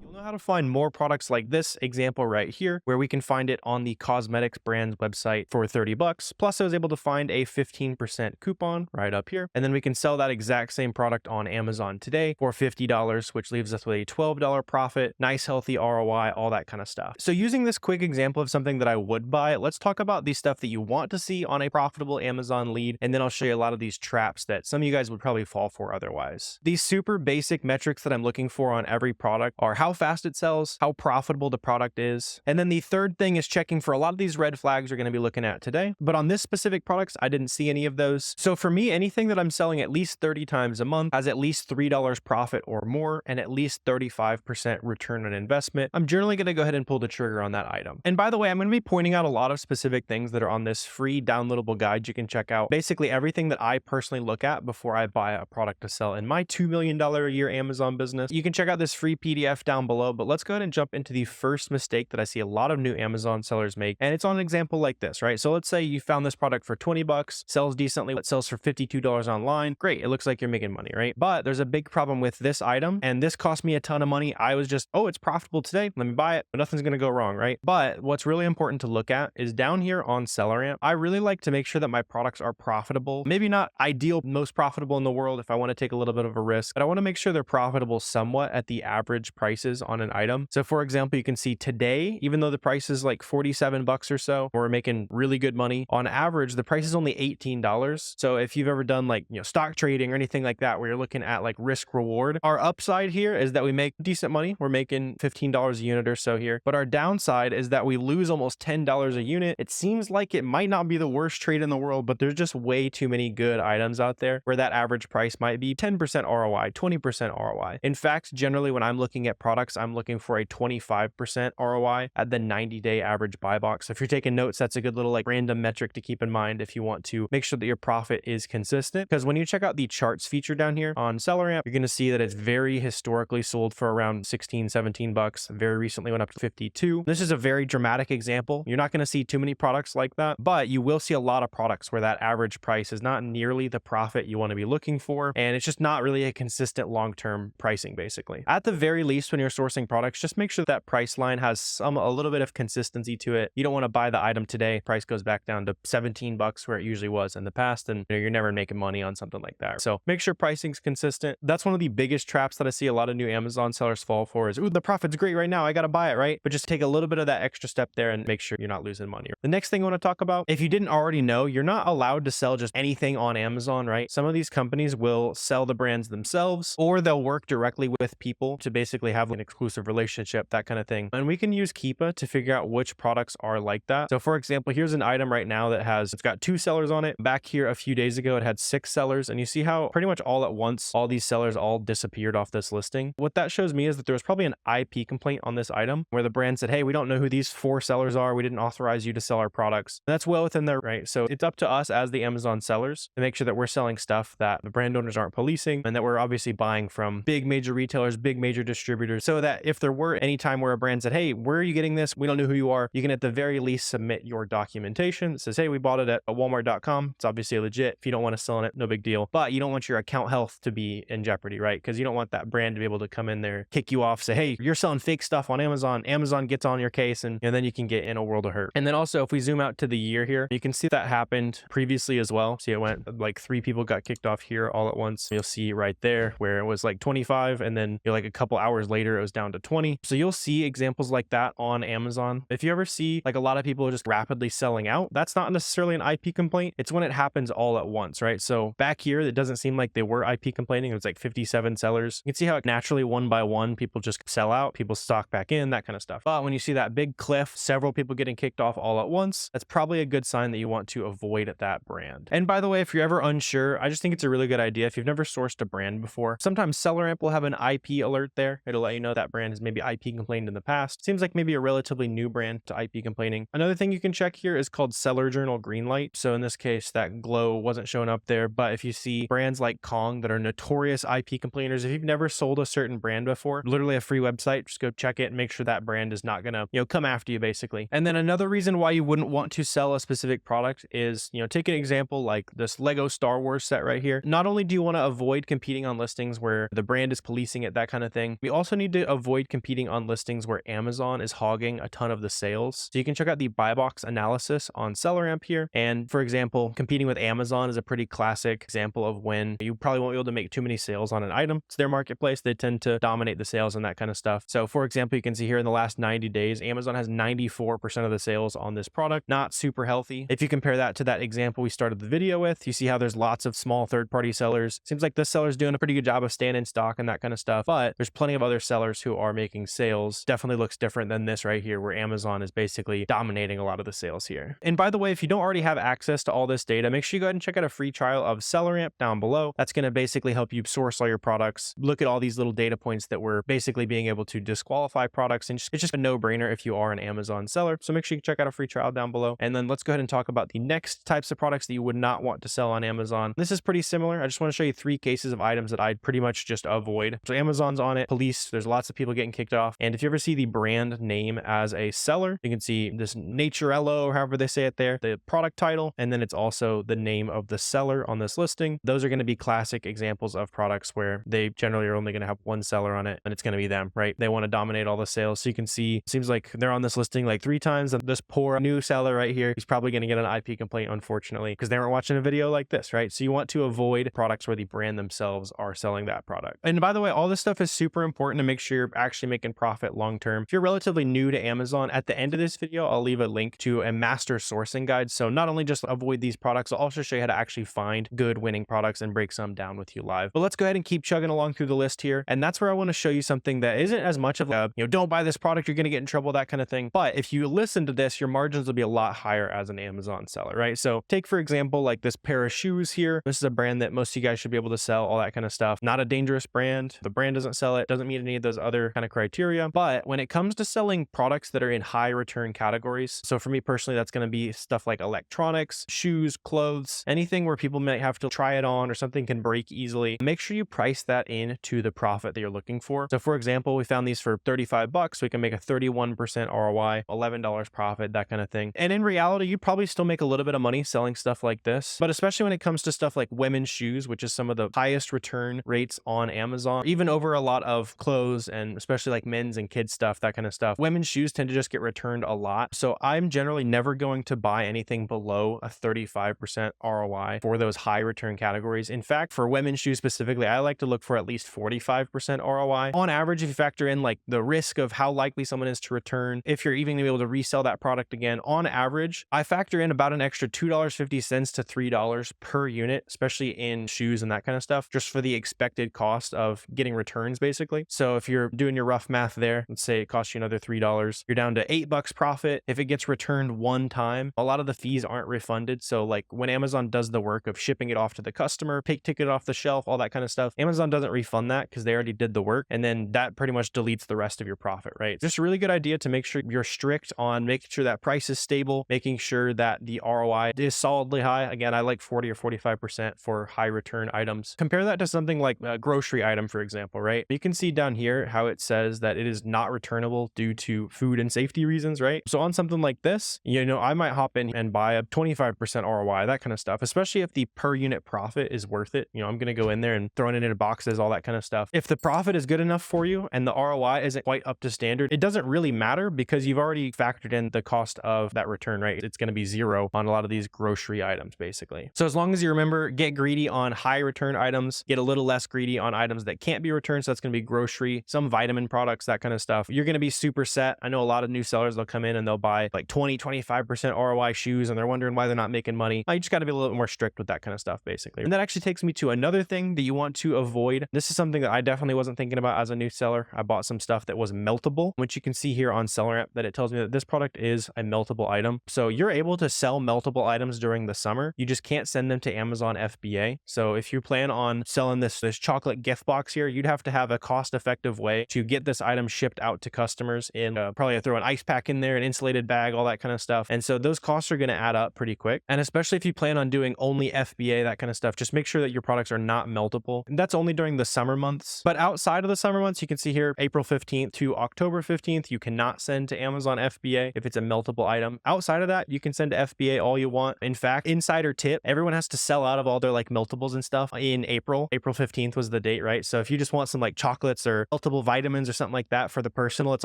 You'll know how to find more products like this example right here, where we can find it on the cosmetics brand's website for $30. Plus I was able to find a 15% coupon right up here. And then we can sell that exact same product on Amazon today for $50, which leaves us with a $12 profit, nice healthy ROI, all that kind of stuff. So using this quick example of something that I would buy, let's talk about the stuff that you want to see on a profitable Amazon lead. And then I'll show you a lot of these traps that some of you guys would probably fall for otherwise. These super basic metrics that I'm looking for on every product are how fast it sells, how profitable the product is. And then the third thing is checking for a lot of these red flags we're going to be looking at today. But on this specific products, I didn't see any of those. So for me, anything that I'm selling at least 30 times a month has at least $3 profit or more and at least 35% return on investment, I'm generally going to go ahead and pull the trigger on that item. And by the way, I'm going to be pointing out a lot of specific things that are on this free downloadable guide you can check out. Basically everything that I personally look at before I buy a product to sell in my $2 million a year Amazon business. You can check out this free PDF down below, but let's go ahead and jump into the first mistake that I see a lot of new Amazon sellers make. And it's on an example like this, right? So let's say you found this product for $20, sells decently, it sells for $52 online. Great. It looks like you're making money, right? But there's a big problem with this item. And this cost me a ton of money. I was just, oh, it's profitable today. Let me buy it. But nothing's going to go wrong, right? But what's really important to look at is down here on SellerAmp. I really like to make sure that my products are profitable. Maybe not ideal, most profitable in the world if I want to take a little bit of a risk, but I want to make sure they're profitable somewhat at the average prices on an item. So for example, you can see today, even though the price is like $47 or so, we're making really good money. On average, the price is only $18. So if you've ever done like, stock trading or anything like that, where you're looking at like risk reward, our upside here is that we make decent money. We're making $15 a unit or so here. But our downside is that we lose almost $10 a unit. It seems like it might not be the worst trade in the world, but there's just way too many good items out there where that average price might be 10% ROI, 20% ROI. In fact, generally when I'm looking at products, I'm looking for a 25% ROI at the 90-day average buy box. So if you're taking notes, that's a good little like random metric to keep in mind if you want to make sure that your profit is consistent. Because when you check out the charts feature down here on SellerAmp, you're going to see that it's very historically sold for around 16, 17 bucks. Very recently went up to 52. This is a very dramatic example. You're not going to see too many products like that, but you will see a lot of products where that average price is not nearly the profit you want to be looking for. And it's just not really a consistent long-term pricing, basically. At the very least, when you're sourcing products, just make sure that price line has a little bit of consistency to it. You don't want to buy the item today, price goes back down to 17 bucks where it usually was in the past, and you're never making money on something like that. So make sure pricing's consistent. That's one of the biggest traps that I see a lot of new Amazon sellers fall for is, ooh, the profit's great right now, I got to buy it, right? But just take a little bit of that extra step there and make sure you're not losing money. The next thing I want to talk about, if you didn't already know, you're not allowed to sell just anything on Amazon, right? Some of these companies will sell the brands themselves, or they'll work directly with people to basically have an exclusive relationship, that kind of thing. And we can use Keepa to figure out which products are like that. So for example, here's an item right now that it's got 2 sellers on it. Back here a few days ago, it had 6 sellers. And you see how pretty much all at once, all these sellers all disappeared off this listing. What that shows me is that there was probably an IP complaint on this item where the brand said, hey, we don't know who these 4 sellers are. We didn't authorize you to sell our products. And that's well within their right. So it's up to us as the Amazon sellers to make sure that we're selling stuff that the brand owners aren't policing, and that we're obviously buying from big major retailers, big major distributors, so that if there were any time where a brand said, hey, where are you getting this? We don't know who you are. You can at the very least submit your documentation that says, hey, we bought it at walmart.com. It's obviously legit. If you don't want to sell on it, no big deal. But you don't want your account health to be in jeopardy, right? Because you don't want that brand to be able to come in there, kick you off, say, hey, you're selling fake stuff on Amazon. Amazon gets on your case, and then you can get in a world of hurt. And then also, if we zoom out to the year here, you can see that happened previously as well. See, it went like 3 people got kicked off here all at once. You'll see right there where it was like 25, and then like a couple hours later, it was down to 20. So you'll see examples like that on Amazon. If you ever see like a lot of people just rapidly selling out, that's not necessarily an IP complaint. It's when it happens all at once, right? So back here, it doesn't seem like they were IP complaining. It was like 57 sellers. You can see how naturally one by one, people just sell out, people stock back in, that kind of stuff. But when you see that big cliff, several people getting kicked off all at once, that's probably a good sign that you want to avoid at that brand. And by the way, if you're ever unsure, I just think it's a really good idea. If you've never sourced a brand before, sometimes SellerAmp will have an IP alert there. It'll let you know that brand has maybe IP complained in the past. Seems like maybe a relatively new brand to IP complaining. Another thing you can check here is called Seller Journal Greenlight. So in this case, that glow wasn't showing up there, but if you see brands like Kong that are notorious IP complainers, if you've never sold a certain brand before, literally a free website, just go check it and make sure that brand is not gonna, come after you basically. And then another reason why you wouldn't want to sell a specific product is, take an example like this Lego Star Wars set right here. Not only do you want to avoid competing on listings where the brand is policing it, that kind of thing, we also need to avoid competing on listings where Amazon is hogging a ton of the sales. So you can check out the buy box analysis on SellerAmp here. And for example, competing with Amazon is a pretty classic example of when you probably won't be able to make too many sales on an item. It's their marketplace. They tend to dominate the sales and that kind of stuff. So for example, you can see here in the last 90 days, Amazon has 94% of the sales on this product. Not super healthy. If you compare that to that example we started the video with, you see how there's lots of small third-party sellers. Seems like this seller's doing a pretty good job of staying in stock and that kind of stuff, but there's plenty of other sellers who are making sales. Definitely looks different than this right here, where Amazon is basically dominating a lot of the sales here. And by the way, if you don't already have access to all this data, make sure you go ahead and check out a free trial of SellerAmp down below. That's going to basically help you source all your products, look at all these little data points that we're basically being able to disqualify products, and it's just a no-brainer if you are an Amazon seller. So make sure you check out a free trial down below. And then let's go ahead and talk about the next types of products that you would not want to sell on Amazon. This is pretty similar. I just want to show you 3 cases of items that I'd pretty much just avoid. So Amazon's on it, police, there's lots of people getting kicked off. And if you ever see the brand name as a seller, you can see this Naturello, or however they say it there, the product title, and then it's also the name of the seller on this listing. Those are going to be classic examples of products where they generally are only going to have one seller on it, and it's going to be them, right? They want to dominate all the sales. So you can see, it seems like they're on this listing like 3 times, and this poor new seller right here, he's probably going to get an IP complaint, unfortunately, because they weren't watching a video like this, right? So you want to avoid products where the brand themselves are selling that product. And by the way, all this stuff is super important to make sure you're actually making profit long-term. If you're relatively new to Amazon, at the end of this video, I'll leave a link to a master sourcing guide. So not only just avoid these products, I'll also show you how to actually find good winning products and break some down with you live. But let's go ahead and keep chugging along through the list here. And that's where I want to show you something that isn't as much of a, don't buy this product, you're going to get in trouble, that kind of thing. But if you listen to this, your margins will be a lot higher as an Amazon seller, right? So take, for example, like this pair of shoes here. This is a brand that most of you guys should be able to sell, all that kind of stuff. Not a dangerous brand. The brand doesn't sell it, doesn't meet any of those other kind of criteria. But when it comes to selling products that are in high return categories, so for me personally, that's going to be stuff like electronics, shoes, clothes, anything where people might have to try it on or something can break easily, make sure you price that into the profit that you're looking for. So for example, we found these for 35 bucks. We can make a 31% ROI, $11 profit, that kind of thing. And in reality, you probably still make a little bit of money selling stuff like this, but especially when it comes to stuff like women's shoes, which is some of the highest return rates on Amazon, even over a lot of clothes, clothes, and especially like men's and kids stuff, that kind of stuff. Women's shoes tend to just get returned a lot. So I'm generally never going to buy anything below a 35% ROI for those high return categories. In fact, for women's shoes specifically, I like to look for at least 45% ROI. On average, if you factor in like the risk of how likely someone is to return, if you're even gonna be able to resell that product again, on average, I factor in about an extra $2.50 to $3 per unit, especially in shoes and that kind of stuff, just for the expected cost of getting returns basically. So if you're doing your rough math there, let's say it costs you another $3, you're down to $8 profit. If it gets returned one time, a lot of the fees aren't refunded. So like when Amazon does the work of shipping it off to the customer, take it off the shelf, all that kind of stuff, Amazon doesn't refund that because they already did the work. And then that pretty much deletes the rest of your profit, right? Just a really good idea to make sure you're strict on making sure that price is stable, making sure that the ROI is solidly high. Again, I like 40 or 45% for high return items. Compare that to something like a grocery item, for example, right? You can see down here how it says that it is not returnable due to food and safety reasons, right? So on something like this, I might hop in and buy a 25% ROI, that kind of stuff, especially if the per unit profit is worth it. I'm going to go in there and throw it into boxes, all that kind of stuff. If the profit is good enough for you and the ROI isn't quite up to standard, it doesn't really matter because you've already factored in the cost of that return, right? It's going to be zero on a lot of these grocery items, basically. So as long as you remember, get greedy on high return items, get a little less greedy on items that can't be returned. So that's going to be grocery, some vitamin products, that kind of stuff. You're going to be super set. I know a lot of new sellers, they'll come in and they'll buy like 20, 25% ROI shoes and they're wondering why they're not making money. You just got to be a little bit more strict with that kind of stuff, basically. And that actually takes me to another thing that you want to avoid. This is something that I definitely wasn't thinking about as a new seller. I bought some stuff that was meltable, which you can see here on SellerAmp that it tells me that this product is a meltable item. So you're able to sell meltable items during the summer. You just can't send them to Amazon FBA. So if you plan on selling this chocolate gift box here, you'd have to have a cost-effective way to get this item shipped out to customers in probably throw an ice pack in there, an insulated bag, all that kind of stuff. And so those costs are going to add up pretty quick. And especially if you plan on doing only FBA, that kind of stuff, just make sure that your products are not meltable. And that's only during the summer months. But outside of the summer months, you can see here, April 15th to October 15th, you cannot send to Amazon FBA if it's a meltable item. Outside of that, you can send to FBA all you want. In fact, insider tip, everyone has to sell out of all their like meltables and stuff in April. April 15th was the date, right? So if you just want some like chocolates or meltable vitamins or something like that for the personal, it's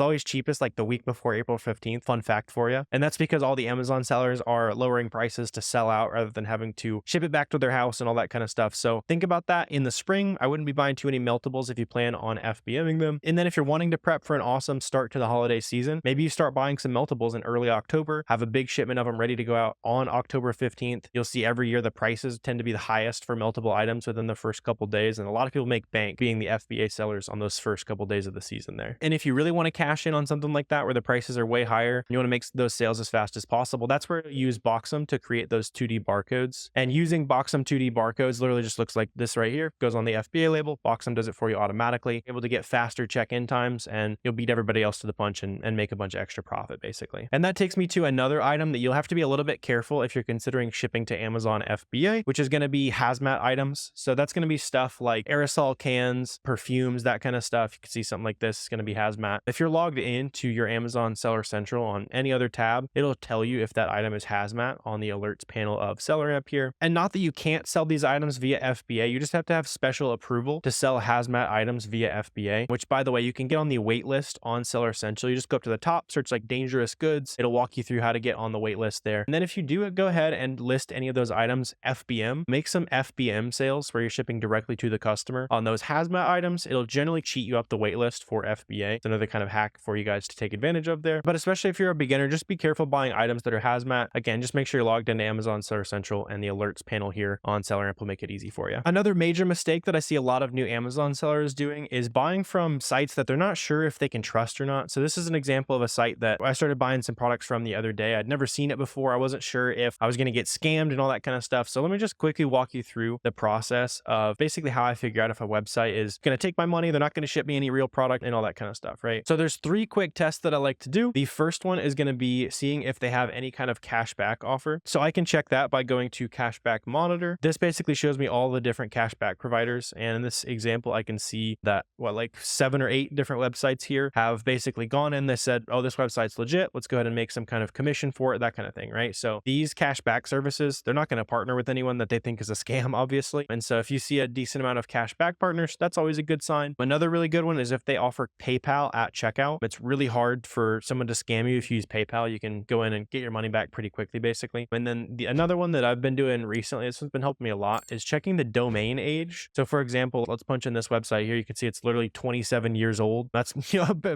always cheapest like the week before April 15th. Fun fact for you. And that's because all the Amazon sellers are lowering prices to sell out rather than having to ship it back to their house and all that kind of stuff. So think about that in the spring. I wouldn't be buying too many meltables if you plan on FBAing them. And then if you're wanting to prep for an awesome start to the holiday season, maybe you start buying some meltables in early October, have a big shipment of them ready to go out on October 15th. You'll see every year the prices tend to be the highest for meltable items within the first couple days. And a lot of people make bank being the FBA sellers on those first couple days of the season there. And if you really want to cash in on something like that where the prices are way higher, you want to make those sales as fast as possible, that's where you use Boxem to create those 2D barcodes. And using Boxem 2D barcodes literally just looks like this right here, goes on the FBA label. Boxem does it for you automatically, able to get faster check-in times, and you'll beat everybody else to the punch and make a bunch of extra profit, basically. And that takes me to another item that you'll have to be a little bit careful if you're considering shipping to Amazon FBA, which is going to be hazmat items. So that's going to be stuff like aerosol cans, perfumes, that kind of stuff. You can see something like this is going to be hazmat. If you're logged into your Amazon Seller Central on any other tab, it'll tell you if that item is hazmat on the alerts panel of SellerAmp here. And not that you can't sell these items via FBA, you just have to have special approval to sell hazmat items via FBA, which by the way, you can get on the wait list on Seller Central. You just go up to the top, search like dangerous goods. It'll walk you through how to get on the wait list there. And then if you do it, go ahead and list any of those items FBM. Make some FBM sales where you're shipping directly to the customer on those hazmat items. It'll generally cheat you up the wait list for FBA. It's another kind of hack for you guys to take advantage of there. But especially if you're a beginner, just be careful buying items that are hazmat. Again, just make sure you're logged into Amazon Seller Central, and the alerts panel here on SellerAmp will make it easy for you. Another major mistake that I see a lot of new Amazon sellers doing is buying from sites that they're not sure if they can trust or not. So this is an example of a site that I started buying some products from the other day. I'd never seen it before. I wasn't sure if I was going to get scammed and all that kind of stuff. So let me just quickly walk you through the process of basically how I figure out if a website is going to take my money, they're not going to ship me any real product, and all that kind of stuff, right? So there's 3 quick tests that I like to do. The first one is going to be seeing if they have any kind of cashback offer. So I can check that by going to Cashback Monitor. This basically shows me all the different cashback providers. And in this example, I can see that like 7 or 8 different websites here have basically gone in. They said, oh, this website's legit. Let's go ahead and make some kind of commission for it, that kind of thing, right? So these cashback services, they're not going to partner with anyone that they think is a scam, obviously. And so if you see a decent amount of cashback partners, that's always a good sign. Another really good good one is if they offer PayPal at checkout. It's really hard for someone to scam you if you use PayPal. You can go in and get your money back pretty quickly, basically. And then another one that I've been doing recently, this has been helping me a lot, is checking the domain age. So for example, let's punch in this website here. You can see it's literally 27 years old. That's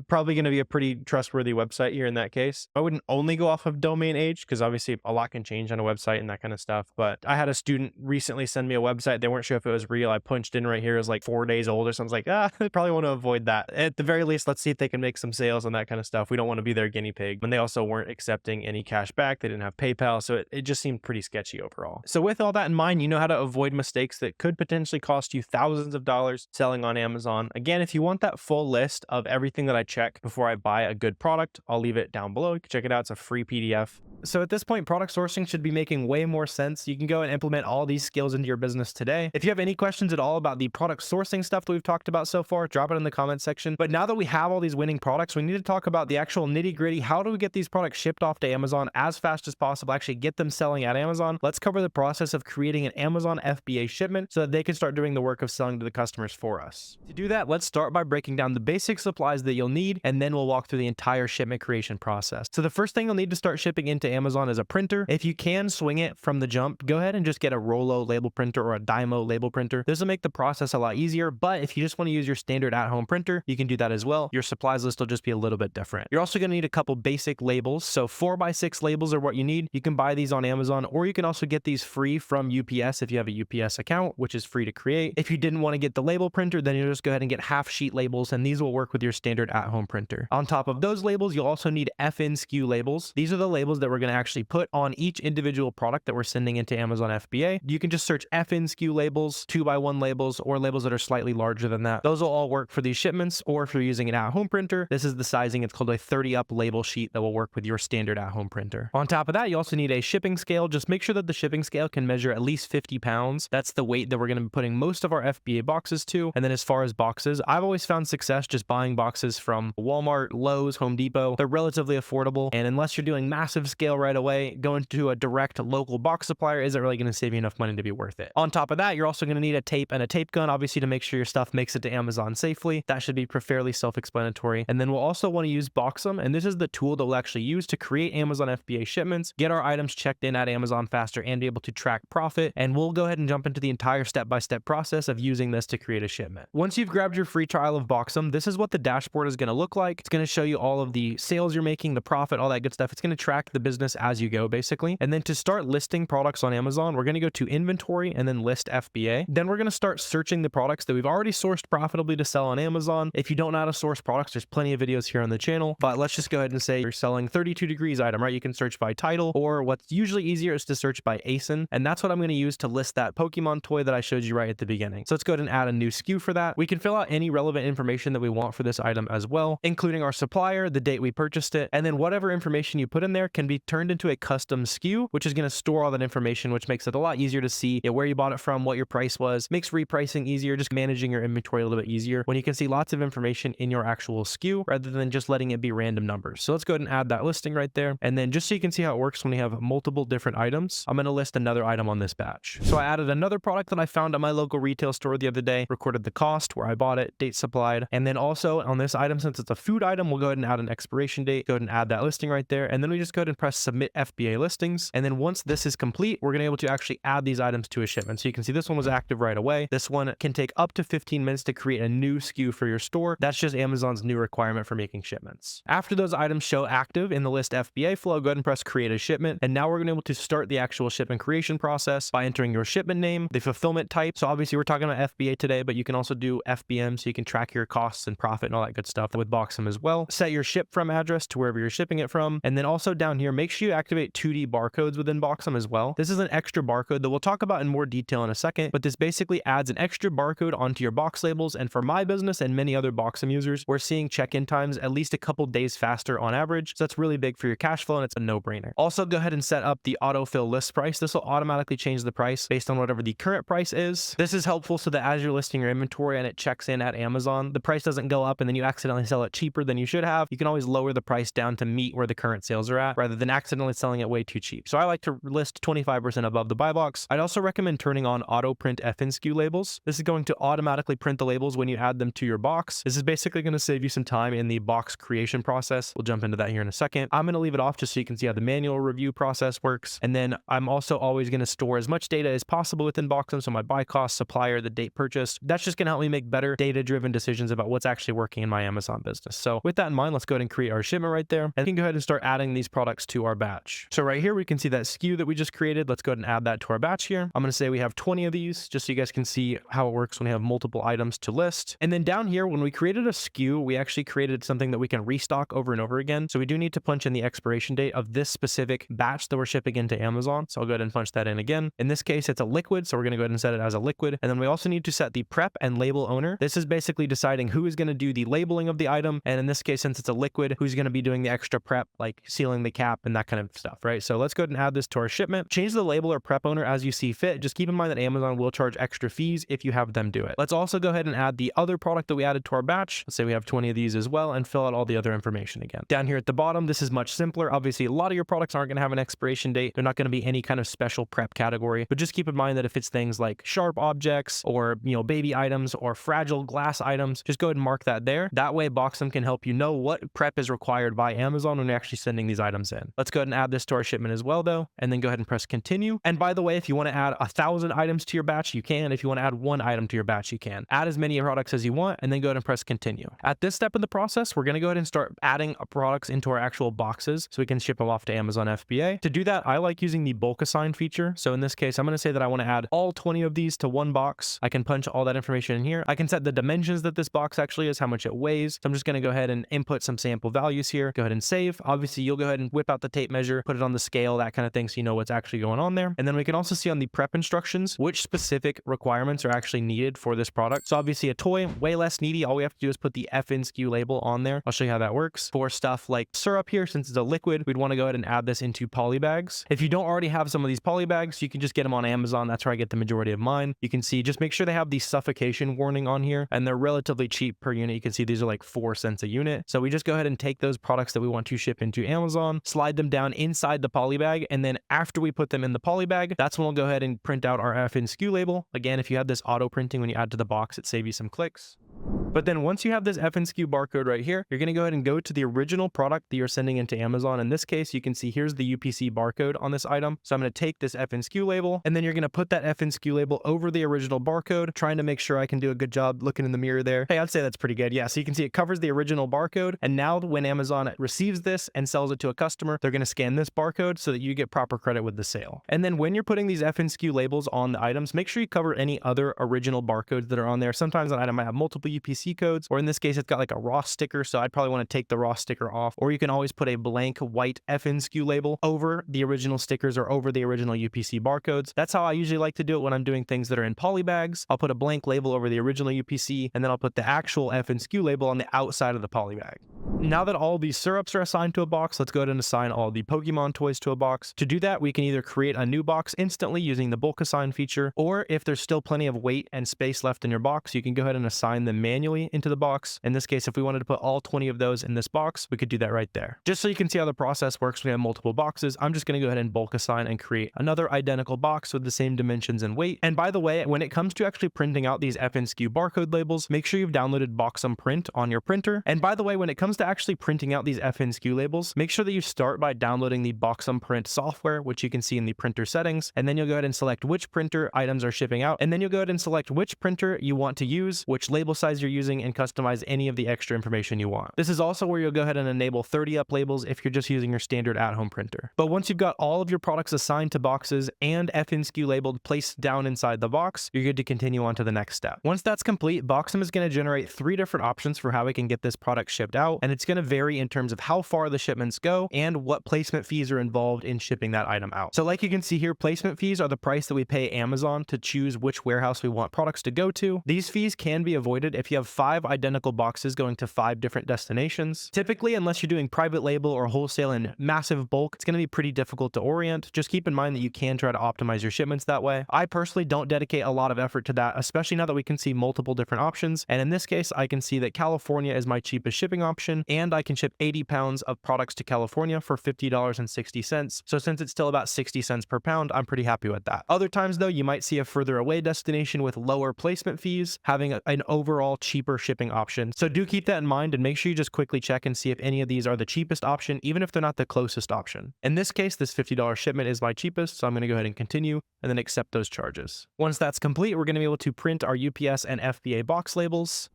probably going to be a pretty trustworthy website here in that case. I wouldn't only go off of domain age because obviously a lot can change on a website and that kind of stuff. But I had a student recently send me a website. They weren't sure if it was real. I punched in right here, it was like 4 days old or something. I was like, I probably want to avoid that. At the very least, let's see if they can make some sales and that kind of stuff. We don't want to be their guinea pig. And they also weren't accepting any cash back. They didn't have PayPal. So it just seemed pretty sketchy overall. So with all that in mind, you know how to avoid mistakes that could potentially cost you thousands of dollars selling on Amazon. Again, if you want that full list of everything that I check before I buy a good product, I'll leave it down below. You can check it out. It's a free PDF. So at this point, product sourcing should be making way more sense. You can go and implement all these skills into your business today. If you have any questions at all about the product sourcing stuff that we've talked about so far, drop it in the comment section. But now that we have all these winning products, we need to talk about the actual nitty gritty. How do we get these products shipped off to Amazon as fast as possible, actually get them selling at Amazon? Let's cover the process of creating an Amazon FBA shipment so that they can start doing the work of selling to the customers for us. To do that, let's start by breaking down the basic supplies that you'll need, and then we'll walk through the entire shipment creation process. So the first thing you'll need to start shipping into Amazon is a printer. If you can swing it from the jump, go ahead and just get a Rollo label printer or a Dymo label printer. This will make the process a lot easier, but if you just want to use your standard at-home printer, you can do that as well. Your supplies list will just be a little bit different. You're also going to need a couple basic labels. So 4x6 labels are what you need. You can buy these on Amazon, or you can also get these free from UPS if you have a UPS account, which is free to create. If you didn't want to get the label printer, then you'll just go ahead and get half sheet labels, and these will work with your standard at-home printer. On top of those labels, you'll also need FN SKU labels. These are the labels that we're going to actually put on each individual product that we're sending into Amazon FBA. You can just search FN SKU labels, 2x1 labels, or labels that are slightly larger than that. Those will all work for these shipments, or if you're using an at-home printer, this is the sizing. It's called a 30-up label sheet that will work with your standard at-home printer. On top of that, you also need a shipping scale. Just make sure that the shipping scale can measure at least 50 pounds. That's the weight that we're going to be putting most of our FBA boxes to. And then as far as boxes, I've always found success just buying boxes from Walmart, Lowe's, Home Depot. They're relatively affordable, and unless you're doing massive scale right away, going to a direct local box supplier isn't really going to save you enough money to be worth it. On top of that, you're also going to need a tape and a tape gun, obviously, to make sure your stuff makes it to Amazon safely. That should be fairly self-explanatory. And then we'll also want to use Boxem, and this is the tool that we'll actually use to create Amazon FBA shipments, get our items checked in at Amazon faster, and be able to track profit. And we'll go ahead and jump into the entire step-by-step process of using this to create a shipment. Once you've grabbed your free trial of Boxem, this is what the dashboard is going to look like. It's going to show you all of the sales you're making, the profit, all that good stuff. It's going to track the business as you go, basically. And then to start listing products on Amazon, we're going to go to inventory and then list FBA. Then we're going to start searching the products that we've already sourced profitably to sell on Amazon. If you don't know how to source products, there's plenty of videos here on the channel, but let's just go ahead and say you're selling 32 degrees item, right? You can search by title, or what's usually easier is to search by ASIN. And that's what I'm going to use to list that Pokemon toy that I showed you right at the beginning. So let's go ahead and add a new SKU for that. We can fill out any relevant information that we want for this item as well, including our supplier, the date we purchased it, and then whatever information you put in there can be turned into a custom SKU, which is going to store all that information, which makes it a lot easier to see where you bought it from, what your price was, makes repricing easier, just managing your inventory a little bit easier when you can see lots of information in your actual SKU rather than just letting it be random numbers. So let's go ahead and add that listing right there. And then just so you can see how it works when we have multiple different items, I'm going to list another item on this batch. So I added another product that I found at my local retail store the other day, recorded the cost, where I bought it, date supplied, and then also on this item, since it's a food item, we'll go ahead and add an expiration date, go ahead and add that listing right there. And then we just go ahead and press submit FBA listings. And then once this is complete, we're going to be able to actually add these items to a shipment. So you can see this one was active right away. This one can take up to 15 minutes to create a new SKU for your store. That's just Amazon's new requirement for making shipments. After those items show active in the list FBA flow, go ahead and press create a shipment. And now we're going to be able to start the actual shipment creation process by entering your shipment name, the fulfillment type. So obviously we're talking about FBA today, but you can also do FBM, so you can track your costs and profit and all that good stuff with Boxem as well. Set your ship from address to wherever you're shipping it from. And then also down here, make sure you activate 2D barcodes within Boxem as well. This is an extra barcode that we'll talk about in more detail in a second, but this basically adds an extra barcode onto your box labels. And for my business and many other Boxem users, we're seeing check-in times at least a couple days faster on average. So that's really big for your cash flow, and it's a no-brainer. Also, go ahead and set up the autofill list price. This will automatically change the price based on whatever the current price is. This is helpful so that as you're listing your inventory and it checks in at Amazon, the price doesn't go up and then you accidentally sell it cheaper than you should have. You can always lower the price down to meet where the current sales are at, rather than accidentally selling it way too cheap. So I like to list 25% above the buy box. I'd also recommend turning on auto print FN SKU labels. This is going to automatically print the labels when you add them to your box. This is basically going to save you some time in the box creation process. We'll jump into that here in a second. I'm going to leave it off just so you can see how the manual review process works. And then I'm also always going to store as much data as possible within Boxum. So my buy cost, supplier, the date purchased. That's just going to help me make better data-driven decisions about what's actually working in my Amazon business. So with that in mind, let's go ahead and create our shipment right there. And we can go ahead and start adding these products to our batch. So right here, we can see that SKU that we just created. Let's go ahead and add that to our batch here. I'm going to say we have 20 of these just so you guys can see how it works when we have multiple items to list. And then down here, when we created a SKU, we actually created something that we can restock over and over again. So we do need to punch in the expiration date of this specific batch that we're shipping into Amazon. So I'll go ahead and punch that in again. In this case, it's a liquid. So we're going to go ahead and set it as a liquid. And then we also need to set the prep and label owner. This is basically deciding who is going to do the labeling of the item. And in this case, since it's a liquid, who's going to be doing the extra prep, like sealing the cap and that kind of stuff, right? So let's go ahead and add this to our shipment. Change the label or prep owner as you see fit. Just keep in mind that Amazon will charge extra fees if you have them do it. Let's also go ahead and add the other product that we added to our batch. Let's say we have 20 of these as well, and fill out all the other information again. Down here at the bottom, this is much simpler. Obviously, a lot of your products aren't going to have an expiration date. They're not going to be any kind of special prep category, but just keep in mind that if it's things like sharp objects or, baby items or fragile glass items, just go ahead and mark that there. That way, Boxum can help you know what prep is required by Amazon when you're actually sending these items in. Let's go ahead and add this to our shipment as well, though, and then go ahead and press continue. And by the way, if you want to add 1,000 items to your batch, you can. If you want to add one item to your batch, you can. Add as many products as you want, and then go ahead and press continue. At this step in the process, we're going to go ahead and start adding products into our actual boxes so we can ship them off to Amazon FBA. To do that, I like using the bulk assign feature. So in this case, I'm going to say that I want to add all 20 of these to one box. I can punch all that information in here. I can set the dimensions that this box actually is, how much it weighs. So I'm just going to go ahead and input some sample values here. Go ahead and save. Obviously, you'll go ahead and whip out the tape measure, put it on the scale, that kind of thing, so you know what's actually going on there. And then we can also see on the prep instructions which specific requirements are actually needed for this product. So obviously a toy, way less needy. All we have to do is put the FN SKU label on there. I'll show you how that works. For stuff like syrup here, since it's a liquid, we'd want to go ahead and add this into poly bags. If you don't already have some of these poly bags, you can just get them on Amazon. That's where I get the majority of mine. You can see, just make sure they have the suffocation warning on here, and they're relatively cheap per unit. You can see these are like 4 cents a unit. So we just go ahead and take those products that we want to ship into Amazon, slide them down inside the poly bag, and then after we put them in the poly bag, that's when we'll go ahead and print out our FN SKU label. Again, if you have this auto printing when you add to the box, it saves you some clicks. But then once you have this FN SKU barcode right here, you're going to go ahead and go to the original product that you're sending into Amazon. In this case, you can see here's the UPC barcode on this item. So I'm going to take this FN SKU label, and then you're going to put that FN SKU label over the original barcode, trying to make sure I can do a good job looking in the mirror there. Hey, I'd say that's pretty good. Yeah, so you can see it covers the original barcode. And now when Amazon receives this and sells it to a customer, they're going to scan this barcode so that you get proper credit with the sale. And then when you're putting these FN SKU labels on the items, make sure you cover any other original barcodes that are on there. Sometimes an item might have multiple UPC codes, or in this case, it's got like a raw sticker. So I'd probably want to take the raw sticker off, or you can always put a blank white FN SKU label over the original stickers or over the original UPC barcodes. That's how I usually like to do it when I'm doing things that are in poly bags. I'll put a blank label over the original UPC, and then I'll put the actual FN SKU label on the outside of the poly bag. Now that all these syrups are assigned to a box, let's go ahead and assign all the Pokemon toys to a box. To do that, we can either create a new box instantly using the bulk assign feature, or if there's still plenty of weight and space left in your box, you can go ahead and assign them manually into the box. In this case, if we wanted to put all 20 of those in this box, we could do that right there. Just so you can see how the process works, we have multiple boxes. I'm just going to go ahead and bulk assign and create another identical box with the same dimensions and weight. And by the way, when it comes to actually printing out these FN SKU barcode labels, make sure you've downloaded Boxum Print on your printer. And by the way, when it comes to actually printing out these FN SKU labels, make sure that you start by downloading the Boxum Print software, which you can see in the printer settings. And then you'll go ahead and select which printer items are shipping out. And then you'll go ahead and select which printer you want to use, which label size you're using, and customize any of the extra information you want. This is also where you'll go ahead and enable 30 up labels if you're just using your standard at-home printer. But once you've got all of your products assigned to boxes and FN SKU labeled placed down inside the box, you're good to continue on to the next step. Once that's complete, Boxum is going to generate 3 different options for how we can get this product shipped out, and it's going to vary in terms of how far the shipments go and what placement fees are involved in shipping that item out. So like you can see here, placement fees are the price that we pay Amazon to choose which warehouse we want products to go to. These fees can be avoided started if you have 5 identical boxes going to 5 different destinations. Typically, unless you're doing private label or wholesale in massive bulk, it's going to be pretty difficult to orient. Just keep in mind that you can try to optimize your shipments that way. I personally don't dedicate a lot of effort to that, especially now that we can see multiple different options. And in this case, I can see that California is my cheapest shipping option, and I can ship 80 pounds of products to California for $50.60. So since it's still about 60 cents per pound, I'm pretty happy with that. Other times though, you might see a further away destination with lower placement fees, having an overall cheaper shipping option. So do keep that in mind and make sure you just quickly check and see if any of these are the cheapest option, even if they're not the closest option. In this case, this $50 shipment is my cheapest, so I'm going to go ahead and continue and then accept those charges. Once that's complete, we're going to be able to print our UPS and FBA box labels.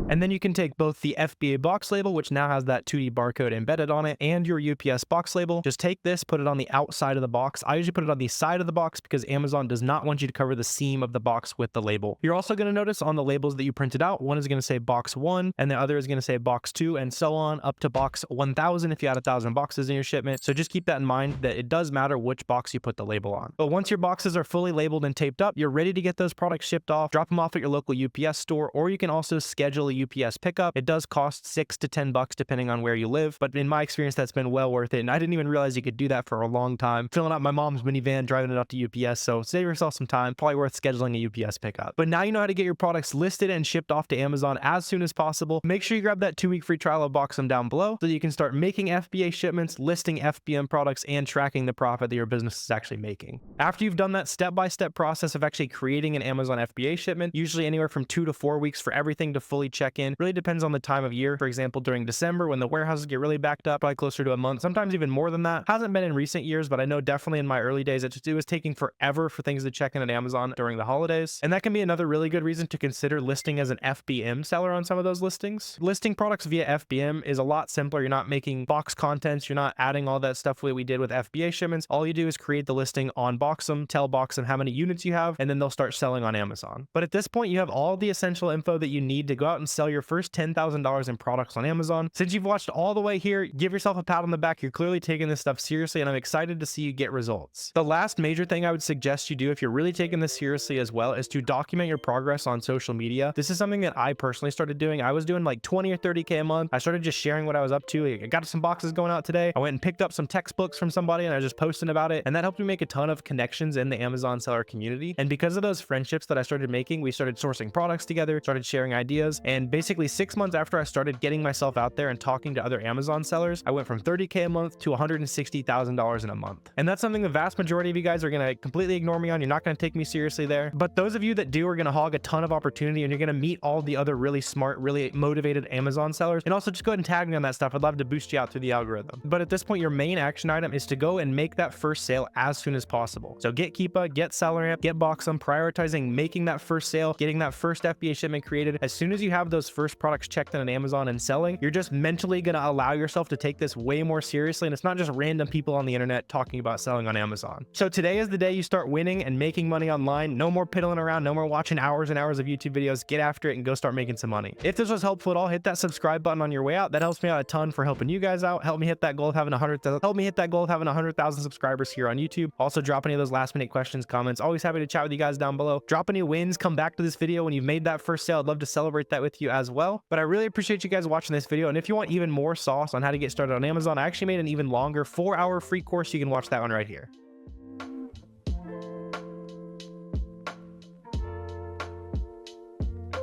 And then you can take both the FBA box label, which now has that 2D barcode embedded on it, and your UPS box label. Just take this, put it on the outside of the box. I usually put it on the side of the box because Amazon does not want you to cover the seam of the box with the label. You're also going to notice on the labels that you printed out, one is going to say box 1 and the other is going to say box 2 and so on up to box 1000 if you had 1,000 boxes in your shipment. So just keep that in mind that it does matter which box you put the label on. But once your boxes are fully labeled and taped up, you're ready to get those products shipped off. Drop them off at your local UPS store, or you can also schedule a UPS pickup. It does cost $6 to $10 depending on where you live, but in my experience, that's been well worth it. And I didn't even realize you could do that for a long time. Filling out my mom's minivan, driving it out to UPS. So save yourself some time. Probably worth scheduling a UPS pickup. But now you know how to get your products listed and shipped off to Amazon as soon as possible. Make sure you grab that 2-week free trial of Boxem down below so that you can start making FBA shipments, listing FBM products, and tracking the profit that your business is actually making. After you've done that step-by-step process of actually creating an Amazon FBA shipment, usually anywhere from 2 to 4 weeks for everything to fully check in. Really depends on the time of year. For example, during December when the warehouses get really backed up, probably closer to a month, sometimes even more than that. Hasn't been in recent years, but I know definitely in my early days it was taking forever for things to check in at Amazon during the holidays. And that can be another really good reason to consider listing as an FBM seller on some of those listings. Listing products via FBM is a lot simpler. You're not making box contents, you're not adding all that stuff we did with FBA shipments. All you do is create the listing on Boxem, tell Boxem how many units you have, and then they'll start selling on Amazon. But at this point, you have all the essential info that you need to go out and sell your first $10,000 in products on Amazon. Since you've watched all the way here, give yourself a pat on the back. You're clearly taking this stuff seriously, and I'm excited to see you get results. The last major thing I would suggest you do if you're really taking this seriously as well is to document your progress on social media. This is something that I personally started doing. I was doing like 20 or 30K a month. I started just sharing what I was up to. I got some boxes going out today. I went and picked up some textbooks from somebody and I was just posting about it. And that helped me make a ton of connections in the Amazon seller community. And because of those friendships that I started making, we started sourcing products together, started sharing ideas. And basically 6 months after I started getting myself out there and talking to other Amazon sellers, I went from 30K a month to $160,000 in a month. And that's something the vast majority of you guys are going to completely ignore me on. You're not going to take me seriously there. But those of you that do are going to hog a ton of opportunity, and you're going to meet all the other really smart, really motivated Amazon sellers. And also just go ahead and tag me on that stuff. I'd love to boost you out through the algorithm. But at this point, your main action item is to go and make that first sale as soon as possible. So get Keepa, get SellerAmp, get Boxem, prioritizing making that first sale, getting that first FBA shipment created. As soon as you have those first products checked in on Amazon and selling, you're just mentally going to allow yourself to take this way more seriously. And it's not just random people on the internet talking about selling on Amazon. So today is the day you start winning and making money online. No more piddling around, no more watching hours and hours of YouTube videos. Get after it and go start making some money. If this was helpful at all, hit that subscribe button on your way out. That helps me out a ton for helping you guys out. Help me hit that goal of having 100,000 subscribers here on YouTube. Also drop any of those last minute questions, comments. Always happy to chat with you guys down below. Drop any wins, come back to this video when you've made that first sale. I'd love to celebrate that with you as well. But I really appreciate you guys watching this video. And if you want even more sauce on how to get started on Amazon, I actually made an even longer 4-hour free course. You can watch that one right here.